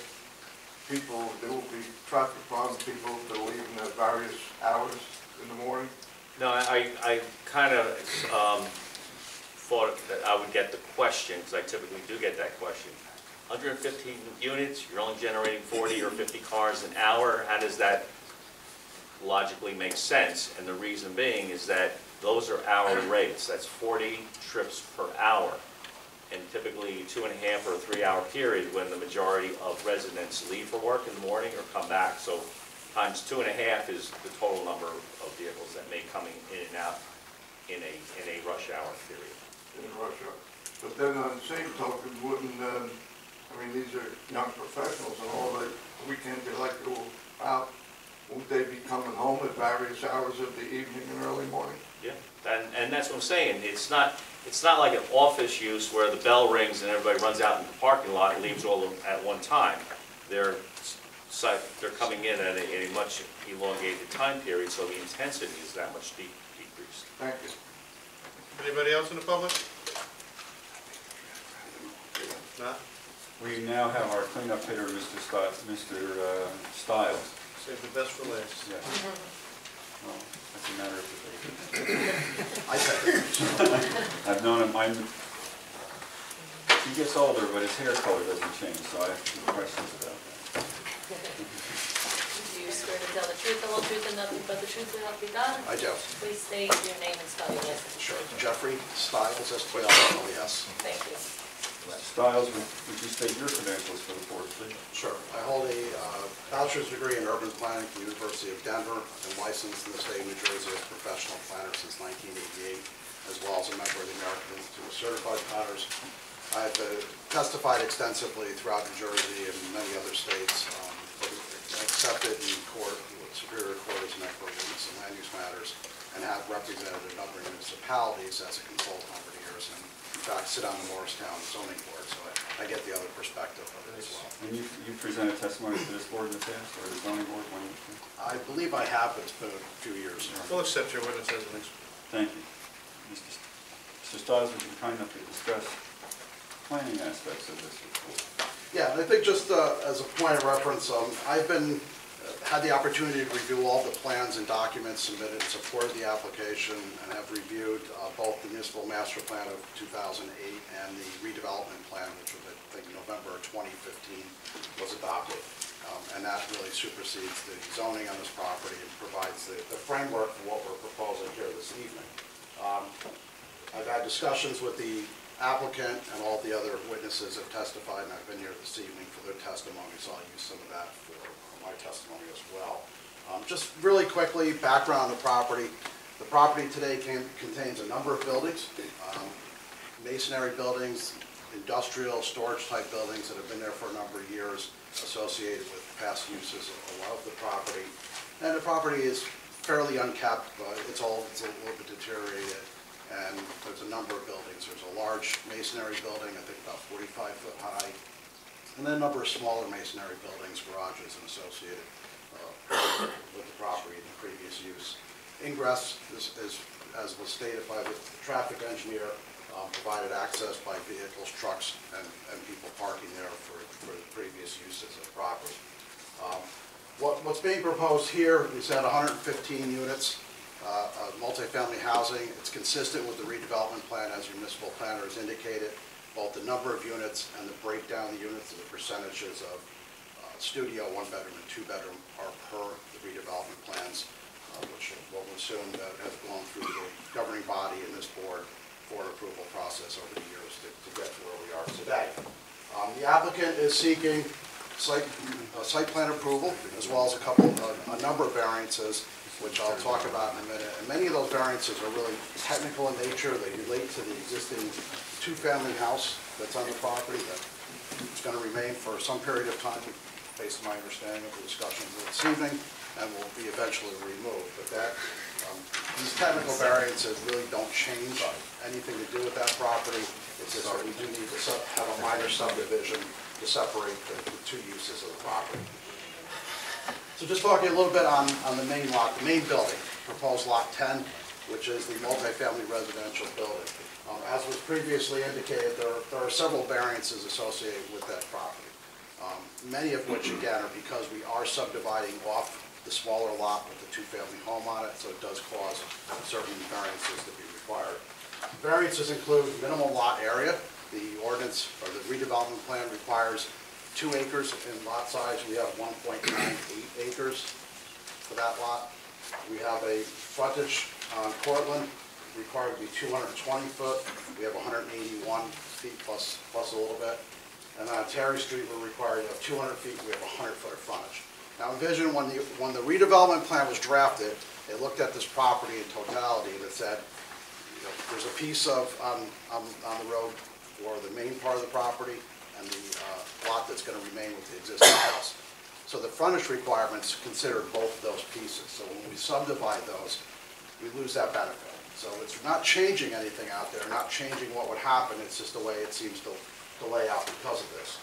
there will be traffic problems, people that will leave at various hours in the morning. No, I kind of thought that I would get the question, because I typically do get that question. 115 units, you're only generating 40 or 50 cars an hour. How does that logically make sense? And the reason being is that those are hourly rates. That's 40 trips per hour. And typically 2.5 or 3 hour period when the majority of residents leave for work in the morning or come back. So times 2.5 is the total number of vehicles that may coming in and out in a rush hour period. In a rush hour. But then on the same token, wouldn't, I mean, these are young professionals and all, the weekend they like to go out, won't they be coming home at various hours of the evening and early morning? Yeah, and that's what I'm saying. It's not like an office use where the bell rings and everybody runs out in the parking lot and leaves all of them at one time. They're coming in at a much elongated time period, so the intensity is that much decreased. Thank you. Anybody else in the public? Not? We now have our cleanup hitter, Mr. Stiles. Save the best for last. Yes. Well, that's a matter of debate. I've known him, he gets older, but his hair color doesn't change, so I have some questions about that. to tell the truth, the whole truth, and nothing but the truth to help you God? I do. Please state your name and spell your last name. Sure. Jeffrey Stiles, S-T-I-L-E-S. Thank you. Stiles, would you state your credentials for the board, please? Sure. I hold a bachelor's degree in urban planning from the University of Denver. I've been licensed in the state of New Jersey as a professional planner since 1988, as well as a member of the American Institute of Certified Planners. I've testified extensively throughout New Jersey and many other states, accepted in court, with Superior Court as an expert witness in land use matters, and have represented a number of municipalities as a consultant over the years. And in fact, sit on the Morristown zoning board, so I get the other perspective of it as well. And you've presented testimony to this board in the past, or the zoning board? I believe I have, but it's been a few years. We'll accept your witness as an expert. Thank you. Mr. Stiles, would you be kind enough to discuss planning aspects of this report? Yeah, and I think just as a point of reference, I've had the opportunity to review all the plans and documents submitted in support of the application, and have reviewed both the municipal master plan of 2008 and the redevelopment plan, which was, I think, November 2015 was adopted. And that really supersedes the zoning on this property and provides the framework for what we're proposing here this evening. I've had discussions with the applicant, and all the other witnesses have testified, and I've been here this evening for their testimony, so I'll use some of that for my testimony as well. Just really quickly, background on the property. The property today contains a number of buildings, masonry buildings, industrial storage type buildings that have been there for a number of years, associated with past uses of the property. And the property is fairly unkept, but it's old, it's a little bit deteriorated, and there's a number of buildings. There's a large masonry building, I think about 45 foot high, and then a number of smaller masonry buildings, garages, and associated with the property in the previous use. Ingress, as was stated by the traffic engineer, provided access by vehicles, trucks, and people parking there for the previous uses of the property. What's being proposed here is at 115 units of multifamily housing. It's consistent with the redevelopment plan, as your municipal planner has indicated. Both the number of units and the breakdown of the units and the percentages of studio, one bedroom, and two bedroom are per the redevelopment plans, which we'll assume that has gone through the governing body in this board for an approval process over the years to get to where we are today. The applicant is seeking site plan approval, as well as a number of variances, which I'll talk about in a minute. And many of those variances are really technical in nature. They relate to the existing two-family house that's on the property that is going to remain for some period of time, based on my understanding of the discussion this evening, and will be eventually removed. But these technical variances really don't change anything to do with that property. It's just that we do need to have a minor subdivision to separate the two uses of the property. So just talking a little bit on the main lot, the main building, proposed lot 10, which is the multifamily residential building. As was previously indicated, there are several variances associated with that property, many of which, again, are because we are subdividing off the smaller lot with the two-family home on it, so it does cause certain variances to be required. Variances include minimum lot area. The ordinance, or the redevelopment plan, requires 2 acres in lot size. We have 1.98 acres for that lot. We have a frontage on Cortlandt required to be 220 foot. We have 181 feet plus a little bit. And on Terry Street, we're required to have 200 feet. We have 100 foot of frontage. Now envision when the redevelopment plan was drafted, it looked at this property in totality and it said, there's a piece on the road for the main part of the property and the lot that's going to remain with the existing house. So the frontage requirements considered both of those pieces. So when we subdivide those, we lose that benefit. So it's not changing anything out there, not changing what would happen. It's just the way it seems to lay out because of this.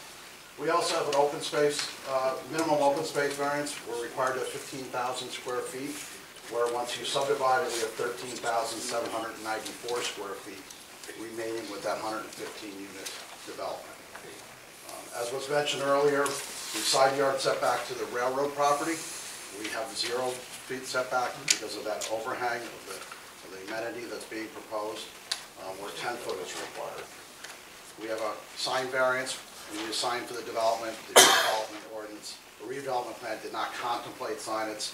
We also have an open space, minimum open space variance. We're required to have 15,000 square feet, where once you subdivide it, we have 13,794 square feet remaining with that 115 unit development. As was mentioned earlier, the side yard setback to the railroad property, we have 0 feet setback because of that overhang of the amenity that's being proposed, where 10 foot is required. We have a sign variance when you assigned for the development, the redevelopment ordinance, the redevelopment plan did not contemplate signage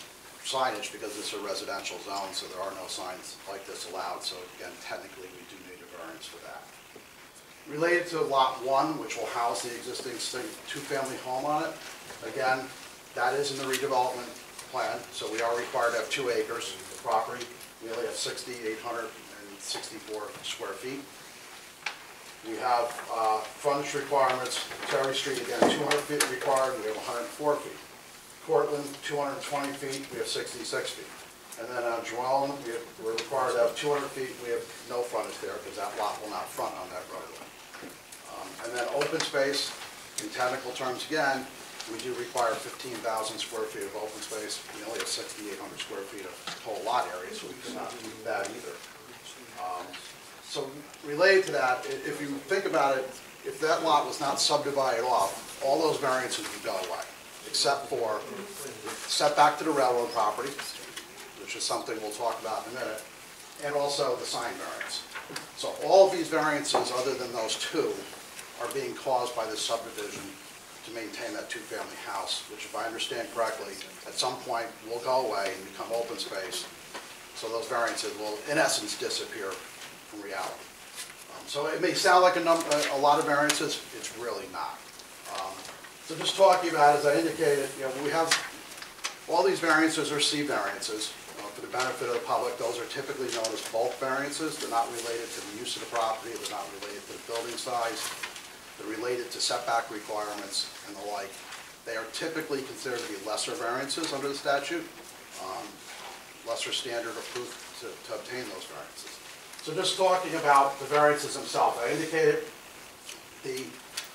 because this is a residential zone, so there are no signs like this allowed. So again, technically, we do need a variance for that. Related to Lot 1, which will house the existing two-family home on it, again, that is in the redevelopment plan, so we are required to have 2 acres of property. We only have 6,864 square feet. We have frontage requirements. Terry Street, again, 200 feet required, we have 104 feet. Cortland, 220 feet, we have 66 feet. And then on Joellen, we're required to have 200 feet, we have no frontage there because that lot will not front on that roadway. And then open space, in technical terms again, we do require 15,000 square feet of open space. We only have 6,800 square feet of total lot area, so we cannot meet that either. So related to that, if you think about it, if that lot was not subdivided off, all those variances would go away, except for setback to the railroad property, which is something we'll talk about in a minute, and also the sign variance. So all of these variances, other than those 2, are being caused by this subdivision to maintain that two-family house, which, if I understand correctly, at some point will go away and become open space. So those variances will, in essence, disappear from reality. So it may sound like a lot of variances, it's really not. So just talking about, as I indicated, we have all these variances are C variances. For the benefit of the public, those are typically known as bulk variances. They're not related to the use of the property, they're not related to the building size. They're related to setback requirements and the like. They are typically considered to be lesser variances under the statute, lesser standard of proof to obtain those variances. So just talking about the variances themselves, I indicated the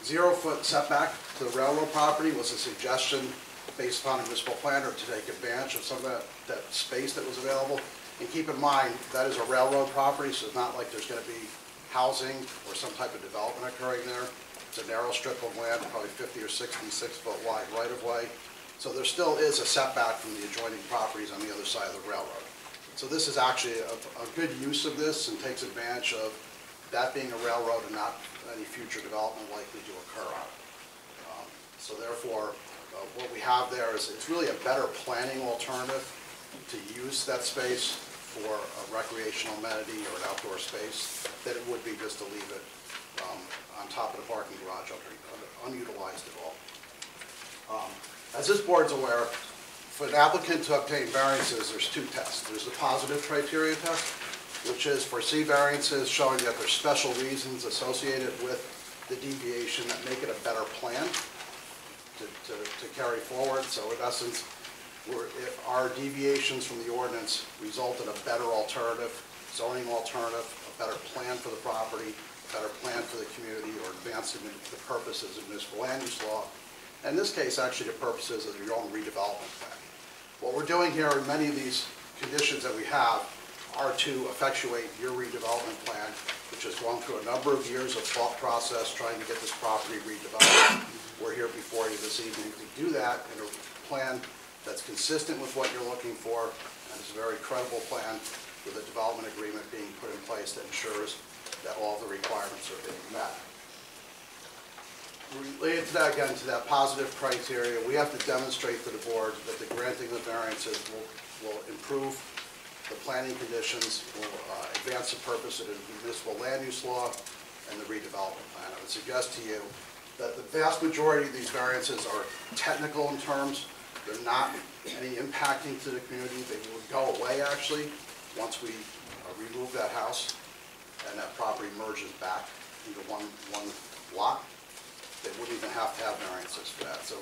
0-foot setback to the railroad property was a suggestion based upon a municipal planner to take advantage of some of that space that was available. And keep in mind, that is a railroad property, so it's not like there's going to be housing or some type of development occurring there. It's a narrow strip of land, probably 50 or 66-foot wide right-of-way. So there still is a setback from the adjoining properties on the other side of the railroad. So this is actually a good use of this and takes advantage of that being a railroad and not any future development likely to occur on it. So therefore, what we have there is it's really a better planning alternative to use that space for a recreational amenity or an outdoor space than it would be just to leave it on top of the parking garage unutilized at all. As this board's aware, for an applicant to obtain variances, there's 2 tests. There's the positive criteria test, which is for C variances showing that there's special reasons associated with the deviation that make it a better plan to carry forward. So in essence, if our deviations from the ordinance result in a better alternative, zoning alternative, a better plan for the property, a better plan for the community, or advancing the purposes of municipal land use law, in this case, actually the purposes of your own redevelopment plan. What we're doing here in many of these conditions that we have are to effectuate your redevelopment plan, which has gone through a number of years of thought process trying to get this property redeveloped. We're here before you this evening to do that in a plan that's consistent with what you're looking for, and it's a very credible plan with a development agreement being put in place that ensures that all the requirements are being met. Related to that, again, to that positive criteria, we have to demonstrate to the board that the granting of variances will improve the planning conditions, will advance the purpose of the municipal land use law and the redevelopment plan. I would suggest to you that the vast majority of these variances are technical in terms. They're not any impacting to the community. They would go away, actually, once we remove that house and that property merges back into one lot. They wouldn't even have to have variances for that. So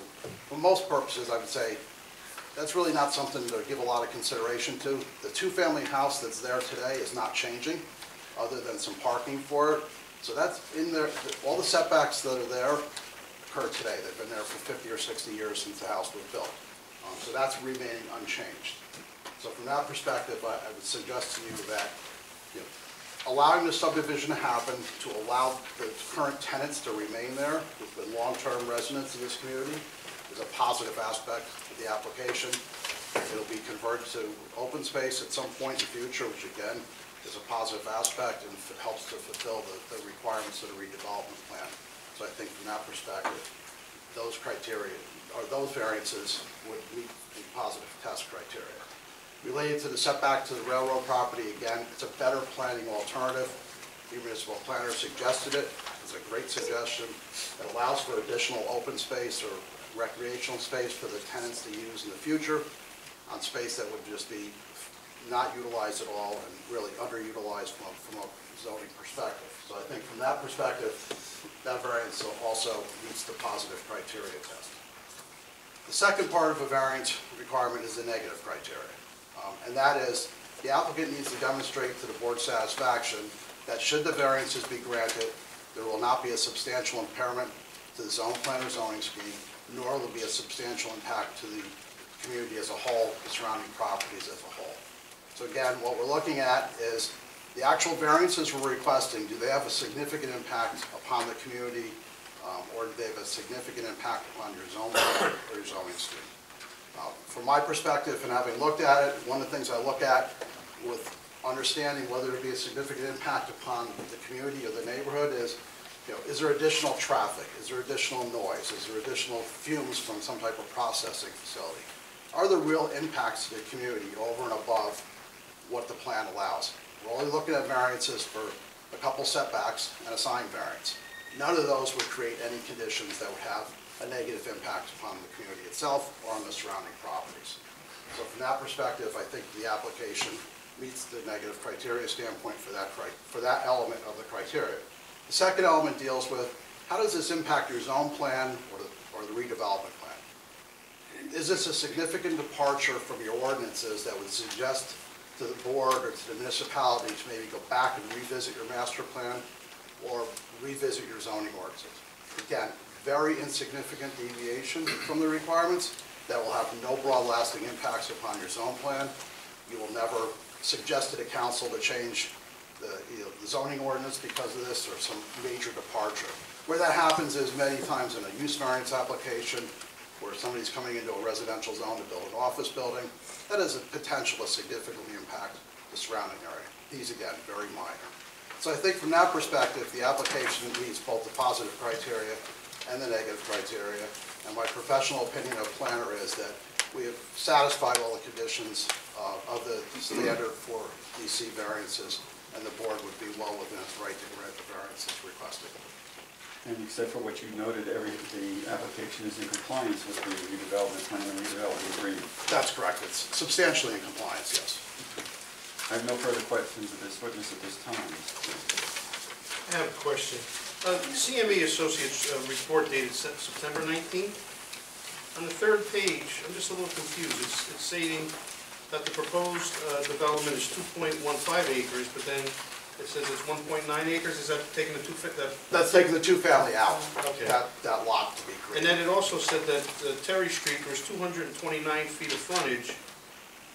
for most purposes, I would say that's really not something to give a lot of consideration to. The two-family house that's there today is not changing, other than some parking for it. So that's in there. All the setbacks that are there occur today. They've been there for 50 or 60 years since the house was built. So that's remaining unchanged. So from that perspective, I would suggest to you that allowing the subdivision to happen to allow the current tenants to remain there, who've been long-term residents of this community, is a positive aspect of the application. It'll be converted to open space at some point in the future, which again is a positive aspect and helps to fulfill the requirements of the redevelopment plan. So I think from that perspective, those criteria, or those variances would meet the positive test criteria. Related to the setback to the railroad property, again, it's a better planning alternative. The municipal planner suggested it. It's a great suggestion. It allows for additional open space or recreational space for the tenants to use in the future on space that would just be not utilized at all and really underutilized from a zoning perspective. So I think from that perspective, that variance also meets the positive criteria test. The second part of a variance requirement is the negative criteria. And that is, the applicant needs to demonstrate to the board's satisfaction that should the variances be granted, there will not be a substantial impairment to the zone plan or zoning scheme, nor will there be a substantial impact to the community as a whole, the surrounding properties as a whole. So again, what we're looking at is the actual variances we're requesting, do they have a significant impact upon the community, or do they have a significant impact upon your zone plan or your zoning scheme? From my perspective, and having looked at it, one of the things I look at with understanding whether it be a significant impact upon the community or the neighborhood is, is there additional traffic? Is there additional noise? Is there additional fumes from some type of processing facility? Are there real impacts to the community over and above what the plan allows? We're only looking at variances for a couple setbacks and a sign variance. None of those would create any conditions that would have a negative impact upon the community itself or on the surrounding properties. So from that perspective, I think the application meets the negative criteria standpoint for that element of the criteria. The second element deals with how does this impact your zone plan or the redevelopment plan? Is this a significant departure from your ordinances that would suggest to the board or to the municipality to maybe go back and revisit your master plan or revisit your zoning ordinances? Again, very insignificant deviation from the requirements that will have no broad lasting impacts upon your zone plan. You will never suggest to the council to change the zoning ordinance because of this or some major departure. Where that happens is many times in a use variance application where somebody's coming into a residential zone to build an office building, that has a potential to significantly impact the surrounding area. These, again, very minor. So I think from that perspective, the application meets both the positive criteria and the negative criteria. And my professional opinion of planner is that we have satisfied all the conditions of the standard for DC variances, and the board would be well within its right to grant the variances requested. And except for what you noted, the application is in compliance with the redevelopment plan and redevelopment agreement. That's correct. It's substantially in compliance, yes. I have no further questions of this witness at this time. I have a question. CME Associates report dated September 19th. On the third page, I'm just a little confused. It's stating that the proposed development is 2.15 acres, but then it says it's 1.9 acres. Is that taking the That's taking the two-family out. Okay. That lot to be created. And then it also said that Terry Street, there's 229 feet of frontage,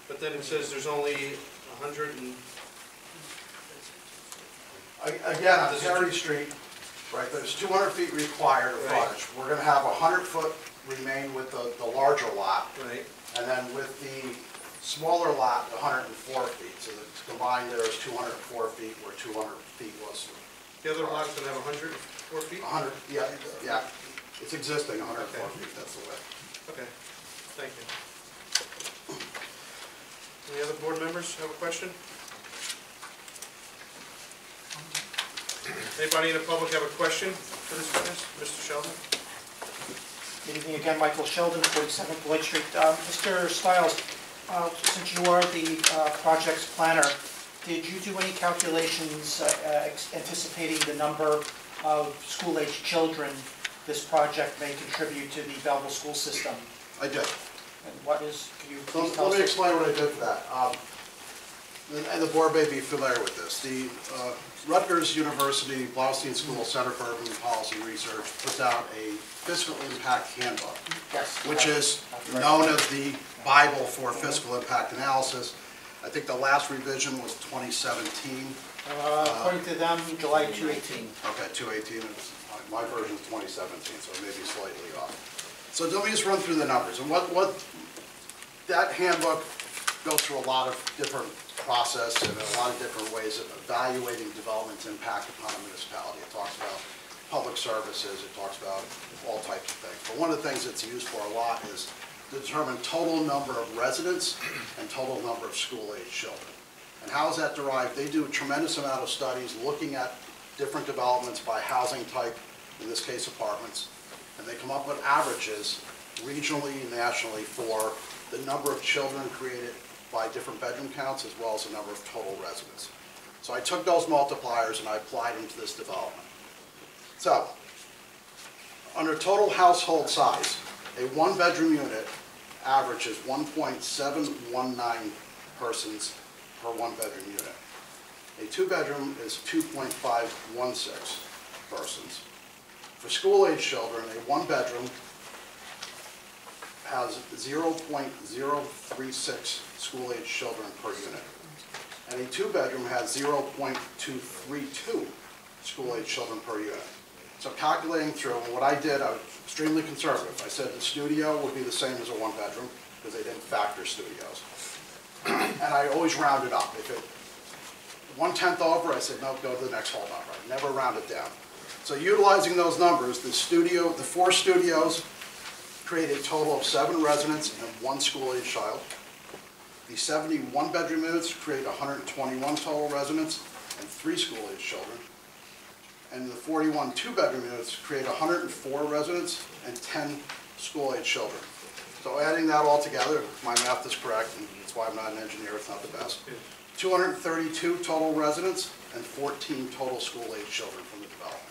but then it says there's only 100 and... Again, on Terry Street, right, there's 200 feet required of frontage. We're going to have 100 foot remain with the larger lot. Right. And then with the smaller lot, 104 feet. So the combined there is 204 feet where 200 feet was. The other lot is going to have 104 feet? 100, yeah. It's existing 104 feet, that's the width. Okay, thank you. Any other board members have a question? Anybody in the public have a question for this witness? Mr. Sheldon? Good evening again, Michael Sheldon, 47 Lloyd Street. Mr. Stiles, since you are the project's planner, did you do any calculations anticipating the number of school-aged children this project may contribute to the Belleville school system? I did. And what is, can you please tell us? Let me explain what I did for that. And the board may be familiar with this. The Rutgers University Blaustein School Center for Urban Policy Research puts out a fiscal impact handbook, which is known as the Bible for fiscal impact analysis. I think the last revision was 2017. According to them, July 2018. Okay, 2018. My version is 2017, so it may be slightly off. So let me just run through the numbers. And what that handbook goes through a lot of different process and a lot of different ways of evaluating development's impact upon a municipality. It talks about public services, it talks about all types of things. But one of the things it's used for a lot is to determine total number of residents and total number of school-age children. And how is that derived? They do a tremendous amount of studies looking at different developments by housing type, in this case apartments, and they come up with averages regionally and nationally for the number of children created by different bedroom counts as well as the number of total residents. So I took those multipliers and I applied them to this development. So, under total household size, a one-bedroom unit averages 1.719 persons per one-bedroom unit. A two-bedroom is 2.516 persons. For school-age children, a one-bedroom has 0.036 school-age children per unit. And a two-bedroom has 0.232 school-age children per unit. So calculating through, and what I did, I was extremely conservative. I said the studio would be the same as a one-bedroom because they didn't factor studios. And I always rounded up. If it 1/10 over, I said, no, go to the next whole number. I never rounded down. So utilizing those numbers, the 4 studios create a total of 7 residents and 1 school-age child. The 71 bedroom units create 121 total residents and 3 school-age children. And the 41 two-bedroom units create 104 residents and 10 school-age children. So adding that all together, if my math is correct, and that's why I'm not an engineer, it's not the best, 232 total residents and 14 total school-age children from the development.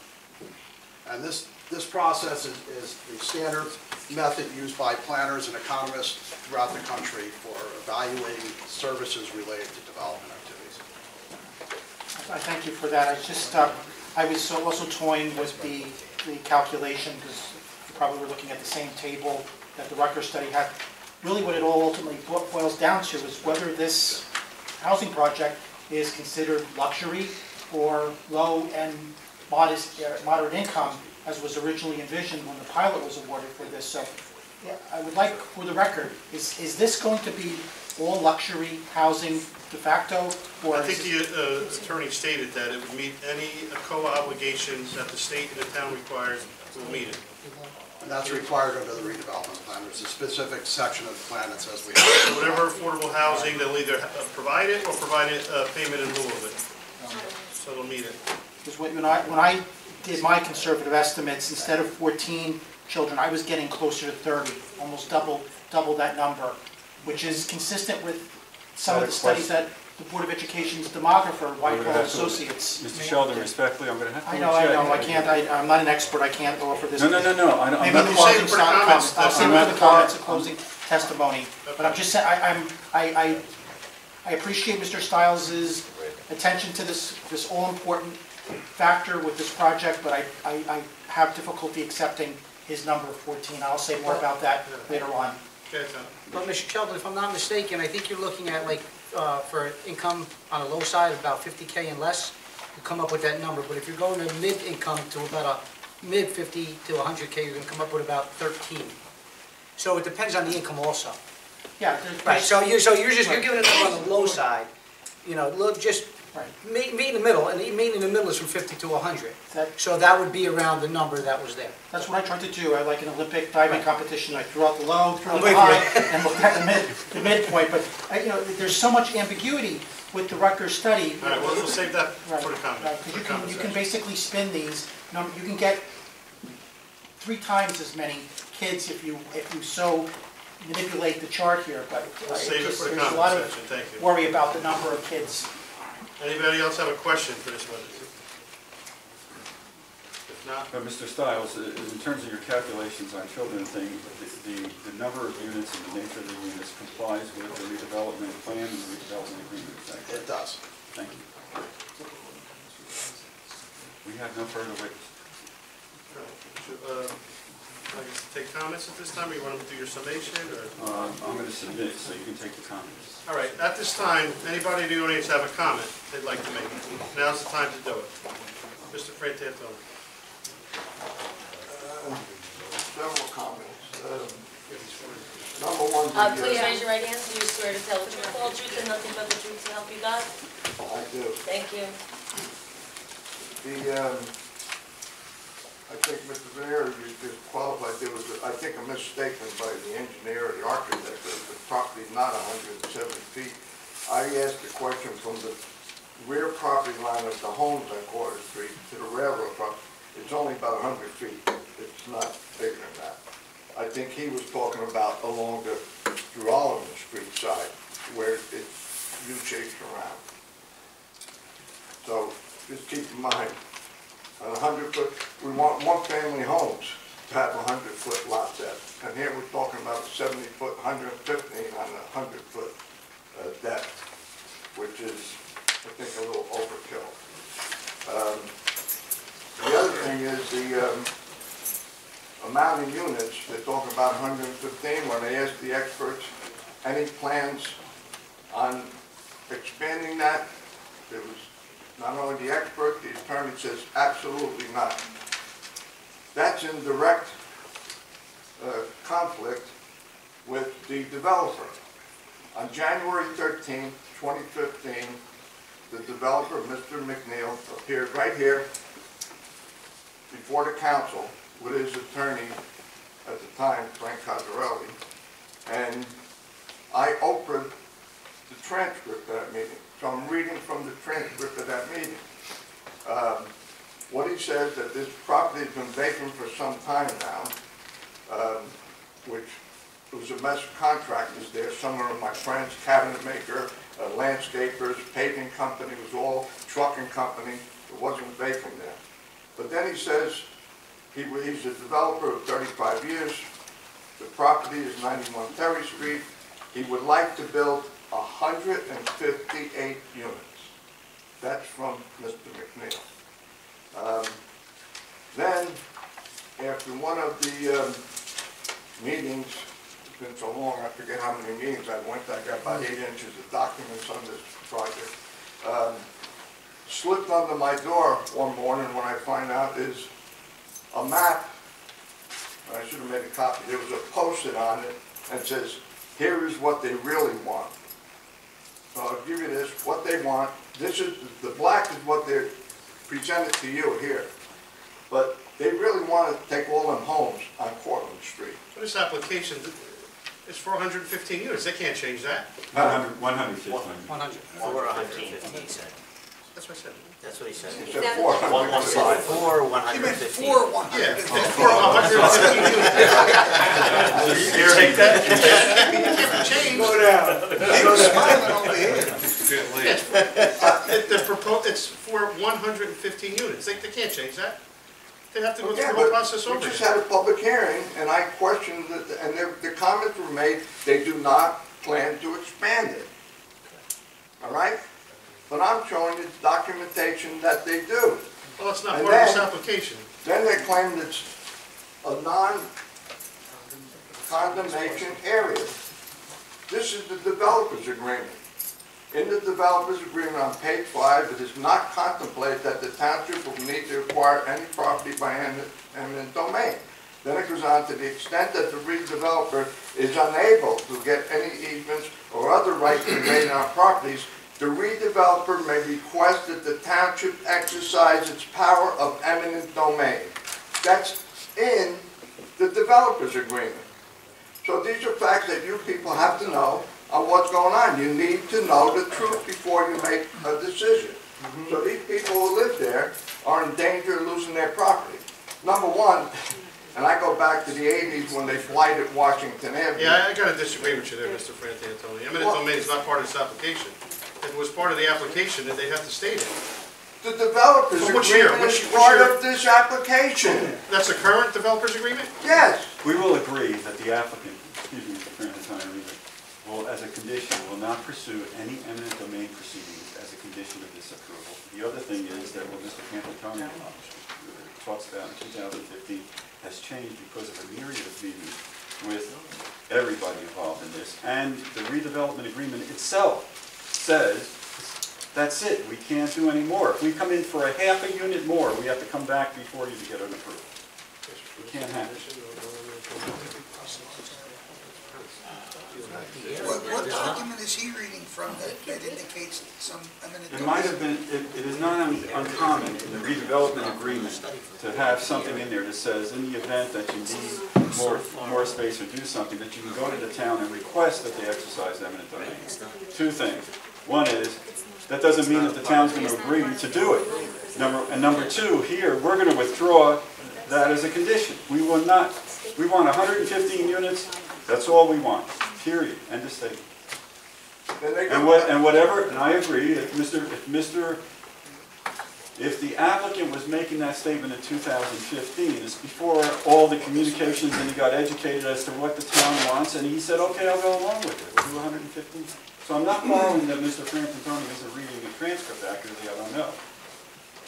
And this process is the standard method used by planners and economists throughout the country for evaluating services related to development activities. I thank you for that. I was also toying with the calculation because you probably were looking at the same table that the Rutgers study had. Really what it all ultimately boils down to is whether this housing project is considered luxury or low and moderate income as was originally envisioned when the pilot was awarded for this. So yeah, I would like, for the record, is this going to be all luxury housing de facto? Or I think the attorney stated that it would meet any COA obligations that the state and the town requires, will meet it. And that's required under the redevelopment plan. There's a specific section of the plan that says we So whatever affordable housing, they'll either provide it or provide it payment in lieu of it. So they'll meet it. Because when I did my conservative estimates, instead of 14 children, I was getting closer to 30, almost double that number, which is consistent with some of the studies that the Board of Education's demographer, Whitehall Associates. Mr. Sheldon, respectfully, I'm going to have to I know, I can't, I'm not an expert, I can't offer this. No. Maybe in the closing comments, I'll save it for the comments, a closing testimony. But I'm just saying, I appreciate Mr. Stiles' attention to this all-important factor with this project, but I have difficulty accepting his number of 14. I'll say more about that later on. But Mr. Sheldon, if I'm not mistaken, I think you're looking at like, for income on the low side, about 50K and less, you come up with that number. But if you're going to mid-income to about a mid-50 to 100K, you're going to come up with about 13. So it depends on the income also. Yeah. Right, so you're giving it on the low side, you know, just meet in the middle, and meet in the middle is from 50 to 100. So that would be around the number that was there. That's what I tried to do. I like an Olympic diving competition. I threw out the low, threw out the high, and looked at the midpoint. But there's so much ambiguity with the Rutgers study. All right, we'll save that for the comment. You can basically spin these. You can get 3 times as many kids if you so manipulate the chart here. But We'll save it for the there's a lot comment section. Thank you. of worry about the number of kids. Anybody else have a question for this witness? If not, Mr. Stiles, in terms of your calculations on children thing, the number of units and the nature of the units complies with the redevelopment plan and the redevelopment agreement, is that correct? It does. Thank you. We have no further witness. take comments at this time, or you want to do your summation, or? I'm going to submit, so you can take the comments. All right, at this time, anybody in the audience have a comment they'd like to make? Now's the time to do it. Mr. Frantantoni. Several comments. Number one, please raise your right hand. Do you swear to tell the truth, the whole truth, and nothing but the truth to help you God? I do. Thank you. I think, Mr. Venero, you just qualified, there was, I think, a misstatement by the engineer or the architect, that the property is not 170 feet. I asked the question from the rear property line of the homes on Quarter Street to the railroad property. It's only about 100 feet. It's not bigger than that. I think he was talking about along the Geralman Street side, where it's U-shaped around. So just keep in mind, on 100-foot, we want one-family homes to have 100-foot lot depth. And here we're talking about 70-foot, 115 on a 100-foot depth, which is, I think, a little overkill. The other thing is the amount of units. They're talking about 115. When they asked the experts, any plans on expanding that, there was not only the expert, the attorney says absolutely not. That's in direct conflict with the developer. On January 13, 2015, the developer, Mr. McNeil, appeared right here before the council with his attorney at the time, Frank Cosarelli, and I opened the transcript of that meeting. So I'm reading from the transcript of that meeting. What he says that this property has been vacant for some time now, which was a mess of contractors there. Some of my friends, cabinet maker, landscapers, paving company, was all trucking company. It wasn't vacant there. But then he says he's a developer of 35 years. The property is 91 Terry Street. He would like to build 158 units. That's from Mr. McNeil. Then, after one of the meetings, it's been so long, I forget how many meetings I went, I got about 8 inches of documents on this project. Slipped under my door one morning when I find out is a map. I should have made a copy. There was a post-it on it that says, here is what they really want. So I'll give you this, what they want. This is, the black is what they're presented to you here. But they really want to take all them homes on Cortlandt Street. So this application is for 115 units. They can't change that. 150. 100. 150, he said. That's what I said. That's what he said. He said 400. 115. For 115. For 100. Yeah, it's for 115 units. You take that? You can't change. Go down. He was smiling over here. It's for 115 units. They can't change that. They have to go through Yeah, the whole but process over we just again. had a public hearing, and I questioned it, and the comments were made, they do not plan to expand it. All right? But I'm showing you documentation that they do. Well, it's not And part of this then- application. Then they claim it's a non-condemnation area. This is the developer's agreement. In the developer's agreement on page 5, it is not contemplated that the township will need to acquire any property by eminent domain. Then it goes on to the extent that the redeveloper is unable to get any easements or other rights remaining on properties, the redeveloper may request that the township exercise its power of eminent domain. That's in the developer's agreement. So these are facts that you people have to know on what's going on. You need to know the truth before you make a decision. So these people who live there are in danger of losing their property. Number one, and I go back to the 80s when they blighted Washington Avenue. Yeah, I gotta disagree with you there, Mr. Frantantoni. Eminent domain is not part of this application. If it was part of the application, then they'd have to state it. The developer's But which year? agreement is Which part year? of this application. That's a current developer's agreement? Yes. We will agree that the applicant, excuse me, Mr. Frantantoni, will, as a condition, will not pursue any eminent domain proceedings as a condition of this approval. The other thing is that what Mr. Frantantoni talks about in 2015 has changed because of a myriad of meetings with everybody involved in this. And the redevelopment agreement itself says, that's it, we can't do any more. If we come in for a half a unit more, we have to come back before you to get an approval. We can't have it. What document is he reading from that indicates some eminent It domain? might have been, it is not uncommon in the redevelopment agreement to have something in there that says, in the event that you need more space or do something, that you can go to the town and request that they exercise eminent domain. Two things. One is, that doesn't mean that the town's going to agree to do it. Number two, here, we're going to withdraw that as a condition. We will not, we want 115 units, that's all we want, period, end of statement. And whatever, and I agree, if the applicant was making that statement in 2015, it's before all the communications and he got educated as to what the town wants, and he said, okay, I'll go along with it, we'll do 115. So I'm not following that Mr. Frantantoni isn't reading the transcript accurately, I don't know.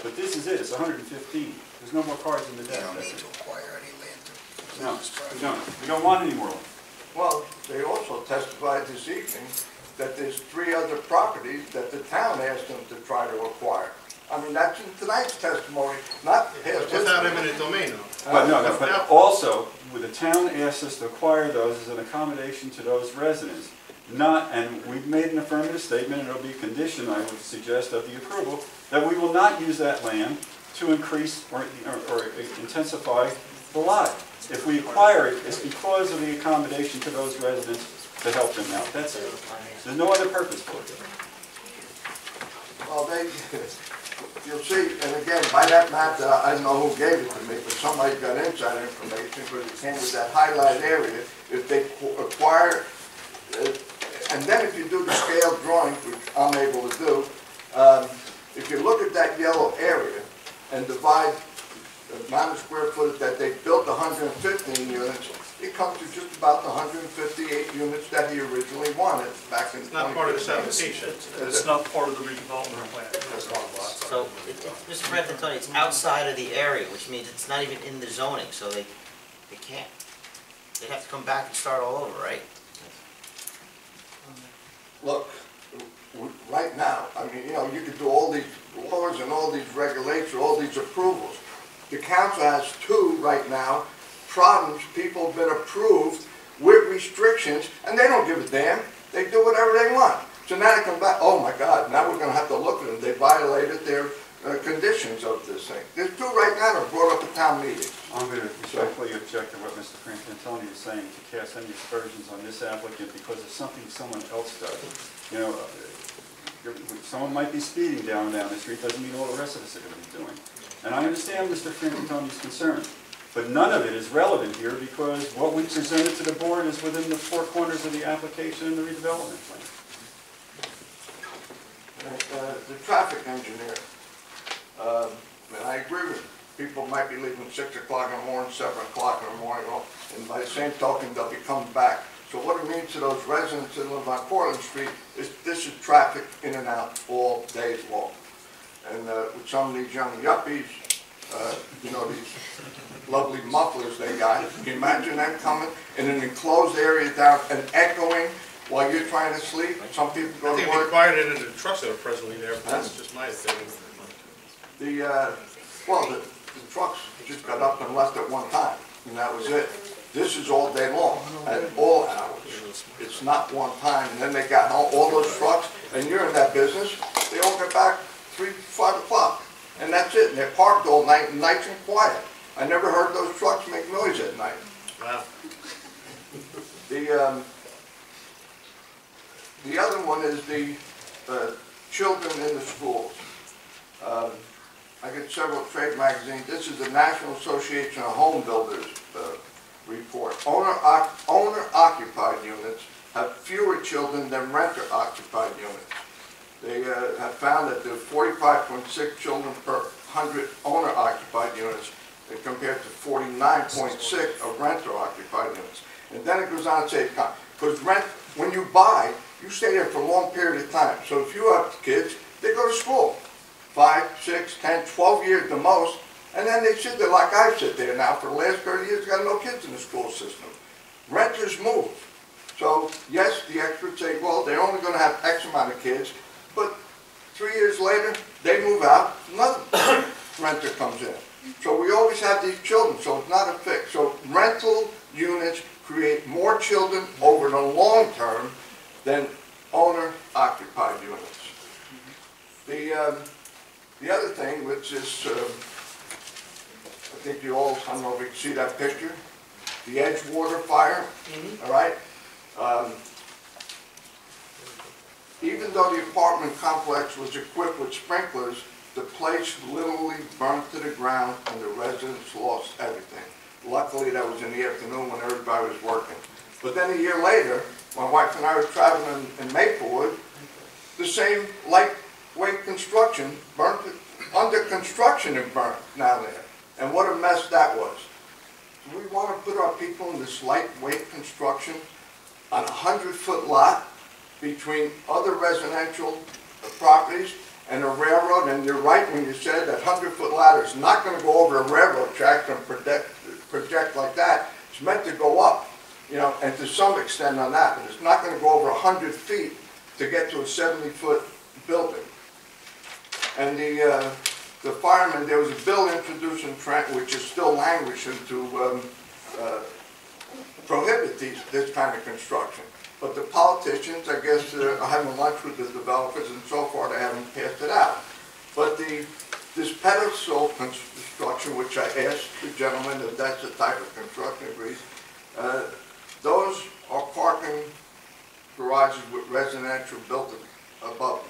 But this is it, it's 115. There's no more cars in the deck. They don't need to acquire any land to complete No, this we project. don't. We don't want any more land. Well, they also testified this evening that there's 3 other properties that the town asked them to try to acquire. I mean, that's in tonight's testimony, not past Without history. eminent domain, though. But no, but also, when the town asked us to acquire those as an accommodation to those residents, and we've made an affirmative statement, and it'll be a condition, I would suggest, of the approval, that we will not use that land to increase or intensify the lot. If we acquire it, it's because of the accommodation to those residents to help them out. That's it. There's no other purpose for it. Well, you'll see, and again, by that map, I don't know who gave it to me, but somebody got inside information, but it came with that highlight area. If they acquire, and then if you do the scale drawings, which I'm able to do, if you look at that yellow area and divide the amount of square footage that they built 115 units, it comes to just about the 158 units that he originally wanted back in 2015. It's not part of this application. It's not part of the redevelopment plan. So, Mr. Frantantoni, it's outside of the area, which means it's not even in the zoning, so they can't. They'd have to come back and start all over, right? Look, right now, I mean, you know, you could do all these laws and all these regulations, all these approvals. The council has 2 right now, problems, people have been approved with restrictions, and they don't give a damn. They do whatever they want. So now they come back, oh my God, now we're going to have to look at them. They violated their conditions of this thing. There's 2 right now that are brought up at town meetings. I'm going to respectfully object to what Mr. Frantantoni is saying, to cast any aspersions on this applicant because of something someone else does. You know, someone might be speeding down the street, doesn't mean all the rest of us are going to be doing. And I understand Mr. Frantantoni's concern, but none of it is relevant here because what we presented to the board is within the 4 corners of the application and the redevelopment plan. The traffic engineer, and I agree with you. People might be leaving 6 o'clock in the morning, 7 o'clock in the morning, and by the same token, they'll be coming back. So what it means to those residents that live on Portland Street is this is traffic in and out all day long. And with some of these young yuppies, you know, these lovely mufflers they got, can you imagine them coming in an enclosed area down and echoing while you're trying to sleep? Some people go to work. I think it'd be quieter than the trucks that are presently there, but that's just my opinion. The trucks just got up and left at one time, and that was it. This is all day long, at all hours. It's not one time, and then they got all those trucks, and you're in that business, they all get back 3, 5 o'clock, and that's it. And they're parked all night, and nice and quiet. I never heard those trucks make noise at night. Wow. The other one is the children in the schools. I get several trade magazines. This is the National Association of Home Builders report. Owner-occupied units have fewer children than renter-occupied units. They have found that there are 45.6 children per 100 owner-occupied units compared to 49.6 of renter-occupied units. And then it goes on to say, because rent, when you buy, you stay there for a long period of time. So if you have kids, they go to school. 5, 6, 10, 12 years the most, and then they sit there like I sit there now for the last 30 years, got no kids in the school system. Renters move. So yes, the experts say, well, they're only going to have X amount of kids, but 3 years later, they move out, nothing. renter comes in. So we always have these children, so it's not a fix. So rental units create more children over the long term than owner-occupied units. The other thing, which is, I think you all, I don't know if you can see that picture, the Edgewater fire, all right? Even though the apartment complex was equipped with sprinklers, the place literally burned to the ground and the residents lost everything. Luckily, that was in the afternoon when everybody was working. But then a year later, my wife and I were traveling in Maplewood, the same lightweight construction burnt, under construction and burnt down there. And what a mess that was. Do we want to put our people in this lightweight construction on a 100-foot lot between other residential properties and a railroad? And you're right when you said that 100-foot ladder is not going to go over a railroad track and project like that. It's meant to go up, you know, and to some extent on that, but it's not going to go over 100 feet to get to a 70-foot building. And the firemen, there was a bill introduced in Trenton which is still languishing to prohibit this kind of construction. But the politicians, I guess, are having lunch with the developers, and so far they haven't passed it out. But this pedestal construction, which I asked the gentleman if that's the type of construction agrees, those are parking garages with residential built above them.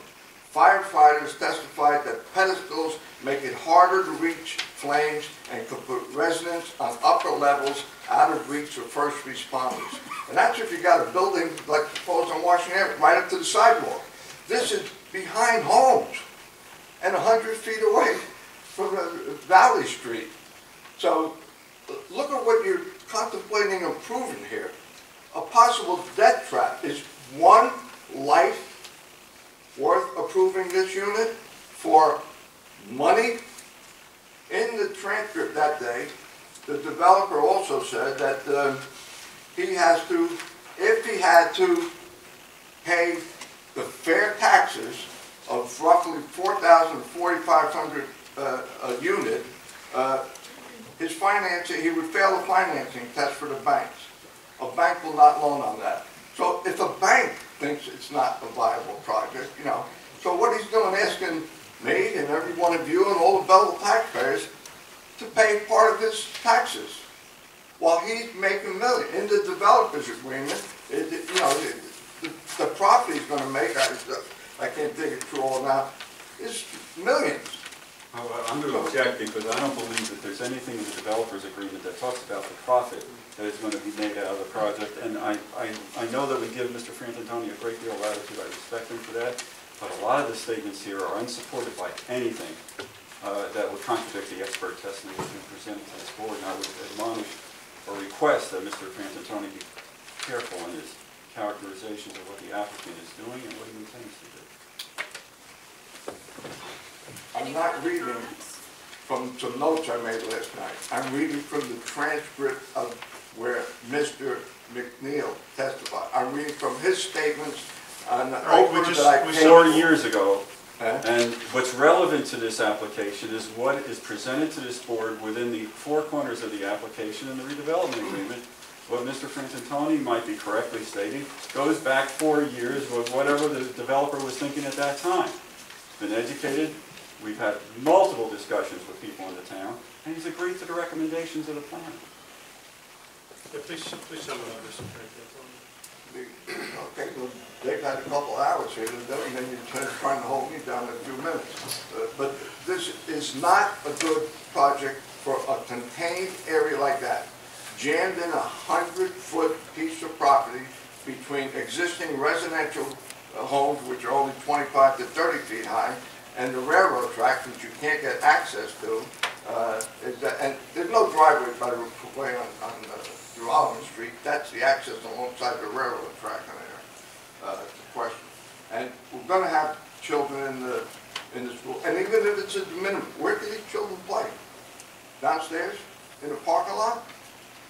Firefighters testified that pedestals make it harder to reach flames and could put residents on upper levels out of reach of first responders. And that's if you got a building like proposed on Washington Avenue, right up to the sidewalk. This is behind homes and 100 feet away from Valley Street. So look at what you're contemplating improving here. A possible death trap is one life worth approving this unit for money. In the transcript that day, the developer also said that he has to, if he had to pay the fair taxes of roughly $4,000 to $4,500 a unit, his financing, he would fail the financing test for the banks. A bank will not loan on that. So if a bank thinks it's not a viable project, you know, so what he's doing, asking me and every one of you and all the Belleville taxpayers to pay part of his taxes, while he's making millions. In the developer's agreement, you know, the profit he's going to make, I can't think it through all now, is millions. Oh, well, I'm going to object because I don't believe that there's anything in the developer's agreement that talks about the profit that is going to be made out of the project. And I know that we give Mr. Frantantoni a great deal of latitude. I respect him for that. But a lot of the statements here are unsupported by anything that would contradict the expert testimony that's been presented to this board. And I would admonish or request that Mr. Frantantoni be careful in his characterizations of what the applicant is doing and what he intends to do. I'm not reading from some notes I made last night. I'm reading from the transcript of where Mr. McNeil testified. I'm reading from his statements on the opener that I paid 4 years ago. And what's relevant to this application is what is presented to this board within the four corners of the application and the redevelopment agreement. What Mr. Frantantoni might be correctly stating goes back 4 years with whatever the developer was thinking at that time. He's been educated. We've had multiple discussions with people in the town, and he's agreed to the recommendations of the plan. Yeah, please tell me about this. Okay, well, they've had a couple hours here to do, and then you're trying to hold me down in a few minutes. But this is not a good project for a contained area like that. Jammed in a 100-foot piece of property between existing residential homes, which are only 25 to 30 feet high, and the railroad track, which you can't get access to. And there's no driveway, by the way, on Geralman Street. That's the access alongside the railroad track in there. It's a question. And we're going to have children in the school. And even if it's at the minimum, where do these children play? Downstairs? In the parking lot?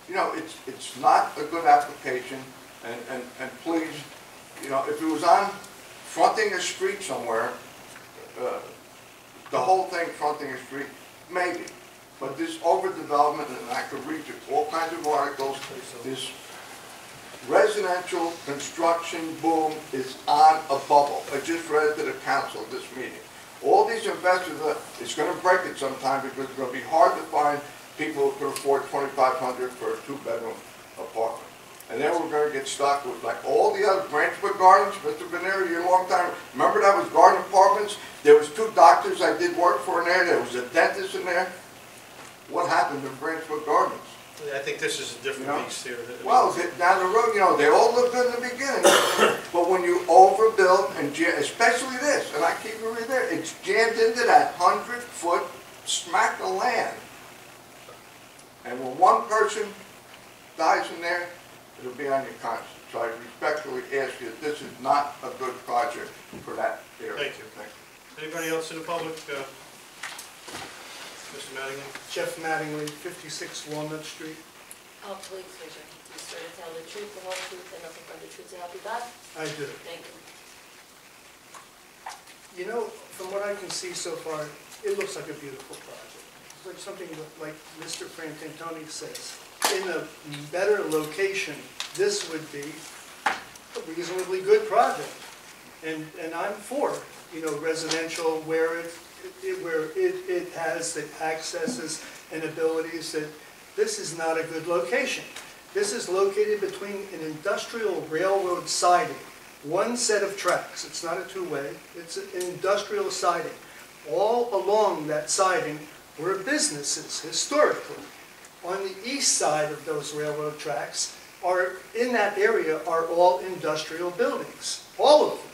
You know, it's not a good application. And please, you know, if it was on fronting a street somewhere, the whole thing fronting a street, maybe. But this overdevelopment, and I could read you all kinds of articles, this residential construction boom is on a bubble. I just read it to the council this meeting. All these investors, it's going to break it sometime because it's going to be hard to find people who can afford $2,500 for a two-bedroom apartment. And then we're going to get stuck with like all the other Branchwood Gardens, Mr. Veneri, you a long time. Remember that was garden apartments? There was 2 doctors I did work for in there. There was a dentist in there. What happened in Branchwood Gardens? I think this is a different beast here. Well, down the road, they all look good in the beginning, but when you overbuild, and especially this, and I keep it right there, it's jammed into that 100-foot smack of land. And when one person dies in there, it'll be on your conscience. So I respectfully ask you, this is not a good project for that area. Thank you. Anybody else in the public? Mr. Mattingly? Jeff Mattingly, 56 Walnut Street. Oh, please, raise your hand. Do you swear to tell the truth, the whole truth, and nothing but the truth to help you God? I do. Thank you. You know, from what I can see so far, it looks like a beautiful project. It's like something like Mr. Frantantoni says. In a better location, this would be a reasonably good project. And I'm for, residential where it has the accesses and abilities that this is not a good location. This is located between an industrial railroad siding, one set of tracks. It's not a two-way, it's an industrial siding. All along that siding were businesses historically. On the east side of those railroad tracks in that area are all industrial buildings, all of them.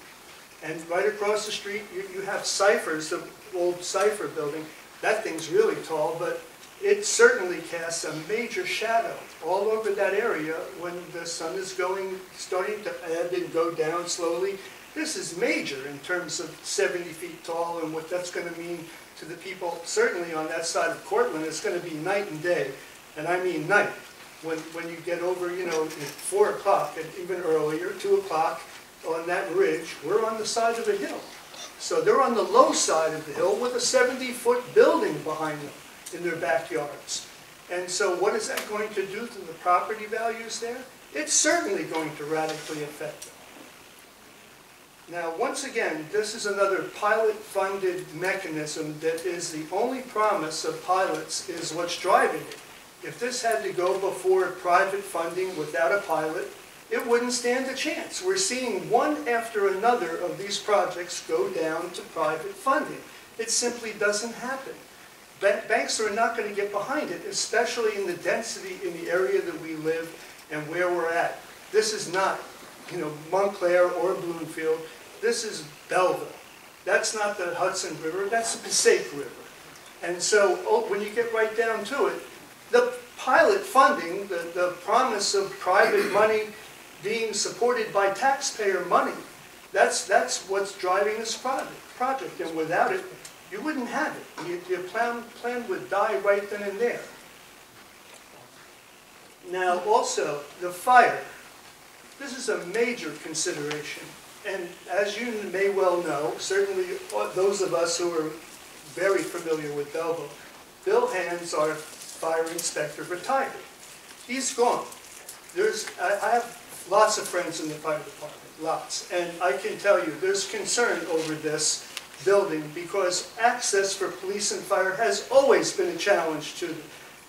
And right across the street, you have Cypher's, the old Cypher building. That thing's really tall, but it certainly casts a major shadow all over that area when the sun is starting to ebb and go down slowly. This is major in terms of 70 feet tall and what that's going to mean to the people, certainly on that side of Cortland. It's going to be night and day, and I mean night. When you get over, at 4 o'clock and even earlier, 2 o'clock, on that ridge, we're on the side of a hill. So they're on the low side of the hill with a 70-foot building behind them in their backyards. And so what is that going to do to the property values there? It's certainly going to radically affect them. Now, once again, this is another pilot-funded mechanism that is the only promise of pilots is what's driving it. If this had to go before private funding without a pilot, it wouldn't stand a chance. We're seeing one after another of these projects go down to private funding. It simply doesn't happen. Banks are not going to get behind it, especially in the density in the area that we live and where we're at. This is not, Montclair or Bloomfield. This is Belleville. That's not the Hudson River, that's the Passaic River. And so when you get right down to it, the pilot funding, the promise of private money being supported by taxpayer money, that's what's driving this project. And without it, you wouldn't have it. Your plan would die right then and there. Now also, the fire. This is a major consideration. And as you may well know, certainly those of us who are very familiar with Belleville, Bill Hands, our fire inspector, retired. He's gone. I have lots of friends in the fire department, lots. And I can tell you, there's concern over this building because access for police and fire has always been a challenge to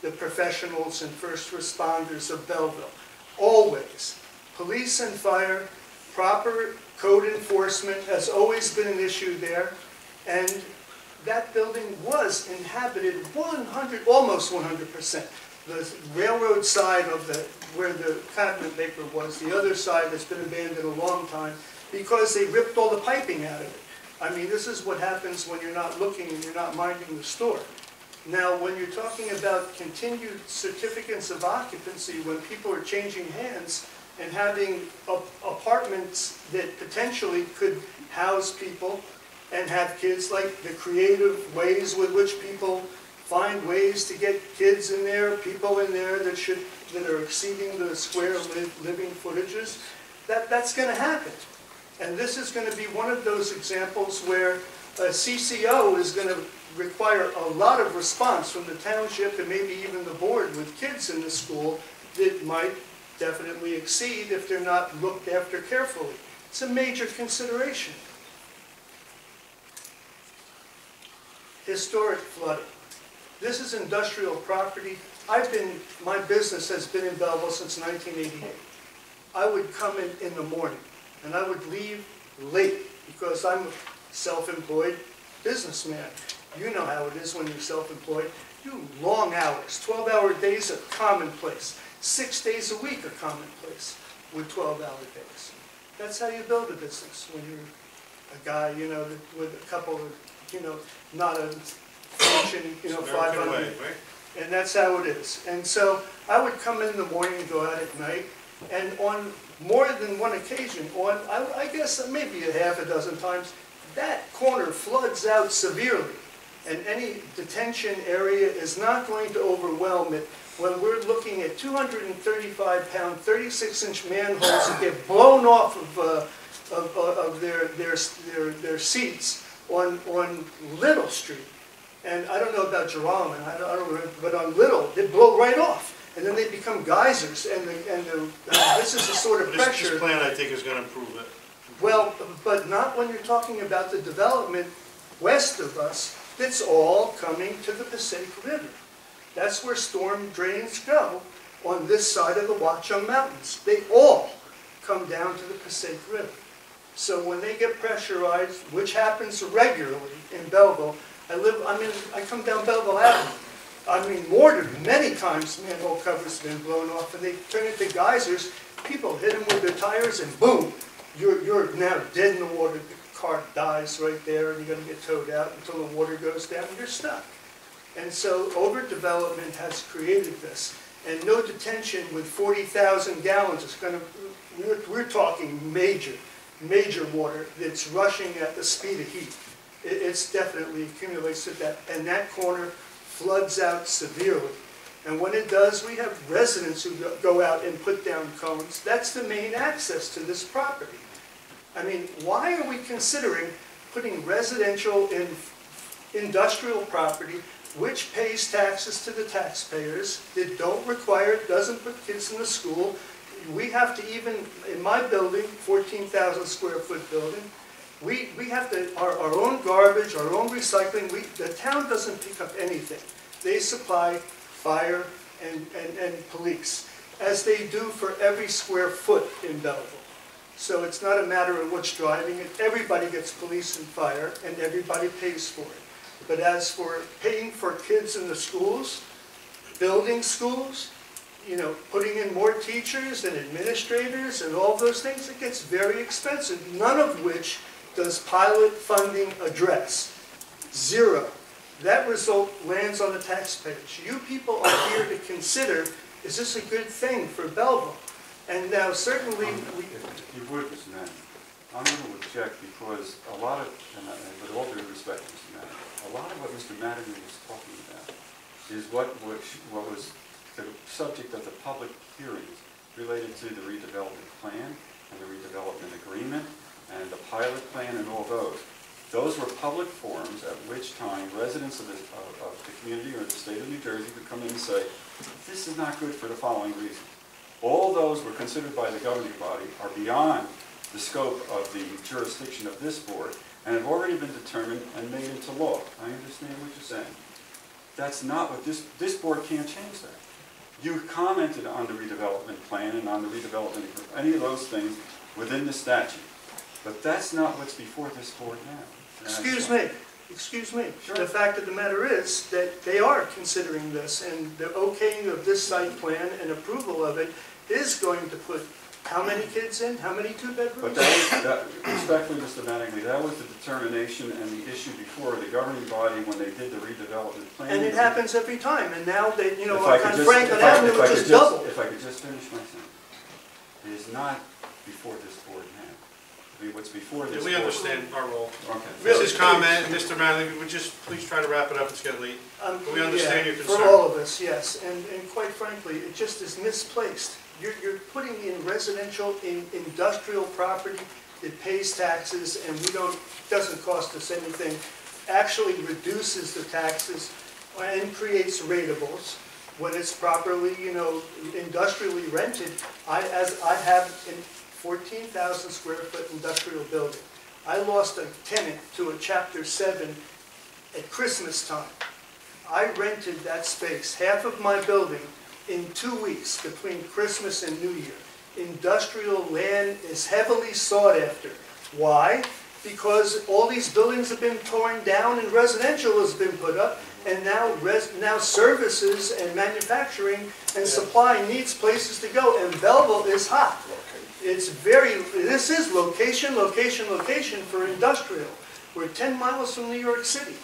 the professionals and first responders of Belleville. Always. Police and fire, proper code enforcement has always been an issue there. And that building was inhabited almost 100%. The railroad side of where the continent maker was, the other side has been abandoned a long time because they ripped all the piping out of it. I mean, this is what happens when you're not looking and you're not minding the store. Now, when you're talking about continued certificates of occupancy, when people are changing hands and having apartments that potentially could house people and have kids, like the creative ways with which people find ways to get kids in there, people in there that are exceeding the square living footages, that's going to happen. And this is going to be one of those examples where a CCO is going to require a lot of response from the township and maybe even the board with kids in the school that might definitely exceed if they're not looked after carefully. It's a major consideration. Historic flooding. This is industrial property. My business has been in Belleville since 1988. I would come in the morning and I would leave late because I'm a self-employed businessman. You know how it is when you're self-employed. You long hours, 12-hour days are commonplace. 6 days a week are commonplace with 12-hour days. That's how you build a business when you're a guy, you know, with a couple of, you know, not a fortune, you know, 500. Right? And that's how it is. And so I would come in the morning and go out at night. And on more than one occasion, I guess maybe a half a dozen times, that corner floods out severely. And any detention area is not going to overwhelm it when we're looking at 235-pound, 36-inch manholes that get blown off of their seats on Little Street. And I don't know about Jerome, I don't know, but on Little, they blow right off. And then they become geysers, and this is the sort of pressure. This plan, I think, is going to improve it. Well, but not when you're talking about the development west of us. It's all coming to the Passaic River. That's where storm drains go on this side of the Watchung Mountains. They all come down to the Passaic River. So when they get pressurized, which happens regularly in Belleville, I come down Belleville Avenue. I mean, many times manhole covers have been blown off and they turn into geysers. People hit them with their tires and boom, you're now dead in the water. The car dies right there and you're going to get towed out until the water goes down and you're stuck. And so overdevelopment has created this. And no detention with 40,000 gallons is going to, we're talking major water that's rushing at the speed of heat. It's definitely accumulates to that. And that corner floods out severely. And when it does, we have residents who go out and put down cones. That's the main access to this property. I mean, why are we considering putting residential in industrial property which pays taxes to the taxpayers, that doesn't put kids in the school? We have to even, in my building, 14,000 square foot building, we have to, our own garbage, our own recycling, the town doesn't pick up anything. They supply fire and police, as they do for every square foot in Belleville. So it's not a matter of what's driving it. Everybody gets police and fire, and everybody pays for it. But as for paying for kids in the schools, building schools, you know, putting in more teachers and administrators and all those things, it gets very expensive, none of which does pilot funding address. Zero. That result lands on the taxpayers. You people are here to consider, is this a good thing for Belleville? And now certainly we... If you would, Mr. Manning, I'm going to object because a lot of, and with all due respect, Mr. Manning, a lot of what Mr. Madigan was talking about is what was the subject of the public hearings related to the redevelopment plan and the redevelopment agreement and the pilot plan and all those. Those were public forums at which time residents of the community or the state of New Jersey could come in and say, this is not good for the following reason. All those were considered by the governing body are beyond the scope of the jurisdiction of this board and have already been determined and made into law. I understand what you're saying. That's not what this board can't change that. You commented on the redevelopment plan and on the redevelopment, any of those things within the statute. But that's not what's before this board now. Excuse me. Sure. The fact of the matter is that they are considering this, and the okaying of this site plan and approval of it is going to put how many kids in? How many two-bedrooms? But respectfully, Mr. Mattingly, that was the determination and the issue before the governing body when they did the redevelopment plan. And it happens every time, and now they, you know, on Franklin Avenue, it just doubled. If I could just finish my sentence. It is not before this board now. I mean, what's before this board... We understand our role. Okay. Mrs. Comment, Mr. Mattingly, would just please try to wrap it up, it's getting late. We understand your concern. For all of us, yes, and quite frankly, it just is misplaced. You're putting in residential, in industrial property it pays taxes, and doesn't cost us anything, actually reduces the taxes and creates ratables. When it's properly, industrially rented, I have a 14,000 square foot industrial building. I lost a tenant to a Chapter 7 at Christmas time. I rented that space, half of my building, in 2 weeks between Christmas and New Year. Industrial land is heavily sought after. Why? Because all these buildings have been torn down and residential has been put up, and now services and manufacturing and supply needs places to go, and Belleville is hot. This is location, location, location for industrial. We're 10 miles from New York City.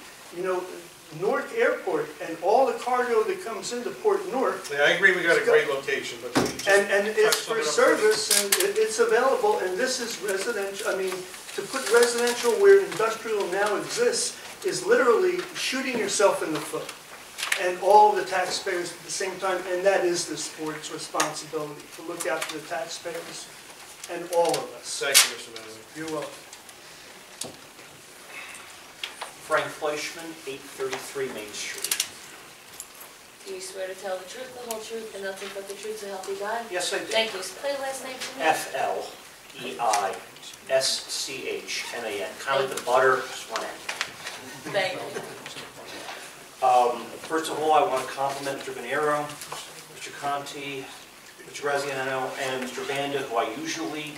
Newark Airport and all the cargo that comes into Port Newark. Yeah, I agree we got a great location, but we just And it's for service, and it's available, and this is residential. I mean, to put residential where industrial now exists is literally shooting yourself in the foot. And all the taxpayers at the same time, and that is this board's responsibility, to look out for the taxpayers and all of us. Thank you, Mr. Manley. You're welcome. Frank Fleischman, 833 Main Street. Do you swear to tell the truth, the whole truth, and nothing but the truth to help you God? Yes, I do. Thank you. Spell your last name for me. Fleischman, kind of like the butter, just one end. Thank you. First of all, I want to compliment Mr. Venero, Mr. Conti, Mr. Graziano, and Mr. Banda, who I usually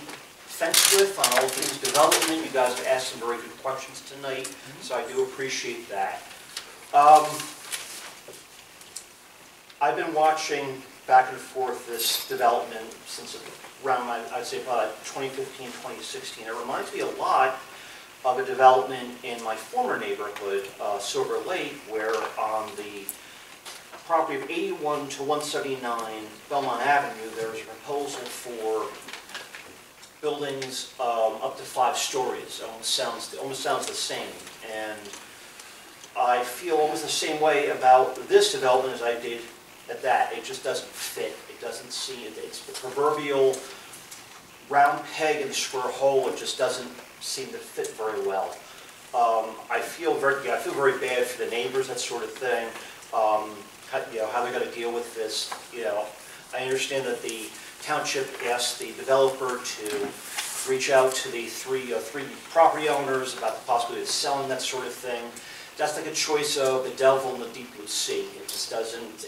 fence with on all things development. You guys have asked some very good questions tonight, so I do appreciate that. I've been watching back and forth this development since around, I'd say about 2015, 2016. It reminds me a lot of a development in my former neighborhood, Silver Lake, where on the property of 81 to 179 Belmont Avenue, there was a proposal for buildings up to 5 stories. It almost sounds the same. And I feel almost the same way about this development as I did at that. It just doesn't fit. It doesn't see it. It's the proverbial round peg in the square hole. It just doesn't seem to fit very well. I feel very bad for the neighbors, that sort of thing. How they're going to deal with this. I understand that the Township asked the developer to reach out to the three property owners about the possibility of selling, that sort of thing. That's like a choice of the devil in the deep blue sea. It just doesn't,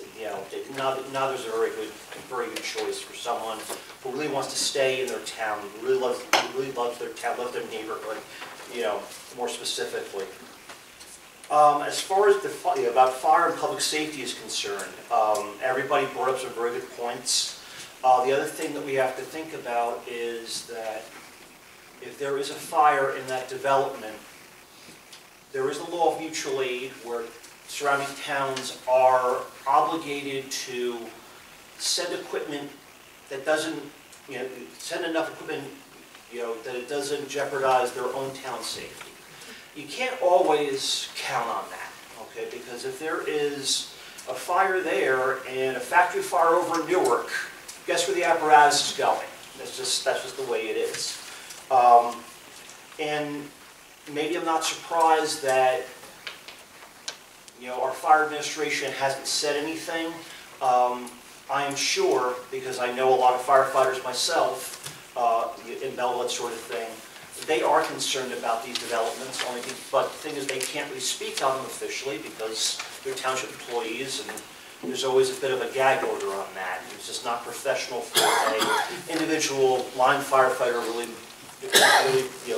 now there's a very good choice for someone who really wants to stay in their town, who really loves their town, loves their neighborhood, more specifically. As far as about fire and public safety is concerned, everybody brought up some very good points. The other thing that we have to think about is that if there is a fire in that development, there is a law of mutual aid where surrounding towns are obligated to send equipment that doesn't, send enough equipment, that it doesn't jeopardize their own town safety. You can't always count on that, okay? Because if there is a fire there and a factory fire over in Newark, guess where the apparatus is going? That's just the way it is. And maybe I'm not surprised that our fire administration hasn't said anything. I am sure, because I know a lot of firefighters myself in Belleville, that sort of thing, they are concerned about these developments. But the thing is, they can't really speak on them officially because they're township employees, and there's always a bit of a gag order on that. It's just not professional for an individual line firefighter really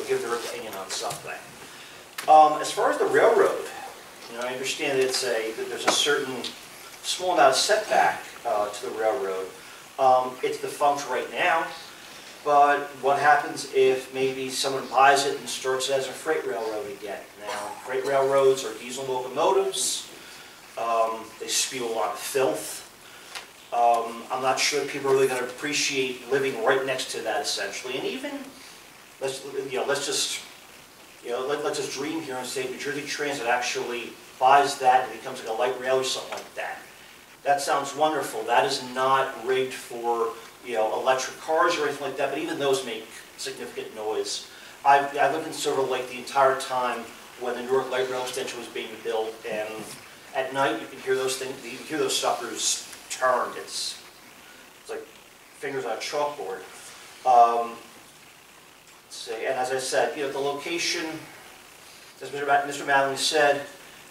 give their opinion on something. As far as the railroad, I understand that there's a certain small amount of setback to the railroad. It's defunct right now, but what happens if maybe someone buys it and starts it as a freight railroad again? Now, freight railroads are diesel locomotives. They spew a lot of filth. I'm not sure people are really going to appreciate living right next to that, essentially. And even let's just dream here and say New Jersey Transit actually buys that and becomes like a light rail or something like that. That sounds wonderful. That is not rigged for electric cars or anything like that, but even those make significant noise. I lived in Silver Lake the entire time when the Newark Light Rail extension was being built, and at night you can hear those things, you can hear those suckers turn. It's like fingers on a chalkboard. Let's see, and as I said, the location, as Mr. Madden said,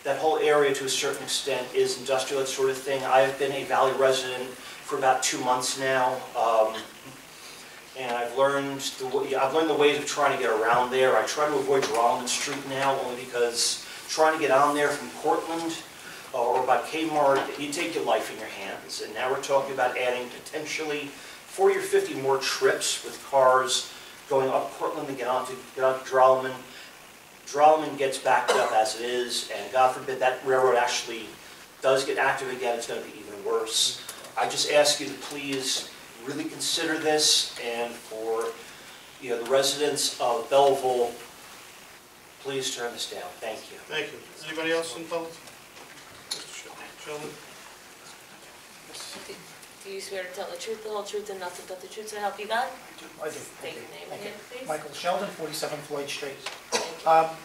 that whole area to a certain extent is industrial, that sort of thing. I've been a Valley resident for about 2 months now, and I've learned the ways of trying to get around there. I try to avoid Drollman Street now, only because trying to get on there from Portland or by Kmart, you take your life in your hands. And now we're talking about adding potentially 40 or 50 more trips with cars going up Portland to get onto Drollman. Drollman gets backed up as it is, and God forbid that railroad actually does get active again, it's going to be even worse. I just ask you to please really consider this, and for the residents of Belleville, please turn this down. Thank you. Thank you. Anybody else in public? Mr. Sheldon? Do you swear to tell the truth, the whole truth, and nothing but the truth, so help you God? I do. State your name Thank you. again, please. Michael Sheldon, 47 Floyd Street.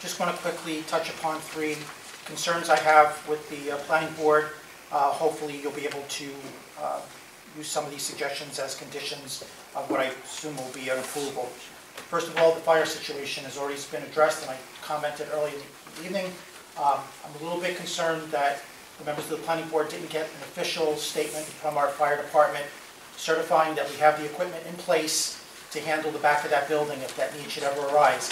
Just want to quickly touch upon 3 concerns I have with the planning board. Hopefully you'll be able to use some of these suggestions as conditions of what I assume will be an approval. First of all, the fire situation has already been addressed, and I commented earlier in the evening. I'm a little bit concerned that the members of the planning board didn't get an official statement from our fire department certifying that we have the equipment in place to handle the back of that building if that need should ever arise.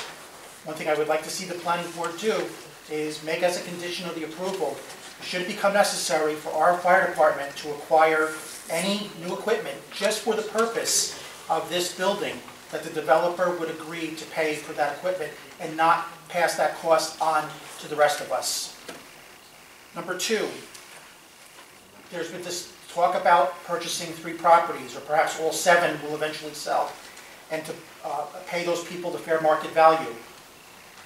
One thing I would like to see the planning board do is make as a condition of the approval, should it become necessary for our fire department to acquire any new equipment just for the purpose of this building, that the developer would agree to pay for that equipment and not pass that cost on to the rest of us. Number 2, there's been this talk about purchasing 3 properties, or perhaps all 7 will eventually sell, and to pay those people the fair market value.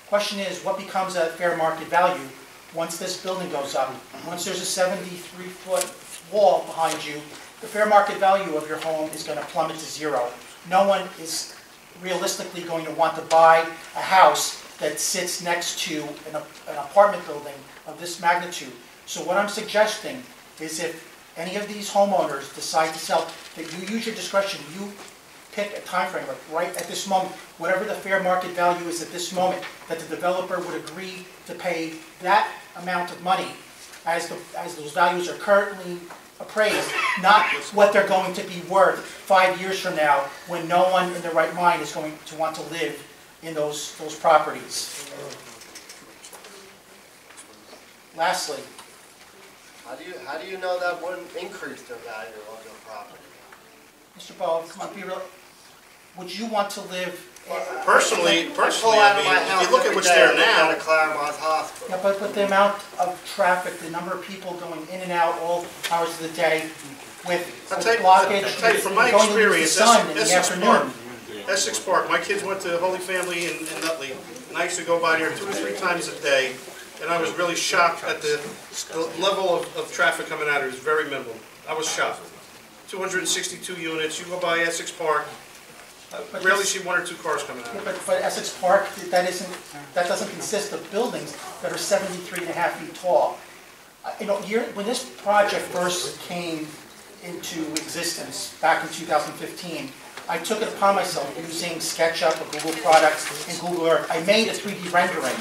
Question is, what becomes at fair market value once this building goes up? Once there's a 73-foot wall behind you, the fair market value of your home is going to plummet to 0. No one is realistically going to want to buy a house that sits next to an apartment building of this magnitude. So what I'm suggesting is, if any of these homeowners decide to sell, that you use your discretion. You pick a time frame, like right at this moment, whatever the fair market value is at this moment, that the developer would agree to pay that amount of money as those values are currently appraised, not what they're going to be worth 5 years from now, when no one in their right mind is going to want to live in those properties. Lastly, How do you know that wouldn't increase the value of your property? Mr. Bowe, come on, be real. Would you want to live? Personally, I pull out of my if house you look at every what's day, there I look now, out of Claremont Hospital. Yeah, but the amount of traffic, the number of people going in and out all hours of the day with blockage, I'll tell you, from my going to the experience, sun in the Essex Park, afternoon. Essex Park, my kids went to Holy Family in Nutley, and I used to go by there 2 or 3 times a day, and I was really shocked at the level of traffic coming out. It was very minimal. I was shocked. 262 units, you go by Essex Park, rarely see 1 or 2 cars coming out. Yeah, but Essex Park, that doesn't consist of buildings that are 73.5 feet tall. When this project first came into existence back in 2015, I took it upon myself, using SketchUp or Google products and Google Earth. I made a 3D rendering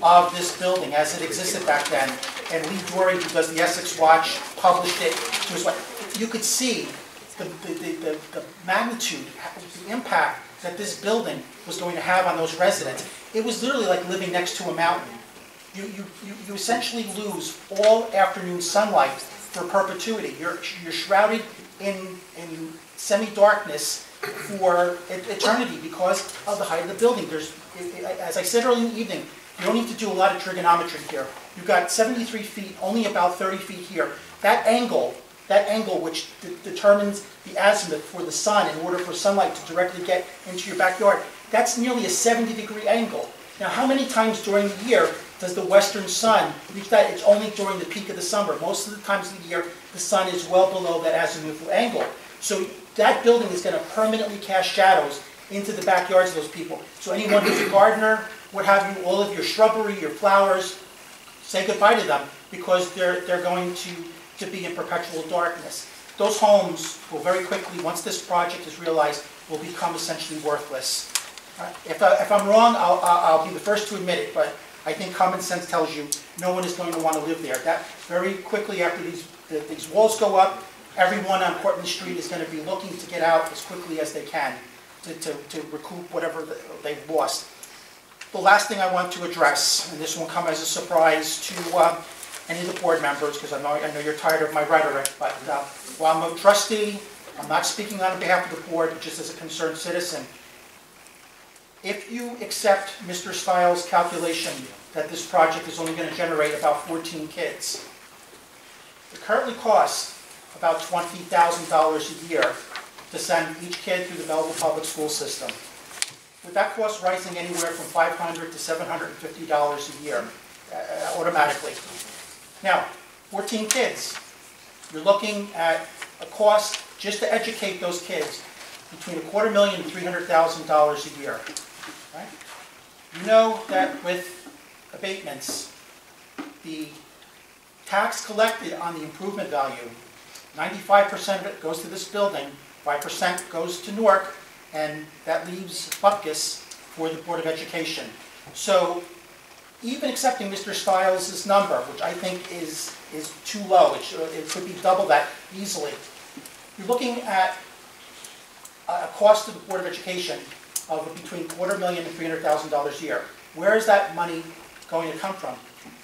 of this building as it existed back then, and Lee Dory, who does the Essex Watch, published it to his wife. You could see the magnitude, the impact that this building was going to have on those residents. It was literally like living next to a mountain. You essentially lose all afternoon sunlight for perpetuity. You're shrouded in semi-darkness for eternity because of the height of the building. As I said earlier in the evening, you don't need to do a lot of trigonometry here. You've got 73 feet, only about 30 feet here. That angle which determines the azimuth for the sun in order for sunlight to directly get into your backyard, that's nearly a 70-degree angle. Now, how many times during the year does the western sun reach that? It's only during the peak of the summer. Most of the times of the year, the sun is well below that azimuthal angle. So that building is going to permanently cast shadows into the backyards of those people. So anyone who's a gardener, what have you, all of your shrubbery, your flowers, say goodbye to them because they're going to be in perpetual darkness. Those homes will very quickly, once this project is realized, will become essentially worthless. If I'm wrong, I'll be the first to admit it, but I think common sense tells you no one is going to want to live there. That very quickly after these walls go up, everyone on Cortlandt Street is going to be looking to get out as quickly as they can to recoup whatever they've lost. The last thing I want to address, and this won't come as a surprise to any of the board members, because I know you're tired of my rhetoric, but while I'm a trustee, I'm not speaking on behalf of the board, but just as a concerned citizen. If you accept Mr. Stiles' calculation that this project is only going to generate about 14 kids, it currently costs about $20,000 a year to send each kid through the Belleville Public School System, with that cost rising anywhere from $500 to $750 a year automatically. Now, 14 kids, you're looking at a cost just to educate those kids between $250,000 and $300,000 a year. Right? You know that with abatements, the tax collected on the improvement value, 95% of it goes to this building, 5% goes to Newark, and that leaves Bupkis for the Board of Education. So even accepting Mr. Stiles' number, which I think is too low, it could be double that easily, you're looking at a cost to the Board of Education of between $250,000 and $300,000 a year. Where is that money going to come from?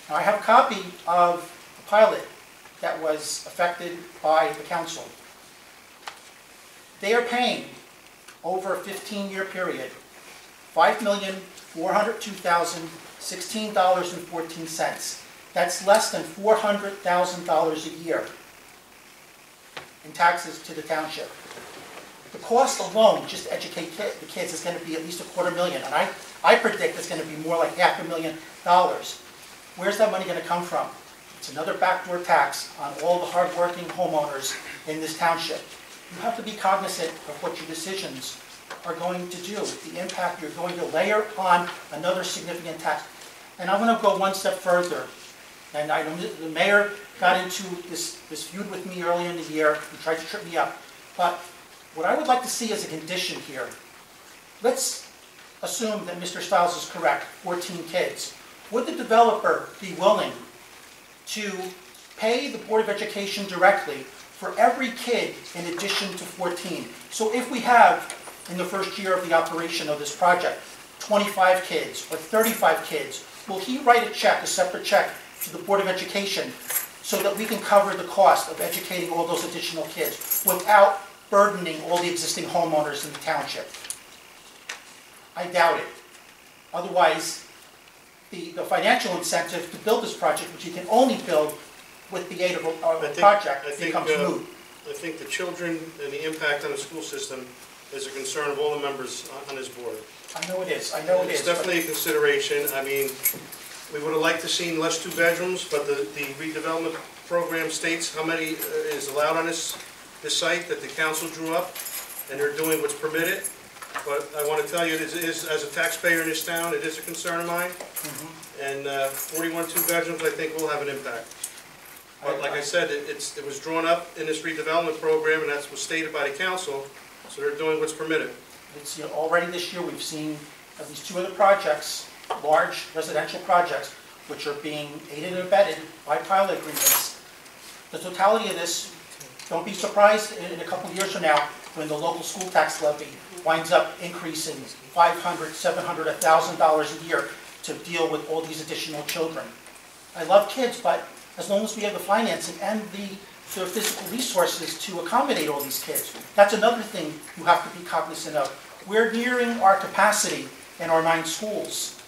Now, I have a copy of a pilot that was affected by the council. They are paying, over a 15-year period, $5,402,016.14. That's less than $400,000 a year in taxes to the township. The cost alone, just to educate the kids, is going to be at least $250,000, and I predict it's going to be more like $500,000. Where's that money going to come from? It's another backdoor tax on all the hardworking homeowners in this township. You have to be cognizant of what your decisions are going to do, the impact you're going to layer on another significant tax. And I'm going to go one step further. And I know the mayor got into this feud with me earlier in the year and tried to trip me up. But what I would like to see as a condition here, let's assume that Mr. Stiles is correct, 14 kids. Would the developer be willing to pay the Board of Education directly for every kid in addition to 14? So if we have, in the first year of the operation of this project, 25 kids or 35 kids, will he write a check, a separate check, to the Board of Education so that we can cover the cost of educating all those additional kids without burdening all the existing homeowners in the township? I doubt it. Otherwise, the financial incentive to build this project, which you can only build with the aid of a project, becomes moot. I think the children and the impact on the school system is a concern of all the members on this board. I know it is. I know it is. It's definitely a consideration. I mean, we would have liked to seen less 2 bedrooms, but the redevelopment program states how many is allowed on this site that the council drew up, and they're doing what's permitted. But I want to tell you, it is, as a taxpayer in this town, it is a concern of mine. And 41 2 bedrooms, I think, will have an impact. But like I said, it was drawn up in this redevelopment program, and that's what's stated by the council, so they're doing what's permitted. It's, already this year, we've seen at least 2 other projects, large residential projects, which are being aided and abetted by pilot agreements. The totality of this, don't be surprised in a couple of years from now when the local school tax levy winds up increasing $500, $700, $1,000 a year to deal with all these additional children. I love kids, but as long as we have the financing and the physical resources to accommodate all these kids, that's another thing you have to be cognizant of. We're nearing our capacity in our 9 schools.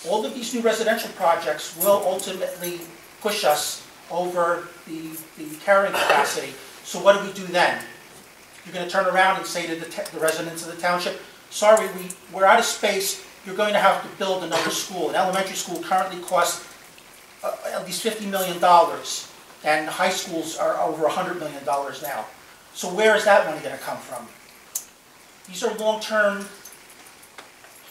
All of these new residential projects will ultimately push us over the carrying capacity. So what do we do then? You're going to turn around and say to the residents of the township, sorry, we're out of space, you're going to have to build another school. An elementary school currently costs at least $50 million, and high schools are over $100 million now. So where is that money going to come from? These are long-term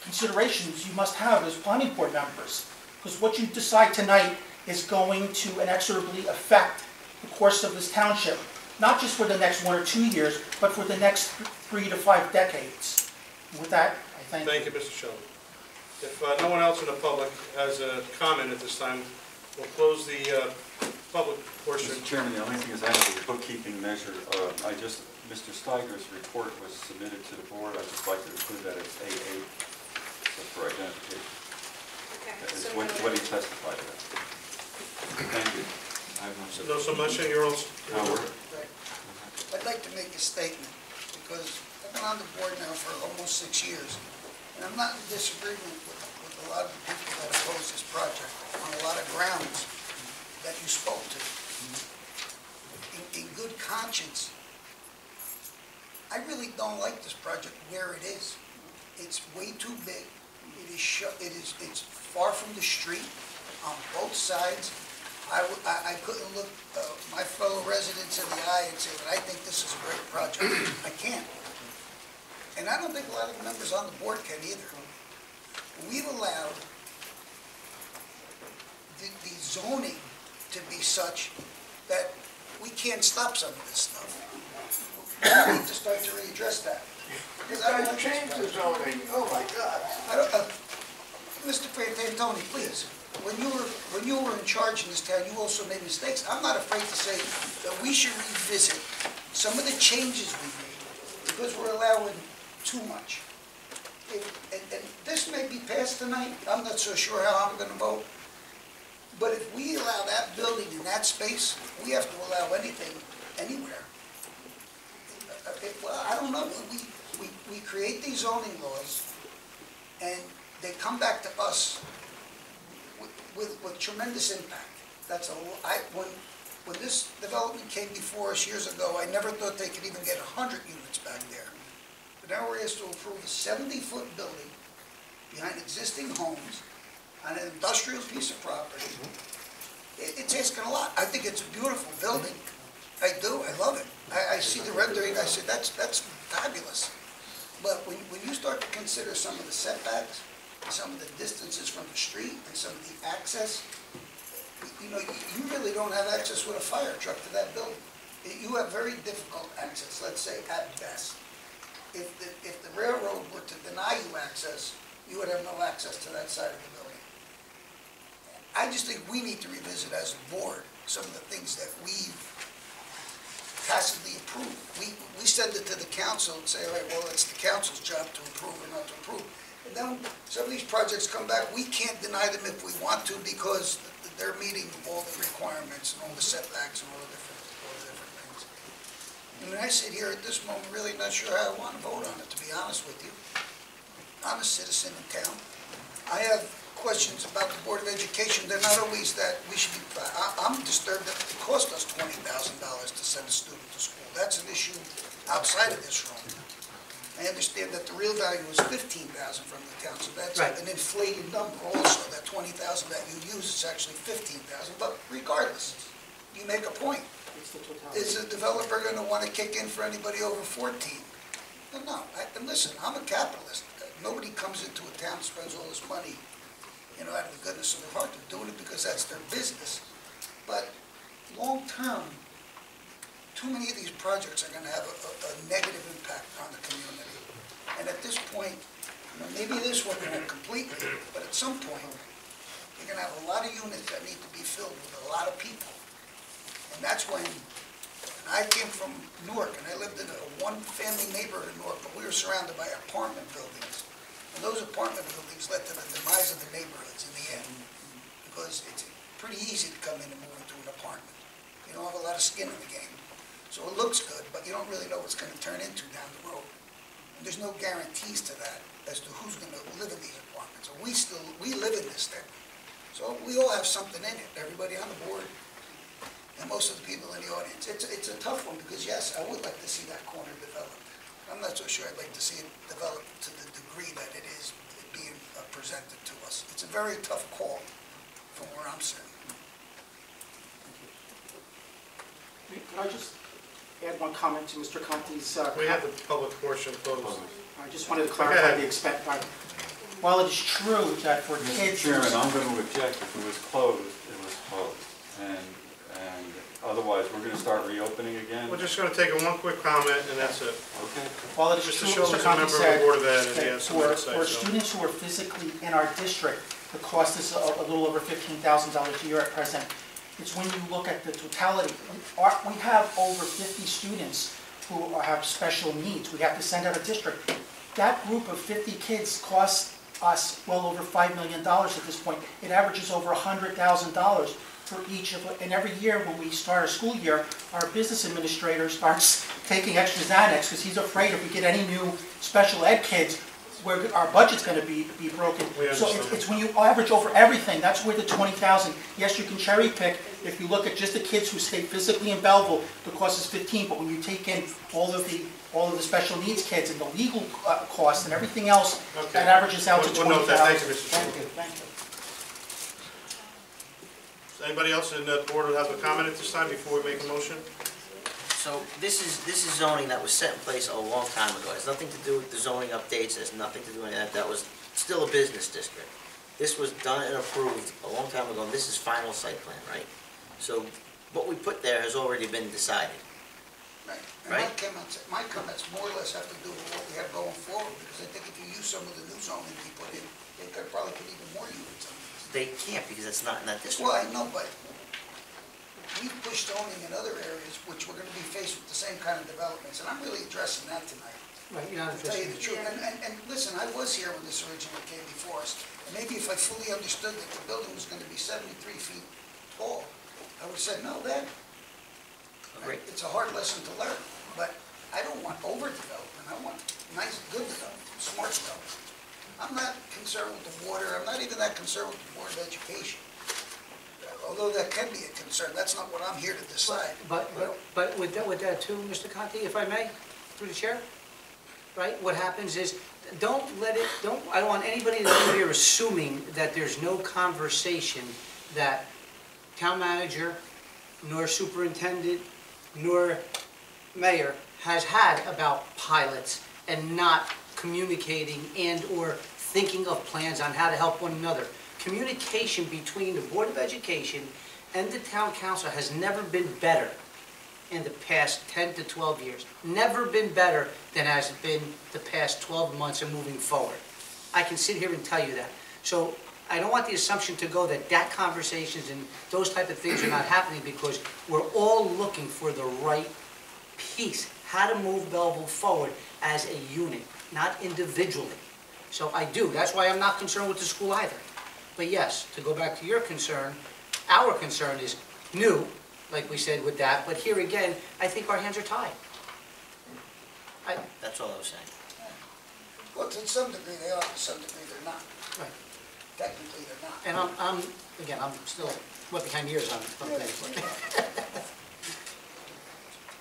considerations you must have as planning board members. Because what you decide tonight is going to inexorably affect the course of this township, not just for the next 1 or 2 years, but for the next 3 to 5 decades. With that, I thank you. Thank you, Mr. Sheldon. If no one else in the public has a comment at this time, we'll close the public portion. Mr. Chairman, the only thing is actually a bookkeeping measure. Mr. Steiger's report was submitted to the board. I'd just like to include that as A8, so for identification. Okay, That is so what he testified to. Thank you. No, so much in your own. I'd like to make a statement, because I've been on the board now for almost 6 years, and I'm not in disagreement with a lot of the people that oppose this project on a lot of grounds that you spoke to. In good conscience, I really don't like this project where it is. It's way too big. It's far from the street on both sides. I couldn't look my fellow residents in the eye and say that I think this is a great project. I can't. And I don't think a lot of the members on the board can either. We've allowed the zoning to be such that we can't stop some of this stuff. We need to start to readdress that. Because I don't change the zoning, oh my God. Mr. Frantantoni, please. When you were in charge in this town, you also made mistakes. I'm not afraid to say that we should revisit some of the changes we made because we're allowing too much. And this may be passed tonight. I'm not so sure how I'm going to vote. But if we allow that building in that space, we have to allow anything, anywhere. Well, I don't know. We create these zoning laws, and they come back to us with tremendous impact. When this development came before us years ago, I never thought they could even get 100 units back there. But now we're asked to approve a 70-foot building behind existing homes on an industrial piece of property. It's asking a lot. I think it's a beautiful building. I do. I love it. I see the rendering. I say that's fabulous. But when you start to consider some of the setbacks, some of the distances from the street, and some of the access, you really don't have access with a fire truck to that building. You have very difficult access, let's say, at best. If the railroad were to deny you access, you would have no access to that side of the building. I just think we need to revisit as a board some of the things that we've tacitly approved. We send it to the council and say, all right, well, it's the council's job to approve or not to approve. And then some of these projects come back, we can't deny them if we want to because they're meeting all the requirements and all the setbacks and all the different things. And when I sit here at this moment, really not sure how I want to vote on it, to be honest with you. I'm a citizen in town. I have questions about the Board of Education. They're not always that we should be, I'm disturbed that it cost us $20,000 to send a student to school. That's an issue outside of this room. I understand that the real value is $15,000 from the town, so that's an inflated number also. That $20,000 that you use is actually $15,000, but regardless, you make a point. Is the developer going to want to kick in for anybody over 14? No. And listen, I'm a capitalist. Nobody comes into a town and spends all this money, out of the goodness of their heart. They're doing it because that's their business. But long term, too many of these projects are going to have a negative impact on the community. And at this point, maybe this one won't completely, but at some point, you're going to have a lot of units that need to be filled with a lot of people. And that's when I came from Newark, and I lived in a one-family neighborhood in Newark, but we were surrounded by apartment buildings. And those apartment buildings led to the demise of the neighborhoods in the end, because it's pretty easy to come in and move into an apartment. You don't have a lot of skin in the game. So it looks good, but you don't really know what it's going to turn into down the road. And there's no guarantees to that as to who's going to live in these apartments. So we live in this thing. So we all have something in it, everybody on the board, and most of the people in the audience. It's a tough one because, yes, I would like to see that corner developed. I'm not so sure I'd like to see it developed to the degree that it is being presented to us. It's a very tough call from where I'm sitting. Could I just add one comment to Mr. Conti's We have the public portion closed. I just wanted to clarify the expense. while it is true that for Mr. kids... Chairman, I'm going to object. If it was closed, it was closed. And otherwise, we're going to start reopening again. We're just going to take one quick comment, and that's it. Okay. While it is Mr. true, Sheldon's Mr. a Conti member of the said Board of Ed, and he that has some more to say, for so. students who are physically in our district, the cost is a little over $15,000 a year at present. It's when you look at the totality. We have over 50 students who have special needs. We have to send out a district. That group of 50 kids costs us well over $5 million at this point. It averages over $100,000 for each of, and every year when we start a school year, our business administrator starts taking extra Xanax because he's afraid if we get any new special ed kids, our budget's going to be broken. So it's when you average over everything, that's where the 20,000. Yes, you can cherry pick. If you look at just the kids who stay physically in Belleville, the cost is 15. But when you take in all of the special needs kids and the legal costs and everything else, that averages out to 20,000. We'll note that. Thank you, Mr. Chairman. Thank you. Does anybody else in the board have a comment at this time before we make a motion? So this is zoning that was set in place a long time ago. It has nothing to do with the zoning updates, it has nothing to do with that. That was still a business district. This was done and approved a long time ago, and this is final site plan, right? So what we put there has already been decided. Right. My comments more or less have to do with what we have going forward, because I think if you use some of the new zoning we put in, they could probably put even more units on these. They can't because it's not in that district. Well, I know, but we've pushed zoning in other areas, which we're gonna be faced with the same kind of developments, and I'm really addressing that tonight. Right, you're not To tell you the truth, addressing. and listen, I was here when this originally came before us. Maybe if I fully understood that the building was gonna be 73 feet tall, I would've said, no, then. Great. It's a hard lesson to learn, but I don't want overdevelopment, I want nice, good development, smart development. I'm not concerned with the water, I'm not even that concerned with the Board of Education. Although that can be a concern, that's not what I'm here to decide. But with that too, Mr. Conti, if I may, through the chair, right? What happens is, I don't want anybody to leave here assuming that there's no conversation that town manager, nor superintendent, nor mayor has had about pilots and not communicating and/or thinking of plans on how to help one another. Communication between the Board of Education and the town council has never been better in the past 10 to 12 years. Never been better than has it been the past 12 months and moving forward. I can sit here and tell you that. So I don't want the assumption to go that conversations and those type of things are not happening, because we're all looking for the right piece, how to move Belleville forward as a unit, not individually. So I do. That's why I'm not concerned with the school either. But yes, to go back to your concern, our concern is new, like we said with that, but here again, I think our hands are tied. That's all I was saying. Well, to some degree they are, to some degree they're not. Right. Technically they're not. And I'm still, behind years on things.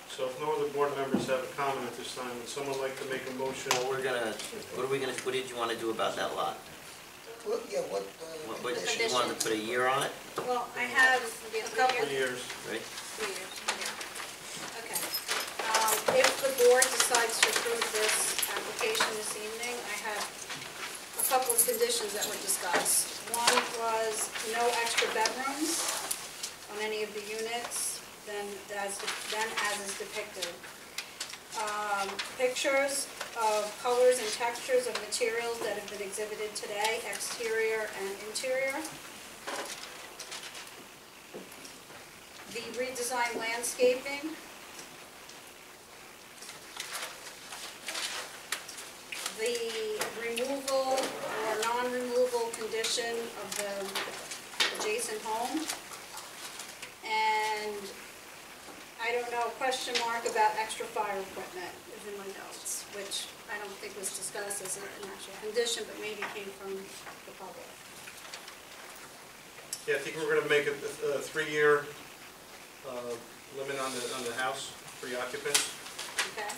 So if no other board members have a comment at this time, would someone like to make a motion? Well, what did you want to do about that lot? Well, yeah, what You wanted to put a year on it? Well, I have a couple. 3 years. Right? 3 years, yeah. Okay. If the board decides to approve this application this evening, I have a couple of conditions that were discussed. One was no extra bedrooms on any of the units than as is depicted. Pictures of colors and textures of materials that have been exhibited today, exterior and interior. The redesigned landscaping. The removal or non-removal condition of the adjacent home. And I don't know, question mark about extra fire equipment is in my notes, which I don't think was discussed as an actual condition, but maybe came from the public. Yeah, I think we're going to make a 3-year limit on the house, 3 occupants. Okay.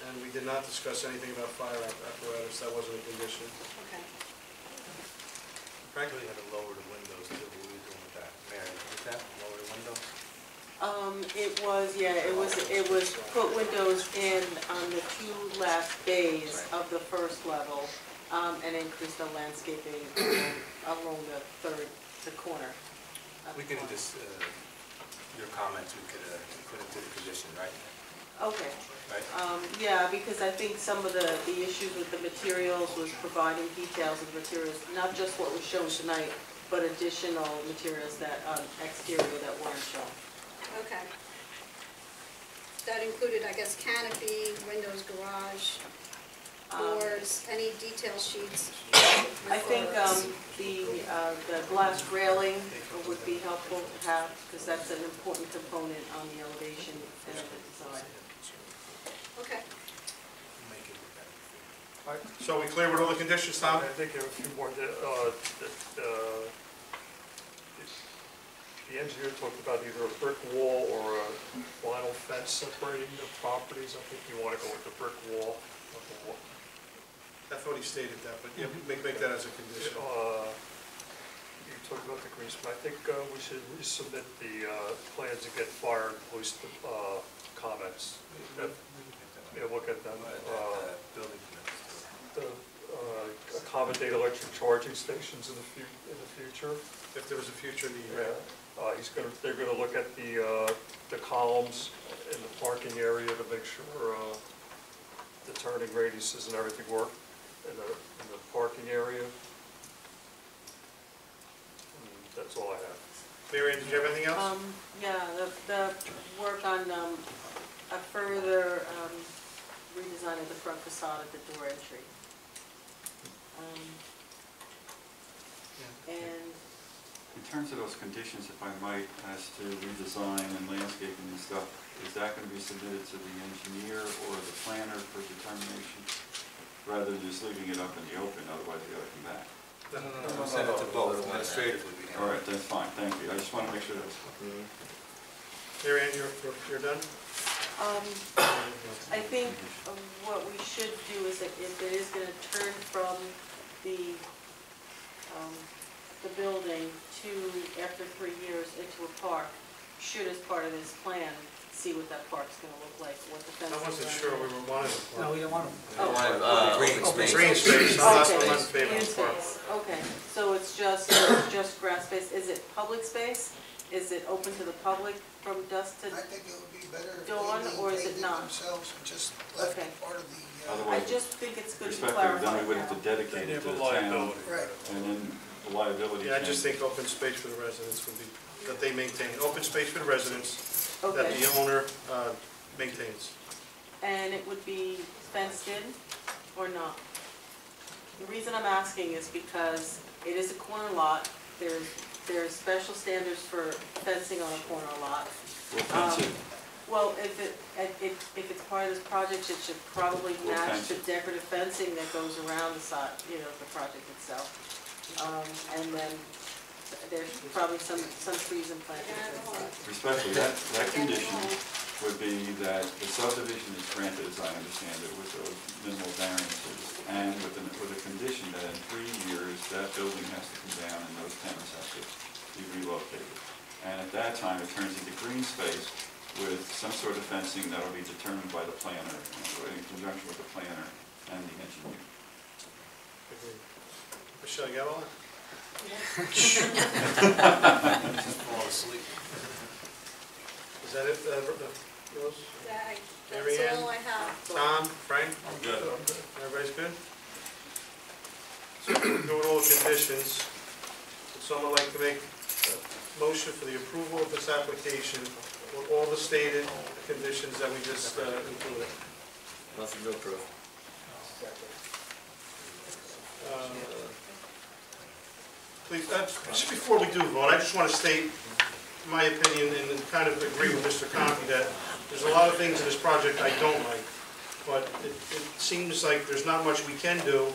And we did not discuss anything about fire apparatus, that wasn't a condition. Okay. Frankly, had to lower the windows too, what were we doing with that? Mary, with that, lower the windows? It was put windows in on the 2 last bays of the first level. and increase the landscaping along the corner. We can just, your comments, we could put into the condition, right? Okay. Right? Yeah, because I think some of the issues with the materials was providing details of the materials, not just what was shown tonight, but additional materials that, exterior that weren't shown. Okay. That included, I guess, canopy, windows, garage, doors, any detail sheets? I think the glass railing would be helpful to have, because that's an important component on the elevation and of the design. Okay. All right, so we clear with all the conditions, Tom? I think there are a few more. The engineer talked about either a brick wall or a vinyl fence separating the properties. I think you want to go with the brick wall. I thought he stated that, but yeah, make that as a condition. You talked about the green space. I think we should resubmit the plans and get fire and police comments. Yeah, we'll get them. Accommodate electric charging stations in the future. If there was a future need. Yeah. They're gonna look at the columns in the parking area to make sure the turning radiuses and everything work in the parking area. And that's all I have. Mary Ann, did you have anything else? Yeah, the work on a further redesign of the front facade at the door entry. And In terms of those conditions, if I might, as to redesign and landscaping and stuff, is that going to be submitted to the engineer or the planner for determination? Rather than just leaving it up in the open, otherwise you got to come back. No, send it to both, administratively. All right, that's fine, thank you. I just want to make sure that's... Mary Ann, you're done? I think what we should do is that if it is going to turn from the building to, after 3 years, into a park, should as part of this plan, see what that park's going to look like, what the fence is. I wasn't sure we were wanting a park. No, we don't want them. Green space. Green space, I'm not Okay, in favor green of park. space, okay, so it's just grass space. Is it public space? Is it open to the public from dusk to I think it would be better if dawn, or is it they maintained it not? themselves and just left Okay. part of the... I Otherwise, just think it's good to respectively, clarify then we would have to now. dedicate it to the town, and then the liability. Yeah, I just think open space for the residents would be, that they maintain. Open space for the residents that Okay. the owner maintains. And it would be fenced in or not? The reason I'm asking is because it is a corner lot. There's special standards for fencing on a corner lot. We'll fence it. Well, if it's part of this project, it should probably We'll match fence the it. decorative fencing that goes around the side, the project itself. And then there's probably some trees and plantings inside. Respectfully, that condition would be that the subdivision is granted, as I understand it, with those minimal variances, and with a condition that in 3 years, that building has to come down and those tenants have to be relocated. And at that time, it turns into green space with some sort of fencing that will be determined by the planner, in conjunction with the planner and the engineer. Michelle, you got all that? Just fall asleep. Is that it, yours? Mary That's Ann? all I have. Tom, Frank? I'm good. Everybody's good? So we'll go with all the conditions. Would someone like to make a motion for the approval of this application with all the stated conditions that we just included? Motion to approve. Please, just before we do vote, I just want to state my opinion and kind of agree with Mr. Conti that there's a lot of things in this project I don't like, but it seems like there's not much we can do.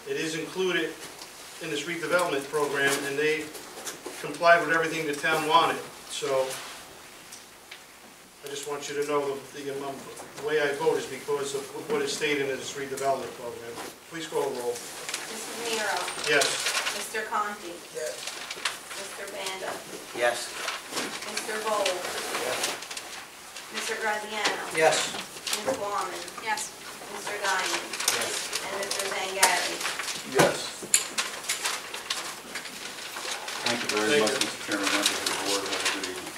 It is included in this redevelopment program, and they complied with everything the town wanted. So I just want you to know the way I vote is because of what is stated in this redevelopment program. Please call the roll. Mrs. Nero. Yes. Mr. Conti. Yes. Mr. Banda. Yes. Mr. Gold. Mr. Graziano. Yes. Ms. Gorman. Yes. Mr. Diamond. Yes. And Mr. Zangari. Thank you very much, Mr. Chairman, members of the board. Have a good evening.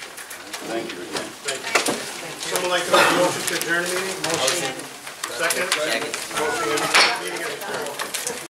Thank you again. Thank you. Someone like to make a motion to adjourn the meeting? Motion. Second? Second. Motion, meeting is adjourned.